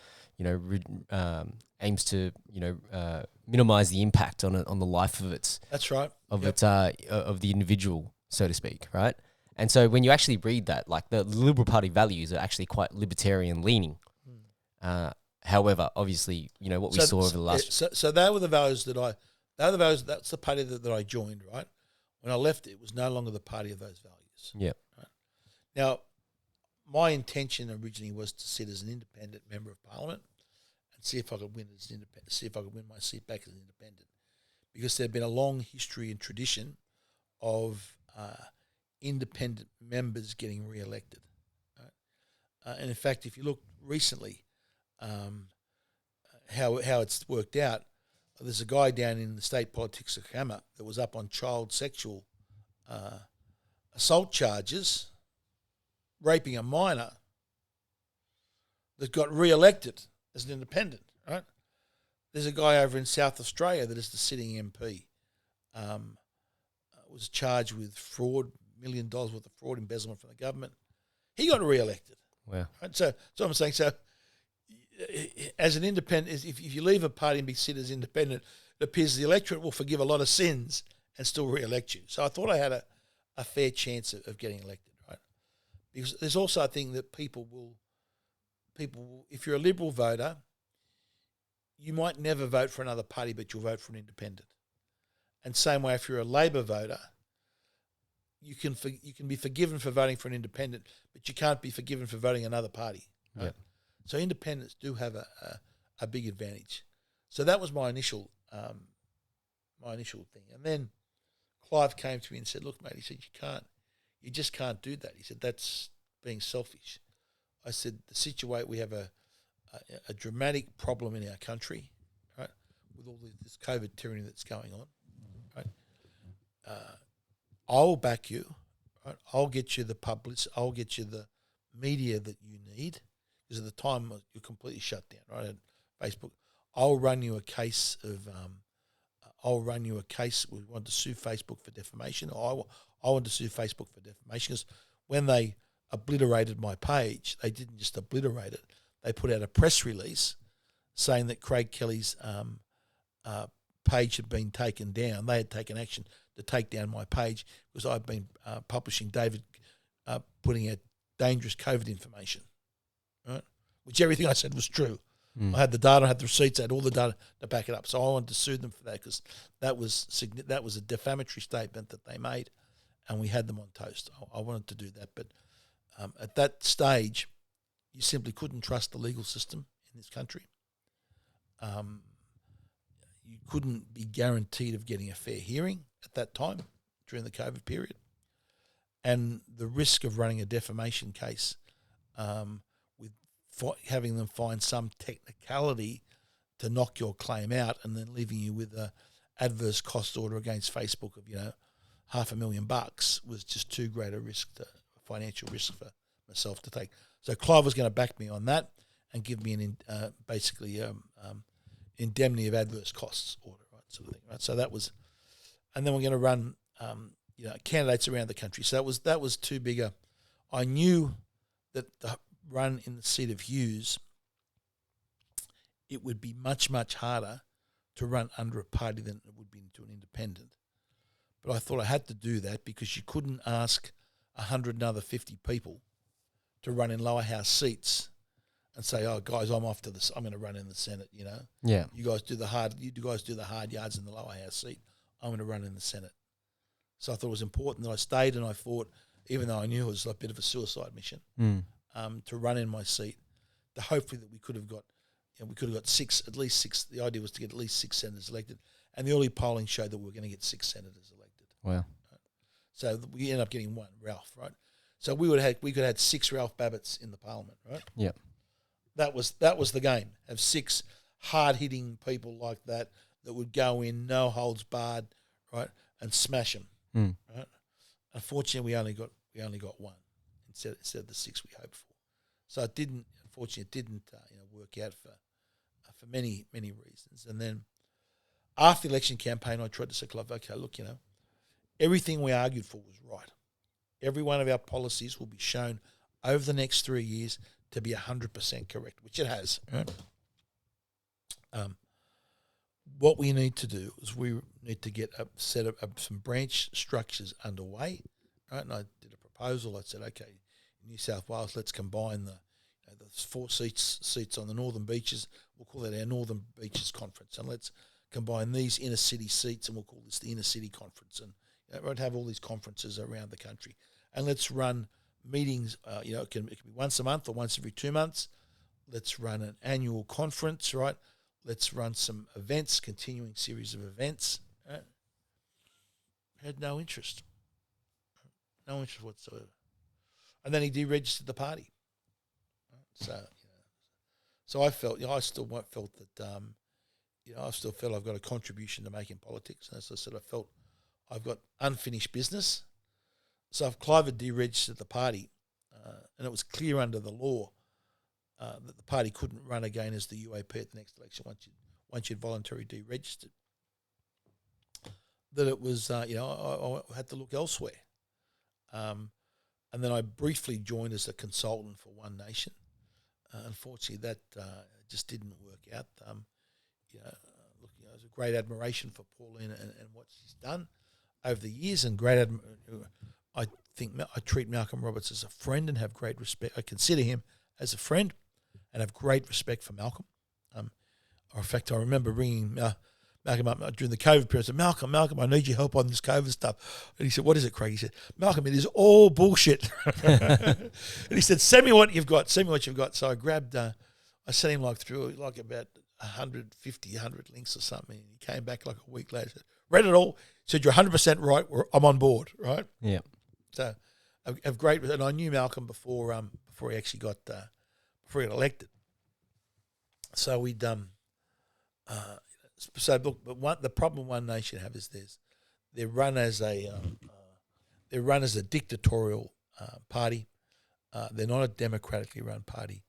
aims to, minimise the impact on the life of its. That's right. Of the individual, so to speak, right? And so when you actually read that, like, the Liberal Party values are actually quite libertarian leaning. However, obviously, what we saw over the last. So they were the values that's the party that I joined, right? When I left, it was no longer the party of those values. Yeah. Right? Now, my intention originally was to sit as an independent member of Parliament and see if I could win as independent, see if I could win my seat back as an independent, because there had been a long history and tradition of independent members getting re-elected. Right? And in fact, if you look recently, how it's worked out, there's a guy down in the state politics of Hammer that was up on child sexual assault charges, raping a minor, that got re-elected as an independent, right? There's a guy over in South Australia that is the sitting MP, was charged with fraud, $1 million worth of fraud, embezzlement from the government. He got re-elected. Wow. Right? So I'm saying, as an independent, if you leave a party and be considered as independent, it appears the electorate will forgive a lot of sins and still re-elect you. So I thought I had a fair chance of getting elected, right? Because there's also a thing that people will, if you're a Liberal voter, you might never vote for another party, but you'll vote for an independent. And same way, if you're a Labor voter, you can be forgiven for voting for an independent, but you can't be forgiven for voting another party. Right? Yep. So independents do have a big advantage. So that was my initial thing. And then Clive came to me and said, "Look, mate," he said, you just can't do that." He said, "That's being selfish." I said, we have a dramatic problem in our country, right, with all this COVID tyranny that's going on, right? I'll back you, right? I'll get you the publicity, I'll get you the media that you need, because at the time you're completely shut down, right? At Facebook, I'll run you a case of, we want to sue Facebook for defamation. I want to sue Facebook for defamation, because when they obliterated my page, they didn't just obliterate it. They put out a press release saying that Craig Kelly's page had been taken down. They had taken action to take down my page because I've been publishing putting out dangerous COVID information, right? Which everything I said was true. I had the data, I had the receipts, I had all the data to back it up. So I wanted to sue them for that, because that was a defamatory statement that they made, and we had them on toast. I wanted to do that, but at that stage, you simply couldn't trust the legal system in this country. You couldn't be guaranteed of getting a fair hearing at that time during the COVID period. And the risk of running a defamation case with having them find some technicality to knock your claim out and then leaving you with a adverse cost order against Facebook of, $500,000 was just too great a risk, financial risk for myself to take. So Clive was going to back me on that and give me an indemnity of adverse costs order, right, sort of thing, right? So that was, and then we're going to run, candidates around the country. So that was too big a. I knew that the run in the seat of Hughes, it would be much, much harder to run under a party than it would be into an independent. But I thought I had to do that because you couldn't ask 150 people to run in lower house seats and say, "Oh, guys, I'm off to this. I'm going to run in the Senate." Yeah. You guys do the hard yards in the lower house seat. I'm going to run in the Senate. So I thought it was important that I stayed and I fought, even though I knew it was a bit of a suicide mission, to run in my seat. To hopefully that we could have got, at least six. The idea was to get at least 6 senators elected, and the early polling showed that we were going to get 6 senators elected. Wow. Right? So we ended up getting one, Ralph, right? So we could have had 6 Ralph Babbitts in the parliament, right? Yeah. That was the game. Have 6 hard-hitting people like that would go in, no holds barred, right, and smash them, right? Unfortunately, we only got one instead of the 6 we hoped for. So it didn't work out for many reasons. And then after the election campaign, I tried to say, Clive, okay, look, everything we argued for was right. Every one of our policies will be shown over the next 3 years to be 100% correct, which it has. Right? What we need to do is we need to get set up some branch structures underway. Right? And I did a proposal. I said, okay, in New South Wales, let's combine the 4 seats on the Northern Beaches. We'll call that our Northern Beaches Conference, and let's combine these inner city seats, and we'll call this the Inner City Conference. And we'll have all these conferences around the country, and let's run meetings. It can be once a month or once every 2 months. Let's run an annual conference, right? Let's run some events, continuing series of events. Right? Had no interest whatsoever. And then he deregistered the party. Right? So I felt, I still felt that, I still felt I've got a contribution to make in politics. And as I said, I felt I've got unfinished business. So if Clive had deregistered the party, and it was clear under the law that the party couldn't run again as the UAP at the next election once you'd voluntarily deregistered, that it was, I had to look elsewhere. And then I briefly joined as a consultant for One Nation. Unfortunately, that just didn't work out. There's a great admiration for Pauline and what she's done over the years, and I think I treat Malcolm Roberts as a friend and have great respect. I consider him as a friend and have great respect for Malcolm. In fact, I remember ringing Malcolm up during the COVID period. I said, Malcolm, I need your help on this COVID stuff. And he said, what is it, Craig? He said, Malcolm, it is all bullshit. And he said, send me what you've got. So I grabbed, I sent him through about 100 links or something. And he came back a week later, said, read it all, said, you're 100% right, I'm on board, right? Yeah. So a great, and I knew Malcolm before he actually got elected. So we'd look, but the problem One Nation have is they're run as a dictatorial party. They're not a democratically run party.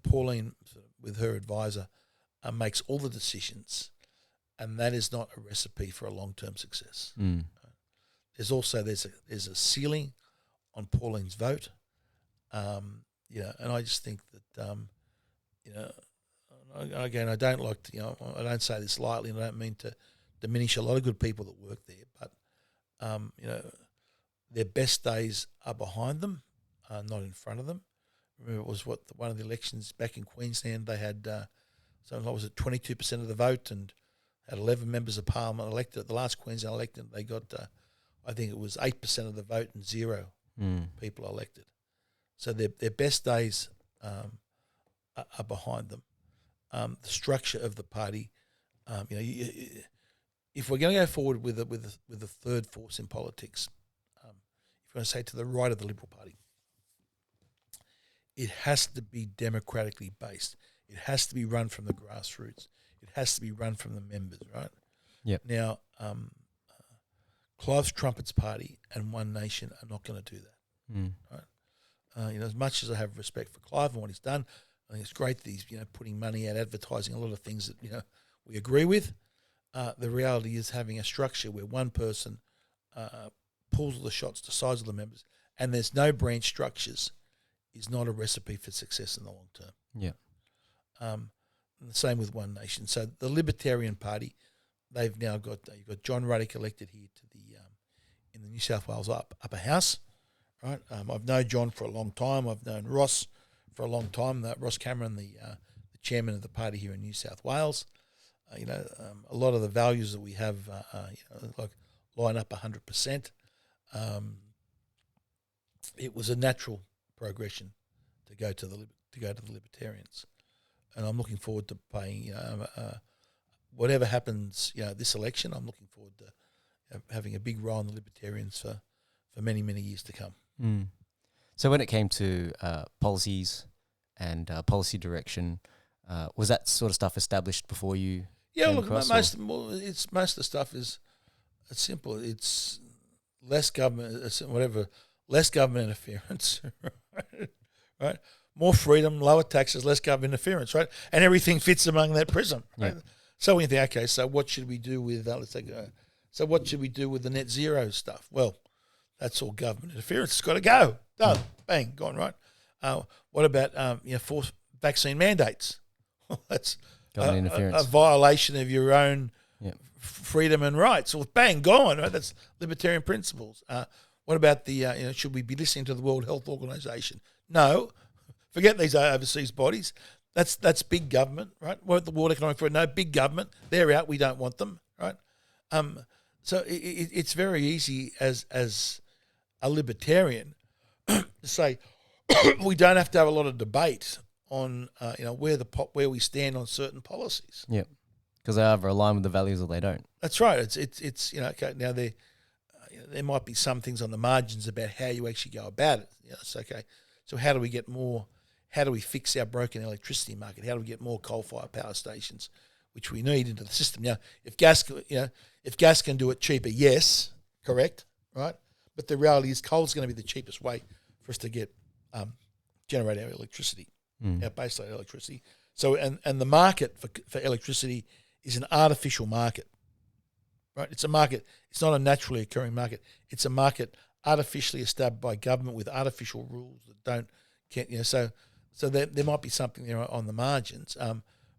Pauline, with her advisor, makes all the decisions, and that is not a recipe for a long-term success. There's also there's a ceiling on Pauline's vote, and I just think that again, I don't like to, I don't say this lightly, and I don't mean to diminish a lot of good people that work there, but their best days are behind them, not in front of them. Remember, it was one of the elections back in Queensland. They had something was it 22% of the vote and had 11 members of parliament elected. At the last Queensland election, they got I think it was 8% of the vote and 0 people elected. So their best days are behind them. The structure of the party, if we're going to go forward with a third force in politics, if we're going to say to the right of the Liberal Party, it has to be democratically based. It has to be run from the grassroots. It has to be run from the members, right? Yep. Now, Clive's Trumpets Party and One Nation are not going to do that, right? As much as I have respect for Clive and what he's done, I think it's great that he's putting money out, advertising a lot of things that we agree with. The reality is having a structure where one person pulls all the shots, decides all the members, and there's no branch structures, is not a recipe for success in the long term. Yeah. And the same with One Nation. So the Libertarian Party, they've now got you've got John Ruddock elected here to the in the New South Wales upper house, right? I've known John for a long time. I've known Ross for a long time. Ross Cameron, the chairman of the party here in New South Wales. A lot of the values that we have, line up 100%. It was a natural progression to go to the Libertarians, and I'm looking forward to playing. Whatever happens, this election, I'm looking forward to having a big role in the Libertarians for many, many years to come. So when it came to policies and policy direction, was that sort of stuff established before you? Yeah, look, most of the stuff is it's simple. It's less government, less government interference, right? More freedom, lower taxes, less government interference, right? And everything fits among that prism, right? Yeah. So we think, okay, so what should we do with so what should we do with the net zero stuff? Well, that's all government interference. It's got to go. Done. Bang. Gone, right? What about forced vaccine mandates? That's government interference. A violation of your own freedom and rights. Well, bang, gone, right? That's libertarian principles. What about the, should we be listening to the World Health Organization? No. Forget these overseas bodies. That's big government, right? What the World Economic Forum? No, big government. They're out. We don't want them, right? So it's very easy as a libertarian to say we don't have to have a lot of debate on where we stand on certain policies. Yeah, because they either align with the values or they don't. That's right. It's okay. Now there might be some things on the margins about how you actually go about it. It's okay. So how do we get more? How do we fix our broken electricity market? How do we get more coal-fired power stations, which we need, into the system? Now, if gas can do it cheaper, yes, correct, right? But the reality is, coal is going to be the cheapest way for us to get generate our electricity, our baseload electricity. So, and the market for electricity is an artificial market, right? It's a market. It's not a naturally occurring market. It's a market artificially established by government with artificial rules that So there might be something there on the margins.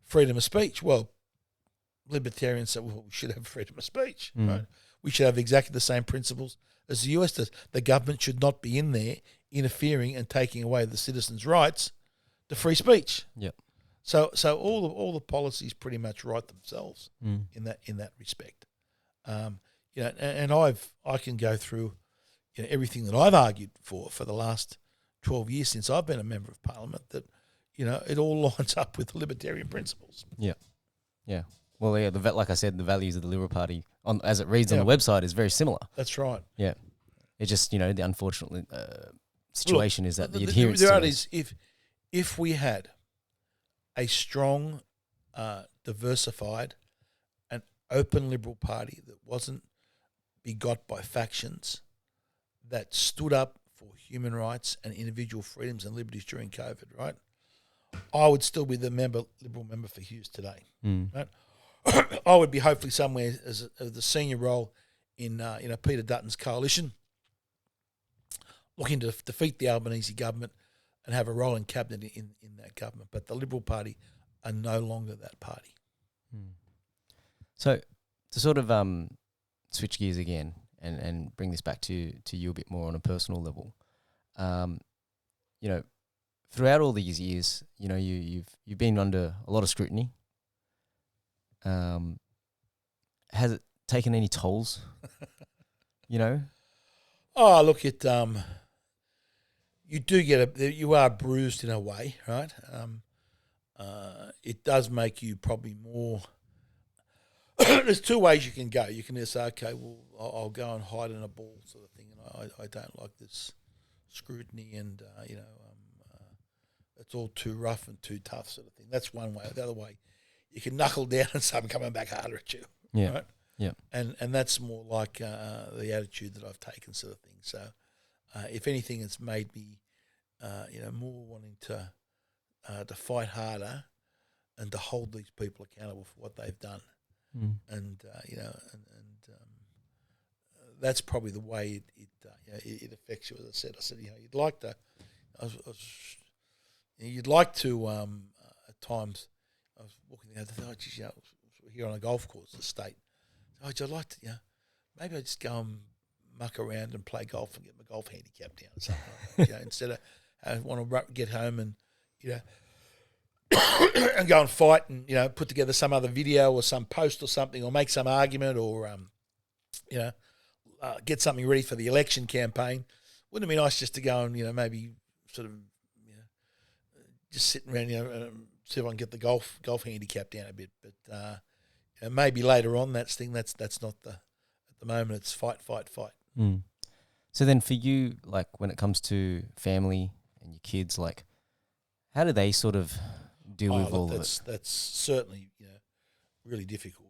Freedom of speech. Well, libertarians say, well, we should have freedom of speech, right? We should have exactly the same principles as the US does. The government should not be in there interfering and taking away the citizens' rights to free speech. Yep. So all the policies pretty much write themselves in that respect. And I can go through everything that I've argued for the last 12 years since I've been a member of Parliament, that it all lines up with libertarian principles. Yeah. Well, yeah. Like I said, the values of the Liberal Party, as it reads on the website, is very similar. That's right. Yeah. It's just the unfortunate situation is that the adherence. The reality is, if we had a strong, diversified, and open Liberal Party that wasn't begot by factions, that stood up for human rights and individual freedoms and liberties during COVID, right? I would still be the Liberal member for Hughes today. Right? I would be hopefully somewhere as the senior role in Peter Dutton's coalition, looking to defeat the Albanese government and have a role in cabinet in that government. But the Liberal Party are no longer that party. So to sort of switch gears again and bring this back to you a bit more on a personal level, throughout all these years, you've been under a lot of scrutiny. Has it taken any tolls? Oh, look, you are bruised in a way, right? It does make you probably more. There's two ways you can go. You can just say, okay, well, I'll go and hide in a ball, sort of thing, and I don't like this scrutiny, and it's all too rough and too tough, sort of thing. That's one way. The other way, you can knuckle down and something coming back harder at you. Yeah. Right? Yeah. And that's more like the attitude that I've taken, sort of thing. So, if anything, it's made me, more wanting to fight harder and to hold these people accountable for what they've done. And that's probably the way it affects you. As I said, you'd like to. You'd like to. At times, I was walking the other day. Here on a golf course, the state. I'd like to. Maybe I just go and muck around and play golf and get my golf handicap down or something. Instead of I want to get home and and go and fight and put together some other video or some post or something, or make some argument, or get something ready for the election campaign. Wouldn't it be nice just to go and maybe sort of just sitting around see if I can get the golf handicap down a bit, but maybe later on that's not at the moment. It's fight. So then for you, like when it comes to family and your kids, like how do they sort of deal with all of it? That's certainly really difficult.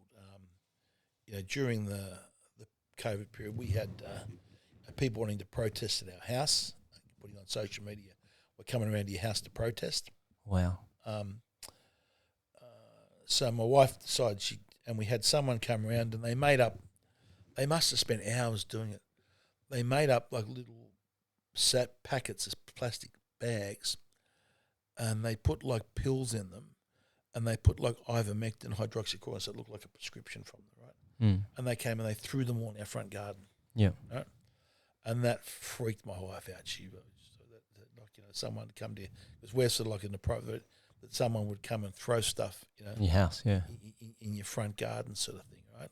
During the COVID period, we had people wanting to protest at our house, putting on social media. We're coming around to your house to protest. Wow. So my wife decided and we had someone come around, and they must have spent hours doing it. They made up like little packets of plastic bags, and they put like pills in them, and they put like ivermectin, hydroxychloroquine, so it looked like a prescription from them, right? And they came and they threw them all in our front garden. Yeah. Right? And that freaked my wife out. She was someone would come to you, because we're sort of like in the private, that someone would come and throw stuff, in your house, yeah, in your front garden, sort of thing, right?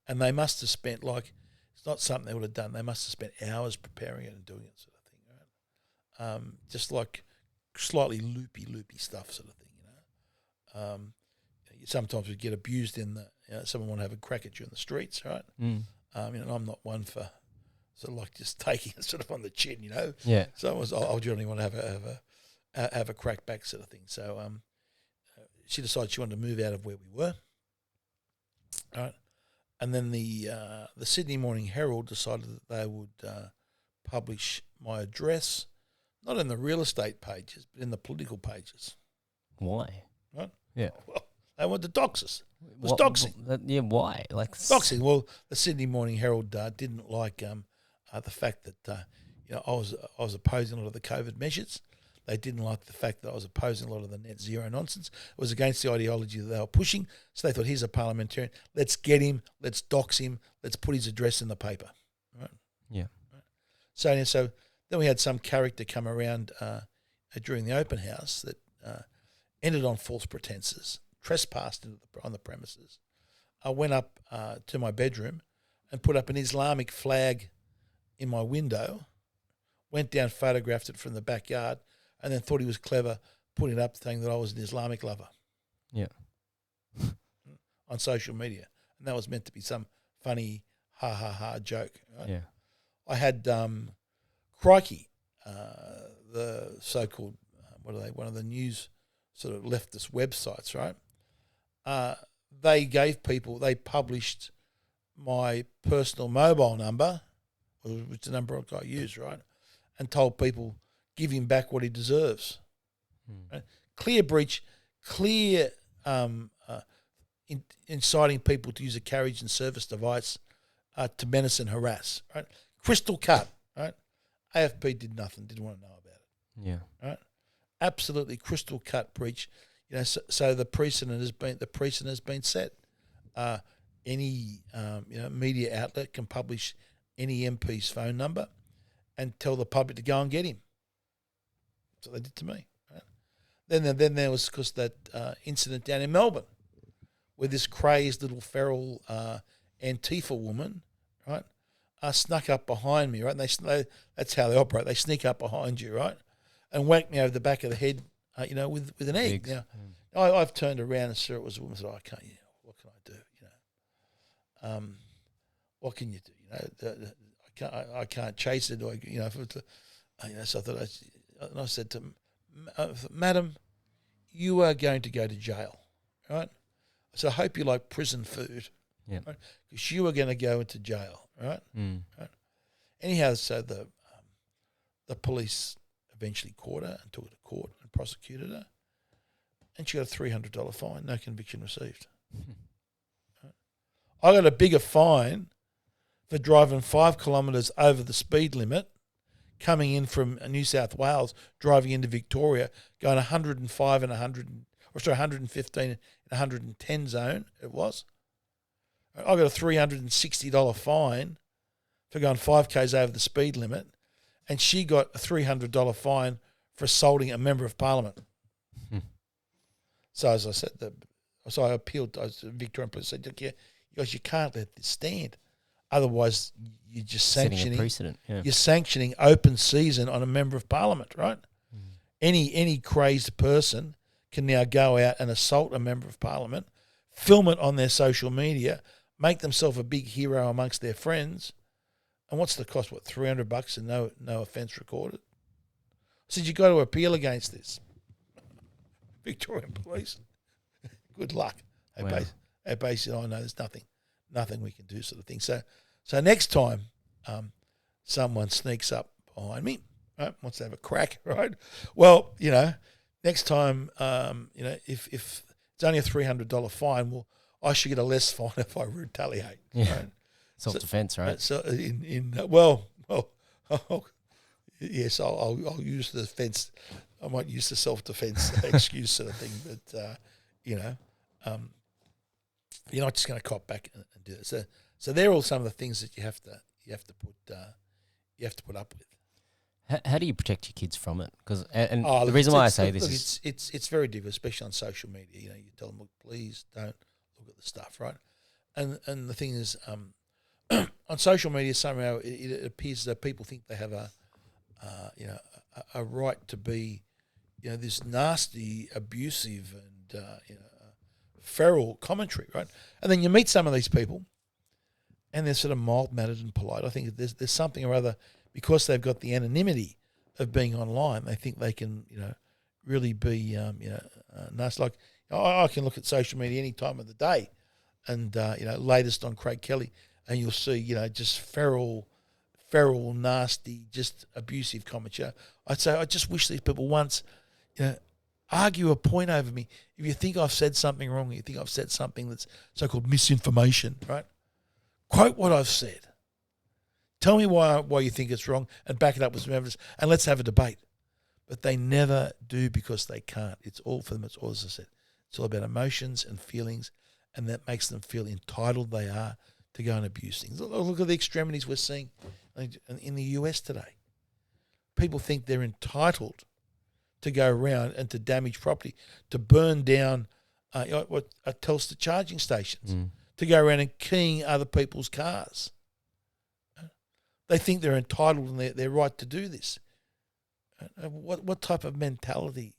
And they must have spent it's not something they would have done. They must have spent hours preparing it and doing it, sort of thing, right? Just like slightly loopy stuff, sort of thing, sometimes we get abused in someone want to have a crack at you in the streets, right? And I'm not one for sort of like just taking it sort of on the chin, Yeah. So I generally want to have a crack back, sort of thing. So she decided she wanted to move out of where we were, right? And then the Sydney Morning Herald decided that they would publish my address, not in the real estate pages, but in the political pages. Why? Right? Yeah. Well, they wanted to dox us. It was doxing. Why? Like doxing. Well, the Sydney Morning Herald didn't like the fact that I was opposing a lot of the COVID measures. They didn't like the fact that I was opposing a lot of the net zero nonsense. It was against the ideology that they were pushing. So they thought, here's a parliamentarian. Let's get him. Let's dox him. Let's put his address in the paper. Right? Yeah. Right. So then we had some character come around during the open house that entered on false pretenses, trespassed on the premises. I went up to my bedroom and put up an Islamic flag in my window, went down, photographed it from the backyard, and then thought he was clever putting it up saying that I was an Islamic lover. Yeah. On social media. And that was meant to be some funny ha joke. Right? Yeah. I had Crikey, the so-called, what are they, one of the news sort of leftist websites, right? They published my personal mobile number, which is the number I use, right? And told people, give him back what he deserves. Right? Clear breach, clear inciting people to use a carriage and service device to menace and harass, right? Crystal cut, right? AFP did nothing, didn't want to know about it. Yeah. Right? Absolutely crystal cut breach. So the precedent has been set. Any media outlet can publish any MP's phone number and tell the public to go and get him. That's what they did to me. Right? Then there was, of course, that incident down in Melbourne where this crazed little feral Antifa woman, right, snuck up behind me, right? And that's how they operate. They sneak up behind you, right, and whack me over the back of the head, with an egg. Now, I've turned around and saw it was a woman. Said, "I can't. What can I do? What can you do? I can't chase it. Or, So I thought, and I said to Madam, you are going to go to jail, right? So I hope you like prison food, yeah, right? Because you are going to go into jail, right? Right? Anyhow, so the police eventually caught her and took her to court and prosecuted her, and she got a $300 fine, no conviction received. Right? I got a bigger fine for driving 5 kilometres over the speed limit, coming in from New South Wales, driving into Victoria, going 105 and 115 and 110 zone, it was. I got a $360 fine for going 5 k's over the speed limit, and she got a $300 fine for assaulting a member of parliament. So as I said, I appealed to the Victorian police. Said, "Look, you guys, you can't let this stand. Otherwise, you're just sanctioning setting a precedent. Yeah. You're sanctioning open season on a member of parliament, right? Any crazed person can now go out and assault a member of parliament, film it on their social media, make themselves a big hero amongst their friends. And what's the cost? What, $300 and no offence recorded? I said, you got to appeal against this. Victorian police, good luck. They basically, no, there's nothing we can do, sort of thing. So next time someone sneaks up behind me, right, wants to have a crack, right? Well, next time, if it's only a $300 fine, well, I should get a less fine if I retaliate. Yeah. Right? Self-defense, right? So yes, I'll use the defense. I might use the self-defense excuse sort of thing, but you're not just going to cop back and do it. So they're all some of the things that you have to put up with. How do you protect your kids from it? Because the reason why I say this is it's very difficult, especially on social media. You tell them, look, please don't look at the stuff, right? And the thing is, on social media, somehow it appears that people think they have a right to be, this nasty, abusive, and feral commentary, right? And then you meet some of these people, and they're sort of mild-mannered and polite. I think there's something or other, because they've got the anonymity of being online. They think they can, really be, nice. Like I can look at social media any time of the day, and latest on Craig Kelly, and you'll see, just feral, nasty, just abusive comments. I'd say I just wish these people once, argue a point over me. If you think I've said something wrong, you think I've said something that's so-called misinformation, right? Quote what I've said. Tell me why you think it's wrong, and back it up with some evidence, and let's have a debate. But they never do, because they can't. It's all for them. It's all, as I said, it's all about emotions and feelings, and that makes them feel entitled they are to go and abuse things. Look at the extremities we're seeing in the US today. People think they're entitled to go around and to damage property, to burn down Telstra charging stations, to go around and keying other people's cars. They think they're entitled and they're right to do this. What type of mentality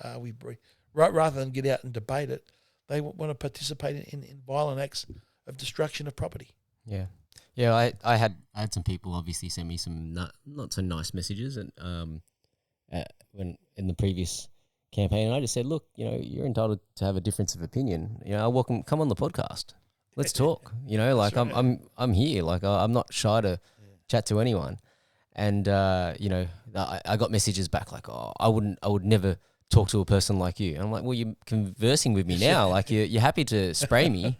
are we breeding? Rather than get out and debate it, they want to participate in violent acts of destruction of property. Yeah. Yeah, I had some people obviously send me some not so nice messages and when in the previous campaign, and I just said, look, you're entitled to have a difference of opinion. Come on the podcast. Let's talk. Like right. I'm here. Like I'm not shy to chat to anyone. And I got messages back like, oh, I would never talk to a person like you. And I'm like, well, you're conversing with me now. Like you're happy to spray me.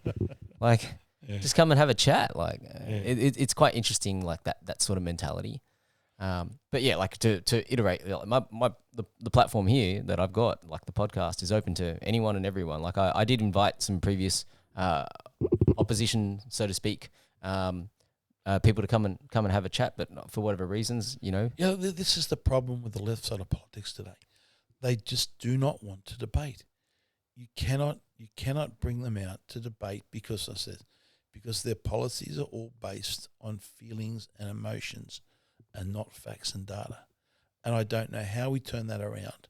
Like just come and have a chat. Like it's quite interesting. Like that sort of mentality. But yeah, like to iterate, like the platform here that I've got, like the podcast, is open to anyone and everyone. Like I did invite some previous opposition, so to speak, people to come and have a chat, but for whatever reasons, Yeah, this is the problem with the left side of politics today. They just do not want to debate. You cannot bring them out to debate because their policies are all based on feelings and emotions and not facts and data. And I don't know how we turn that around.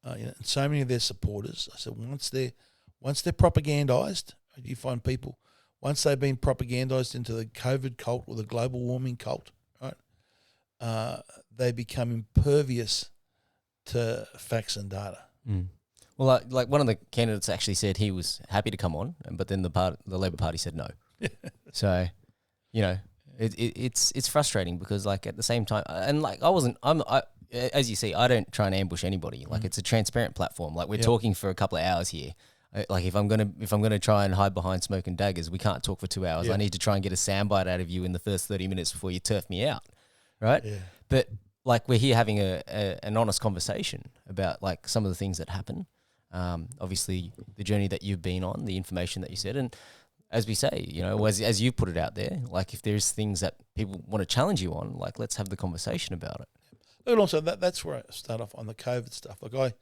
And so many of their supporters, I said, once they're propagandized, you find people, once they've been propagandized into the COVID cult or the global warming cult, right, they become impervious to facts and data. Mm. Well, like one of the candidates actually said he was happy to come on, but then the Labor Party said no. So, it's frustrating because like at the same time, and like as you see, I don't try and ambush anybody. Like it's a transparent platform. Like we're talking for a couple of hours here. Like if I'm gonna try and hide behind smoke and daggers, we can't talk for 2 hours. I need to try and get a soundbite out of you in the first 30 minutes before you turf me out, right? Yeah. But like we're here having an honest conversation about like some of the things that happen. Obviously the journey that you've been on, the information that you said, and as we say, as you've put it out there, like if there's things that people want to challenge you on, like let's have the conversation about it. And also that's where I start off on the COVID stuff. Like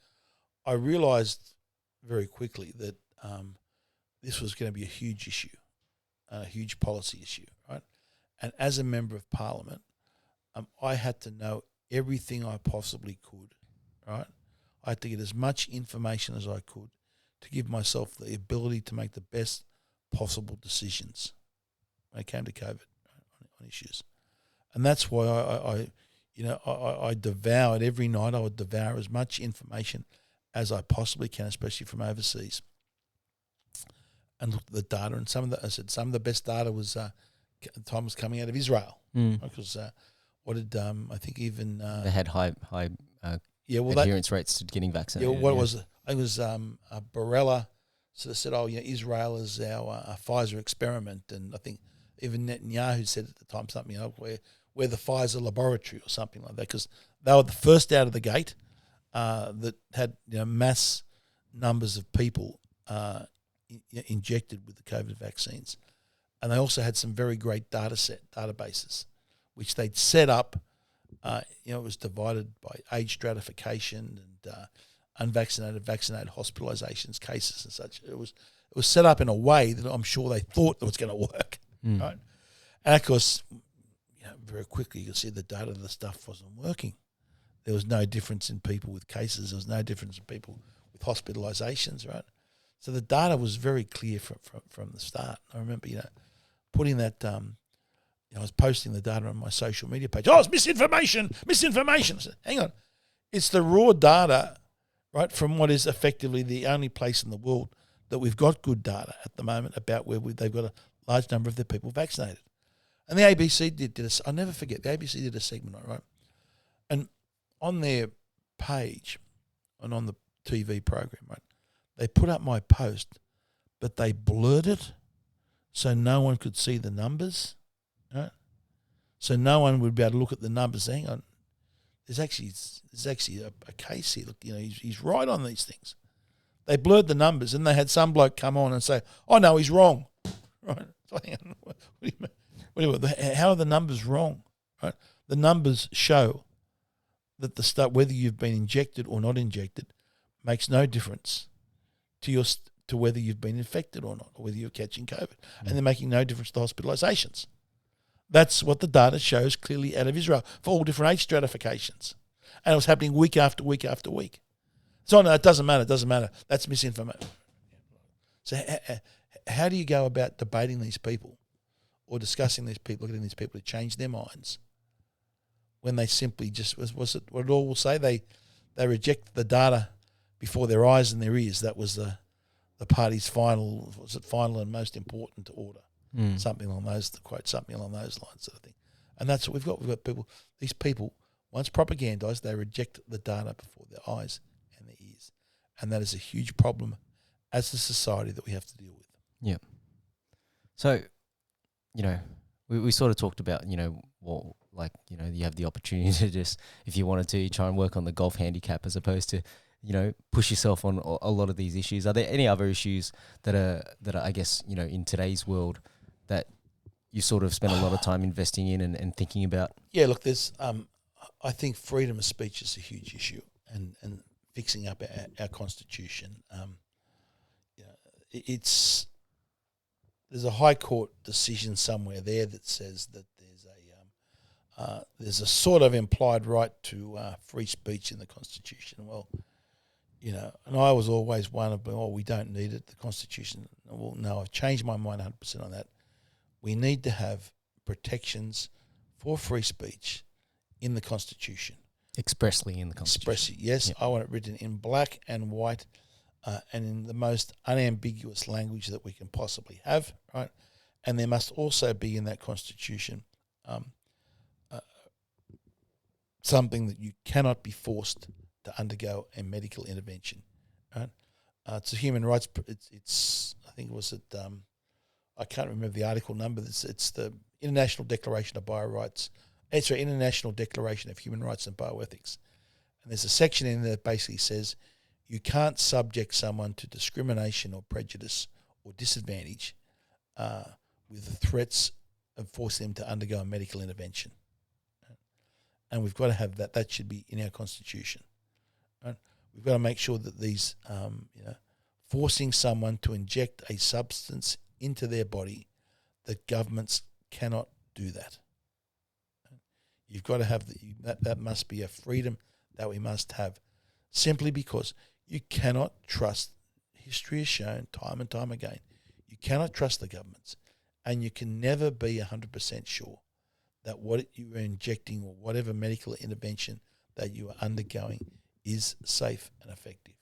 I realised very quickly that this was going to be a huge issue, a huge policy issue, right? And as a member of Parliament, I had to know everything I possibly could, right? I had to get as much information as I could to give myself the ability to make the best possible decisions when it came to COVID, right, on issues. And that's why I devoured every night. I would devour as much information as I possibly can, especially from overseas, and looked at the data. And some of the best data was time was coming out of Israel, because what did I think even they had high adherence rates to getting vaccinated. Yeah, what was it? I think it was Barella sort of said, Israel is our Pfizer experiment, and I think even Netanyahu said at the time something we're the Pfizer laboratory or something like that, because they were the first out of the gate that had mass numbers of people injected with the COVID vaccines, and they also had some very great databases, which they'd set up. It was divided by age stratification and unvaccinated, vaccinated hospitalizations, cases and such. It was set up in a way that I'm sure they thought it was going to work, right? And of course, very quickly you could see the data of the stuff wasn't working. There was no difference in people with cases. There was no difference in people with hospitalizations, right? So the data was very clear from the start. I remember, putting that. I was posting the data on my social media page. Oh, it's misinformation. I said, hang on. It's the raw data, right, from what is effectively the only place in the world that we've got good data at the moment about where they've got a large number of their people vaccinated. And the ABC did I'll never forget, the ABC did a segment on it, right? And on their page and on the TV program, right, they put up my post, but they blurred it so no one could see the numbers. Right? So no one would be able to look at the numbers. Hang on, there's actually a case here. Look, he's right on these things. They blurred the numbers, and they had some bloke come on and say, "Oh no, he's wrong." Right? So hang on, what do you mean? How are the numbers wrong? Right? The numbers show that the stuff, whether you've been injected or not injected, makes no difference to to whether you've been infected or not, or whether you're catching COVID. And they're making no difference to hospitalisations. That's what the data shows clearly out of Israel for all different age stratifications. And it was happening week after week after week. So no, it doesn't matter. It doesn't matter. That's misinformation. So how do you go about debating these people or discussing these people, getting these people to change their minds when they simply just, was it what it all will say? They reject the data before their eyes and their ears. That was the party's final and most important order. Something along those, to quote, something along those lines sort of thing. And that's what we've got. We've got people, these people, once propagandised, they reject the data before their eyes and their ears. And that is a huge problem as a society that we have to deal with. Yeah. So, we sort of talked about, well, like, you have the opportunity to just, if you wanted to, try and work on the golf handicap as opposed to, push yourself on a lot of these issues. Are there any other issues that are I guess, in today's world that you sort of spend a lot of time investing in and thinking about? Yeah, look, there's, I think freedom of speech is a huge issue, and fixing up our constitution. There's a high court decision somewhere there that says that there's a sort of implied right to free speech in the constitution. Well, and I was always one of, we don't need it, the constitution. Well, no, I've changed my mind 100% on that. We need to have protections for free speech in the constitution. Expressly in the constitution. Expressly, yes. Yep. I want it written in black and white and in the most unambiguous language that we can possibly have, right? And there must also be in that constitution something that you cannot be forced to undergo a medical intervention, right? It's a human rights. It's I think it was I can't remember the article number. It's the International Declaration of Biorights. It's the International Declaration of Human Rights and Bioethics, and there's a section in there that basically says you can't subject someone to discrimination or prejudice or disadvantage with the threats of forcing them to undergo a medical intervention. And we've got to have that. That should be in our constitution. Right? We've got to make sure that these, forcing someone to inject a substance into their body, that governments cannot do that. You've got to have that must be a freedom that we must have, simply because you cannot trust. History has shown time and time again, you cannot trust the governments, and you can never be 100% sure that what you are injecting or whatever medical intervention that you are undergoing is safe and effective.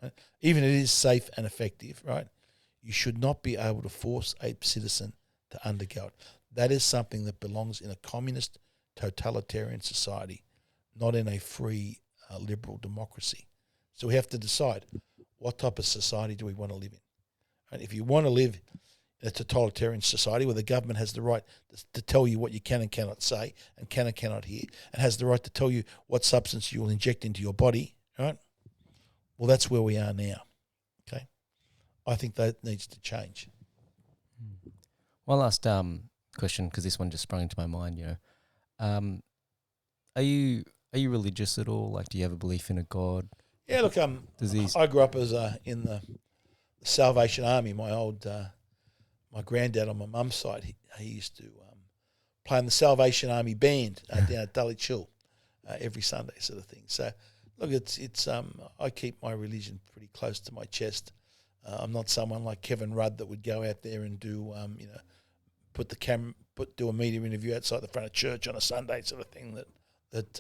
Right? Even if it is safe and effective, right, you should not be able to force a citizen to undergo it. That is something that belongs in a communist totalitarian society, not in a free liberal democracy. So we have to decide, what type of society do we want to live in? And if you want to live in a totalitarian society where the government has the right to tell you what you can and cannot say and can and cannot hear, and has the right to tell you what substance you will inject into your body, right? Well, that's where we are now, okay? I think that needs to change. One last question, because this one just sprung into my mind, are you religious at all? Like, do you have a belief in a God? Yeah, look, I grew up as in the Salvation Army. My old my granddad on my mum's side, he used to play in the Salvation Army band down at Dulwich Hill every Sunday, sort of thing. So, look, it's I keep my religion pretty close to my chest. I'm not someone like Kevin Rudd that would go out there and do do a media interview outside the front of church on a Sunday, sort of thing that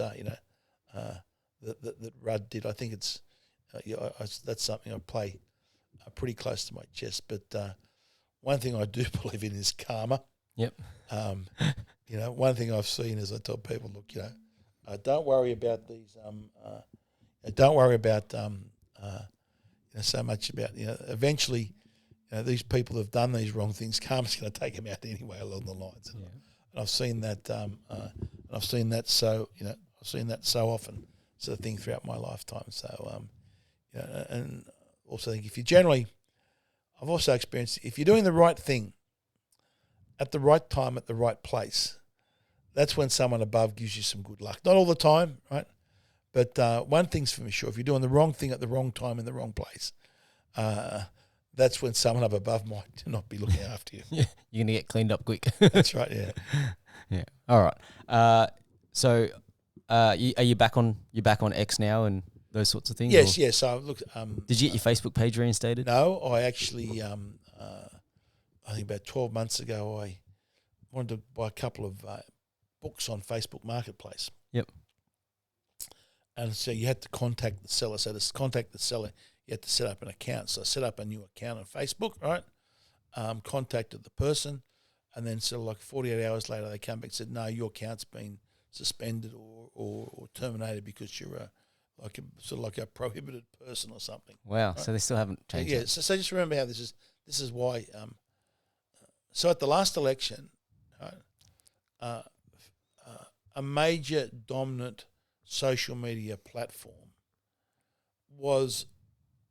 Rudd did. I think it's that's something I play pretty close to my chest. But one thing I do believe in is karma. Yep. One thing I've seen is I tell people, look, don't worry about these. Don't worry about so much about eventually. These people have done these wrong things. Karma's going to take them out anyway along the lines. Yeah. And I've seen that. I've seen that so often, sort of thing throughout my lifetime. So, and also think I've also experienced, if you're doing the right thing at the right time, at the right place, that's when someone above gives you some good luck. Not all the time, right? But one thing's for sure, if you're doing the wrong thing at the wrong time in the wrong place, that's when someone up above might not be looking after you. Yeah, you're gonna get cleaned up quick. That's right, yeah. Yeah. All right. So, are you back on X now and those sorts of things? Yes, or yes. So look, did you get your Facebook page reinstated? no, I actually, I think about 12 months ago, I wanted to buy a couple of books on Facebook Marketplace. Yep. And so you had to contact the seller. So to contact the seller, you had to set up an account. So I set up a new account on Facebook, right? Contacted the person, and then sort of like 48 hours later, they come back and said, no, your account's been suspended or terminated because you're like a prohibited person or something. Wow. Right? So they still haven't changed. Yeah. That. So just remember how this is why. So at the last election, right, a major dominant social media platform was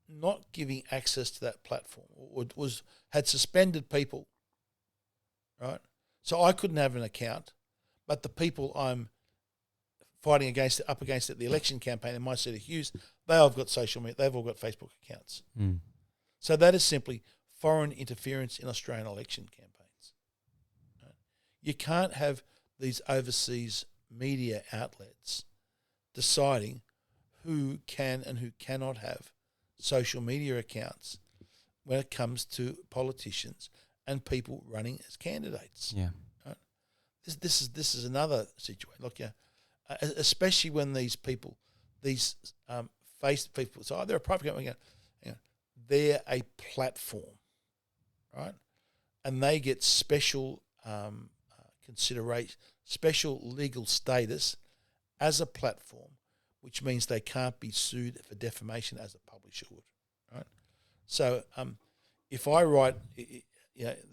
not giving access to that platform, or had suspended people, right? So I couldn't have an account, but the people I'm fighting up against at the election campaign in my city, Hughes, they all have got social media, they've all got Facebook accounts. Mm. So that is simply foreign interference in Australian election campaigns. Right? You can't have these overseas media outlets deciding who can and who cannot have social media accounts when it comes to politicians and people running as candidates. Yeah. Right? This is another situation. Look, especially when these people, face people, so they're a private company, they're a platform, right? And they get special consideration, special legal status as a platform, which means they can't be sued for defamation as a publisher would, right? So if I write, the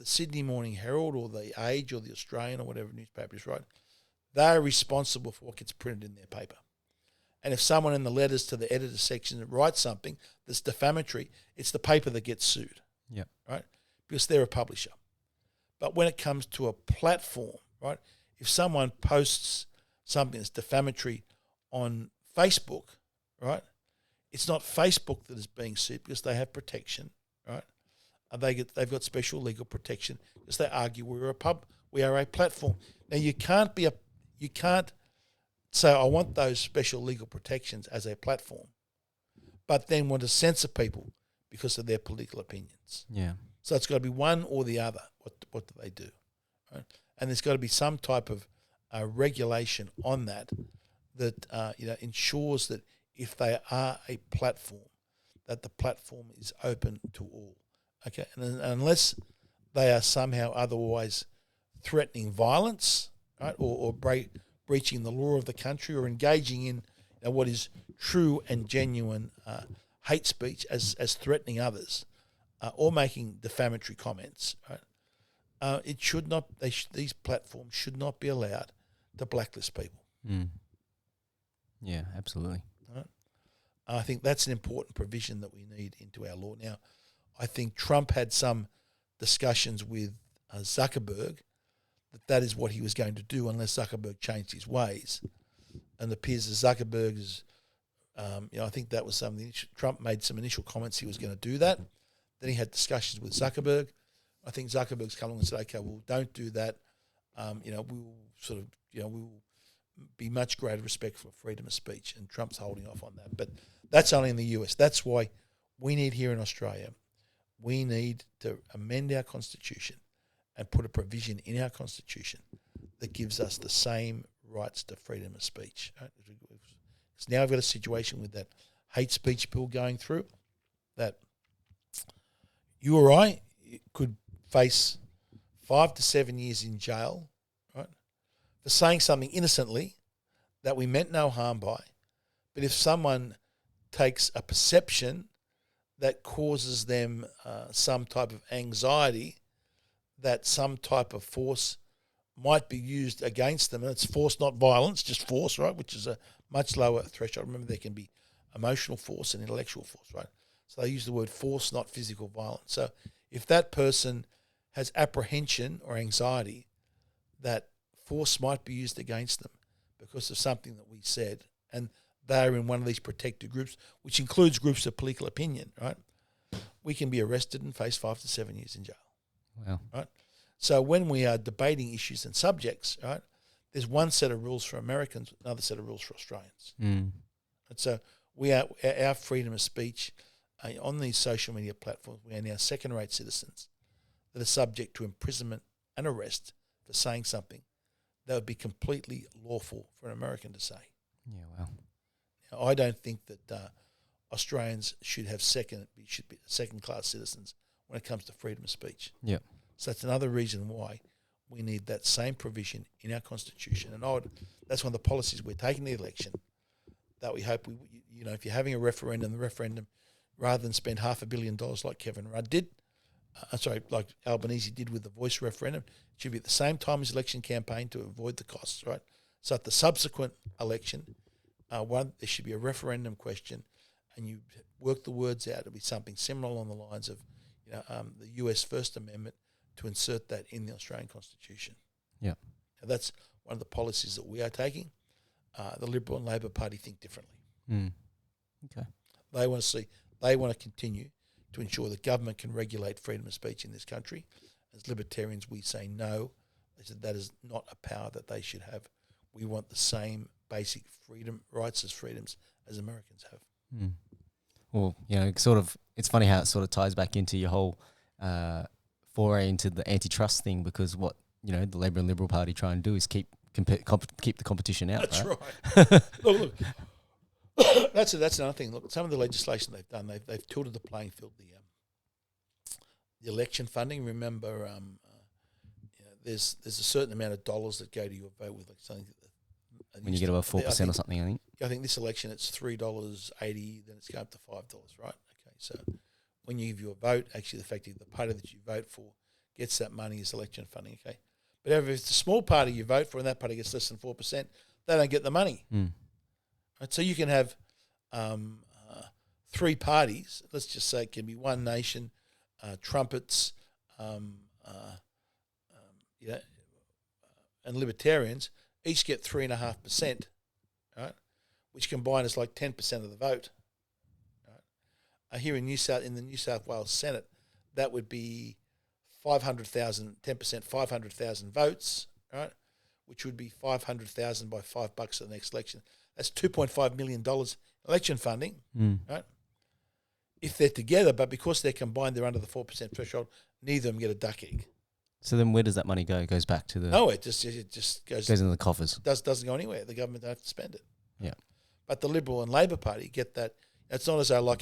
Sydney Morning Herald or the Age or the Australian or whatever newspapers write, they're responsible for what gets printed in their paper. And if someone in the letters to the editor section writes something that's defamatory, it's the paper that gets sued, right? Because they're a publisher. But when it comes to a platform, right, if someone posts something that's defamatory on Facebook, right, it's not Facebook that is being sued because they have protection, right? They've got special legal protection because they argue we are a platform. Now you can't say I want those special legal protections as a platform, but then want to censor people because of their political opinions. Yeah. So it's got to be one or the other. What do they do? Right? And there's got to be some type of regulation on that ensures that if they are a platform, that the platform is open to all. Okay, and unless they are somehow otherwise threatening violence, right, or breaching the law of the country, or engaging in what is true and genuine hate speech as threatening others, or making defamatory comments, right? It should not. These platforms should not be allowed to blacklist people. Mm. Yeah, absolutely. Right? I think that's an important provision that we need into our law. Now, I think Trump had some discussions with Zuckerberg that is what he was going to do unless Zuckerberg changed his ways. And it appears that Zuckerberg is, I think that was something. Trump made some initial comments he was going to do that. Then he had discussions with Zuckerberg. I think Zuckerberg's come along and said, okay, well, don't do that. We will sort of, we will be much greater respect for freedom of speech. And Trump's holding off on that. But that's only in the US. That's why we need here in Australia, we need to amend our constitution and put a provision in our constitution that gives us the same rights to freedom of speech. Right? Because now I've got a situation with that hate speech bill going through that you or I could face 5 to 7 years in jail, right, for saying something innocently that we meant no harm by. But if someone takes a perception that causes them some type of anxiety, that some type of force might be used against them, and it's force, not violence, just force, right, which is a much lower threshold. Remember, there can be emotional force and intellectual force, right? So they use the word force, not physical violence. So if that person has apprehension or anxiety that force might be used against them because of something that we said, and they are in one of these protected groups, which includes groups of political opinion, right? We can be arrested and face 5 to 7 years in jail. Wow. Right? So when we are debating issues and subjects, right, there's one set of rules for Americans, another set of rules for Australians. Mm. And so our freedom of speech on these social media platforms, we are now second-rate citizens that are subject to imprisonment and arrest for saying something that would be completely lawful for an American to say. Yeah, wow. Now, I don't think that Australians should be second-class citizens when it comes to freedom of speech. Yeah. So that's another reason why we need that same provision in our constitution. And that's one of the policies we're taking the election, that we hope, if you're having a referendum, the referendum, rather than spend $500 million like Kevin Rudd did, like Albanese did with the voice referendum, it should be at the same time as election campaign to avoid the costs, right? So at the subsequent election, there should be a referendum question, and you work the words out. It'll be something similar along the lines of, the US First Amendment, to insert that in the Australian Constitution. Yeah. Now that's one of the policies that we are taking. The Liberal and Labor Party think differently. Mm. Okay. They want to continue to ensure that government can regulate freedom of speech in this country. As libertarians, we say no. They said that is not a power that they should have. We want the same basic rights as freedoms as Americans have. Mm. Well, it's funny how it sort of ties back into your whole foray into the antitrust thing, because what, the Labor and Liberal Party try and do is keep the competition out. That's right. Look. That's another thing. Look, some of the legislation they've done, they've tilted the playing field. The election funding. Remember, there's a certain amount of dollars that go to your vote with, like something. When you get above 4% or something, I think this election it's $3.80, then it's going up to $5, right? Okay, so when you give your vote, actually, effectively, the party that you vote for gets that money as election funding. Okay, but if it's a small party you vote for and that party gets less than 4%, they don't get the money. Mm. Right, so you can have 3 parties. Let's just say it can be One Nation, Trumpets, and Libertarians. Each get 3.5%, right? Which combined is like 10% of the vote. Right? Here in the New South Wales Senate, that would be 500,000, 10%, 500,000 votes, right? Which would be 500,000 by $5 at the next election. That's $2.5 million election funding, right? If they're together, but because they're combined, they're under the 4% threshold. Neither of them get a duck egg. So then, where does that money go? It goes back to the. No, it just goes into the coffers. Doesn't go anywhere. The government don't have to spend it. Yeah. But the Liberal and Labor Party get that. It's not as though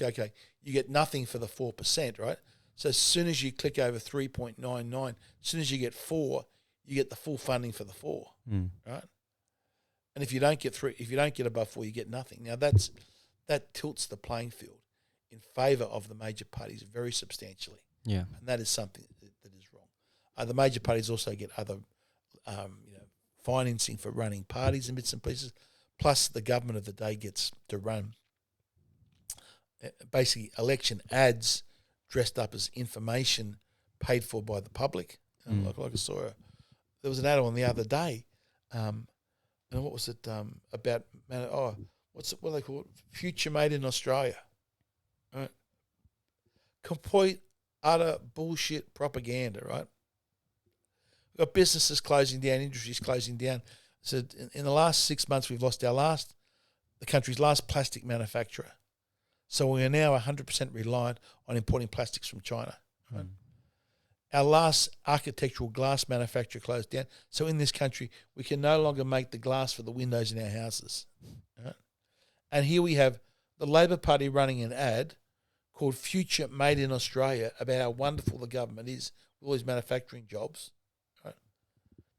you get nothing for the 4%, right? So as soon as you click over 3.99, as soon as you get 4, you get the full funding for the 4, right? And if you don't get above 4, you get nothing. Now that tilts the playing field in favour of the major parties very substantially. Yeah, and that is something that is wrong. The major parties also get other, financing for running parties and bits and pieces. Plus, the government of the day gets to run basically election ads dressed up as information paid for by the public. Like I saw, there was an ad on the other day, and what was it about? What do they call it? Future Made in Australia. Right? Complete, utter bullshit propaganda. Right? We've got businesses closing down, industries closing down. So in the last 6 months, we've lost the country's last plastic manufacturer. So we are now 100% reliant on importing plastics from China. Right? Our last architectural glass manufacturer closed down. So in this country, we can no longer make the glass for the windows in our houses. Right? And here we have the Labor Party running an ad called Future Made in Australia about how wonderful the government is with all these manufacturing jobs. Right?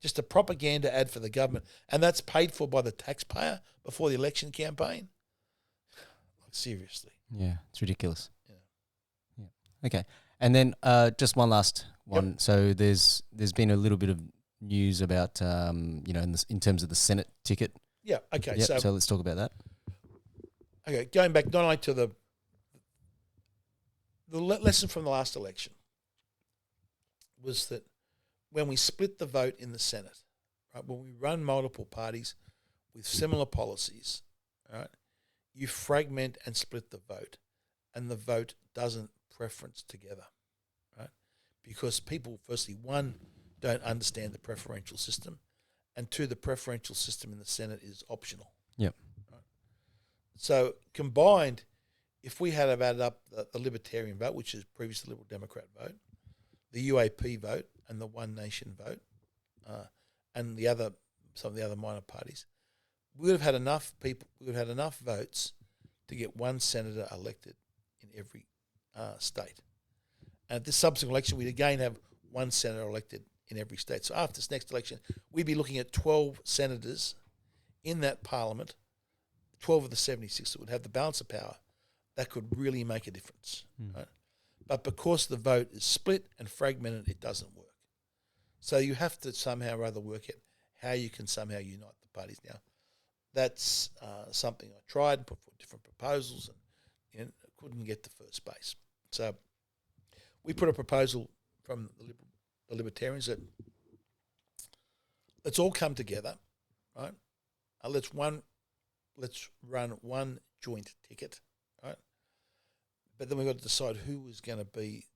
Just a propaganda ad for the government. And that's paid for by the taxpayer before the election campaign. Like, seriously. Yeah, it's ridiculous. Yeah. Okay. And then just one last one. Yep. So there's been a little bit of news about, in terms of the Senate ticket. Yeah, okay. Yep, so let's talk about that. Okay, going back not only to the lesson from the last election was that when we split the vote in the Senate, right, when we run multiple parties with similar policies, right, you fragment and split the vote, and the vote doesn't preference together, right? Because people, firstly, one, don't understand the preferential system, and two, the preferential system in the Senate is optional. Yep. Right? So combined, if we had have added up the Libertarian vote, which is previously the Liberal Democrat vote, the UAP vote, and the One Nation vote, and some of the other minor parties, we would have had enough people. We would have had enough votes to get one senator elected in every state. And at this subsequent election, we'd again have one senator elected in every state. So after this next election, we'd be looking at 12 senators in that parliament, 12 of the 76 that would have the balance of power that could really make a difference. Right? But because the vote is split and fragmented, it doesn't work. So you have to somehow or other work out how you can somehow unite the parties. Now, that's something I tried and put forward different proposals and couldn't get to first base. So we put a proposal from the Libertarians that let's all come together, right? Let's run one joint ticket, right? But then we've got to decide who is going to be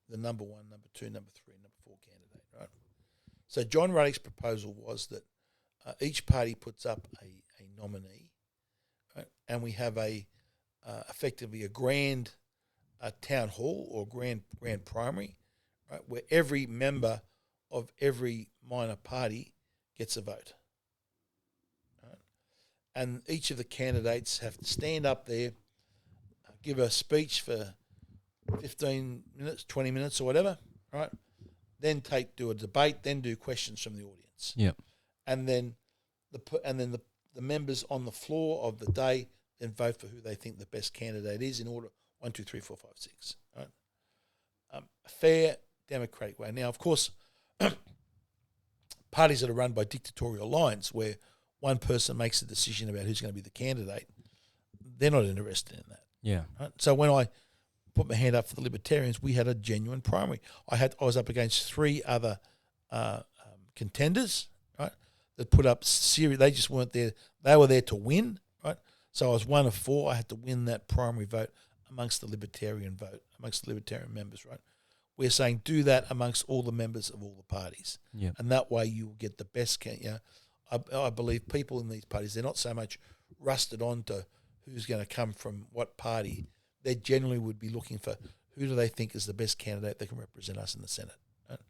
the number one, number two, number three, number four candidate, right? So John Ruddick's proposal was that each party puts up a nominee, right? And we have effectively a grand town hall or grand primary, right, where every member of every minor party gets a vote. Right? And each of the candidates have to stand up there, give a speech for 15 minutes, 20 minutes or whatever, right? Then do a debate, then do questions from the audience. Yep. And then the members on the floor of the day then vote for who they think the best candidate is in order 1, 2, 3, 4, 5, 6. Right? A fair, democratic way. Now, of course, parties that are run by dictatorial lines where one person makes a decision about who's going to be the candidate, they're not interested in that. Yeah. Right? So when I put my hand up for the Libertarians, we had a genuine primary. I was up against 3 other contenders, right, that put up serious. They just weren't there. They were there to win, right? So I was one of 4. I had to win that primary vote amongst the Libertarian members, right? We're saying do that amongst all the members of all the parties. Yeah. And that way you will get the best. I believe people in these parties, they're not so much rusted on to who's going to come from what party. They generally would be looking for who do they think is the best candidate that can represent us in the Senate. Right?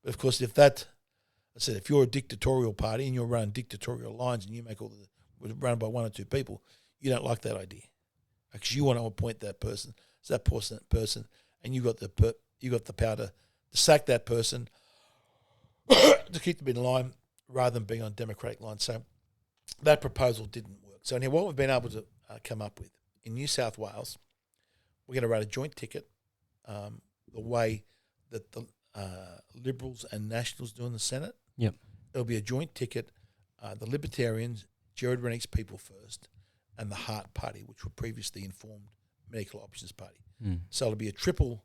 But of course, if you're a dictatorial party and you're running dictatorial lines and you make run by 1 or 2 people, you don't like that idea because you want to appoint that person. So that person, and you got the power to sack that person to keep them in line rather than being on democratic lines. So that proposal didn't work. So now what we've been able to come up with in New South Wales, we're going to run a joint ticket the way that the Liberals and Nationals do in the Senate. Yep. It'll be a joint ticket. The Libertarians, Jared Rennick's People First, and the Heart Party, which were previously informed Medical Options Party. So it'll be a triple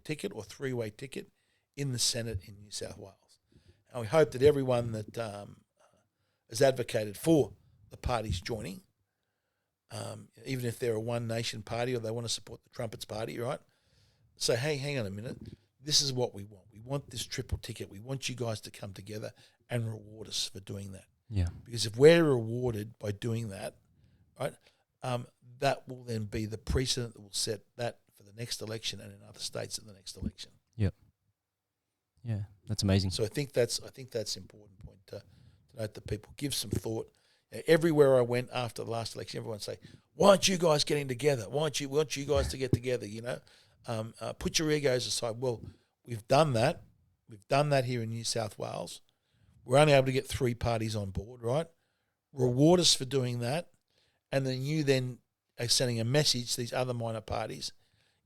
ticket or 3-way ticket in the Senate in New South Wales. And we hope that everyone that has advocated for the parties joining, even if they're a One Nation party or they want to support the Trumpets Party, right? So, hey, hang on a minute. This is what we want. We want this triple ticket. We want you guys to come together and reward us for doing that. Yeah. Because if we're rewarded by doing that, right, that will then be the precedent that will set that for the next election and in other states in the next election. Yep. Yeah, that's amazing. So I think that's an important point to note that people give some thought. Everywhere I went after the last election, everyone say, "Why aren't you guys getting together? Why aren't you guys to get together? Put your egos aside." Well, we've done that. We've done that here in New South Wales. We're only able to get 3 parties on board, right? Reward us for doing that, and then you then are sending a message to these other minor parties.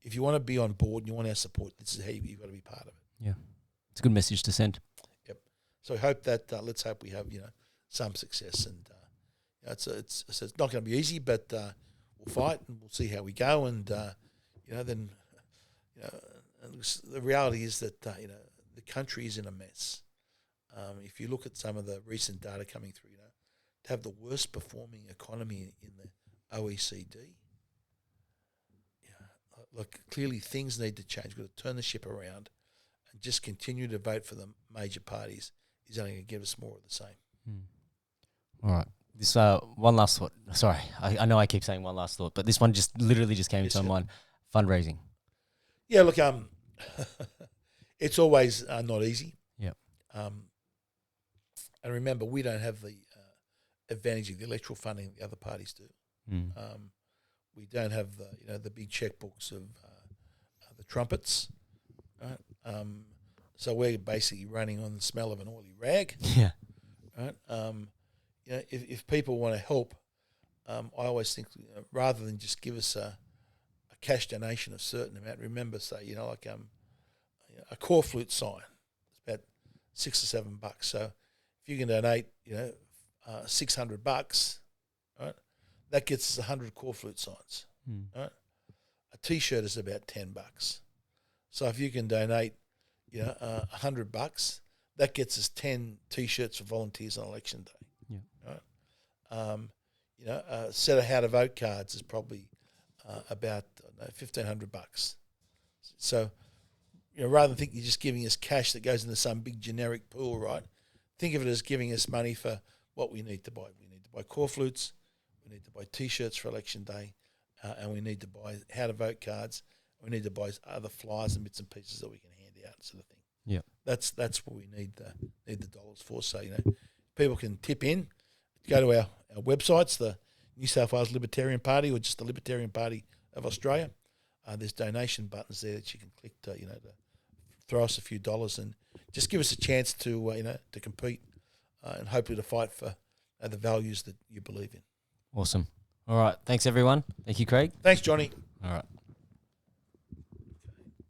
If you want to be on board and you want our support, this is how you've got to be part of it. Yeah, it's a good message to send. Yep. So I hope that let's hope we have some success, and it's not going to be easy, but we'll fight and we'll see how we go, and the reality is that the country is in a mess. If you look at some of the recent data coming through, to have the worst performing economy in the OECD. Look, clearly things need to change. We've got to turn the ship around and just continue to vote for the major parties is only going to give us more of the same. All right. This one last thought. Sorry, I know I keep saying one last thought, but this one just literally just came into my mind. Fundraising. Yeah, look, it's always not easy. Yeah. And remember, we don't have the advantage of the electoral funding the other parties do. We don't have the big checkbooks of the trumpets, right? So we're basically running on the smell of an oily rag. Yeah. Right. If people want to help, I always think rather than just give us a cash donation of a certain amount. Remember, say like a core flute sign, it's about $6 or $7. So if you can donate, $600, right, that gets us 100 core flute signs. Right, a T-shirt is about $10. So if you can donate, $100, that gets us 10 T-shirts for volunteers on election day. Right, a set of how to vote cards is probably about $1,500. So, rather than think you're just giving us cash that goes into some big generic pool, right? Think of it as giving us money for what we need to buy. We need to buy core flutes, we need to buy T-shirts for election day, and we need to buy how to vote cards. We need to buy other flyers and bits and pieces that we can hand out, sort of thing. Yeah, that's what we need the dollars for. So people can tip in, go to our websites, the New South Wales Libertarian Party or just the Libertarian Party of Australia. There's donation buttons there that you can click to to throw us a few dollars and just give us a chance to to compete and hopefully to fight for the values that you believe in. Awesome. All right. Thanks, everyone. Thank you, Craig. Thanks, Johnny. All right.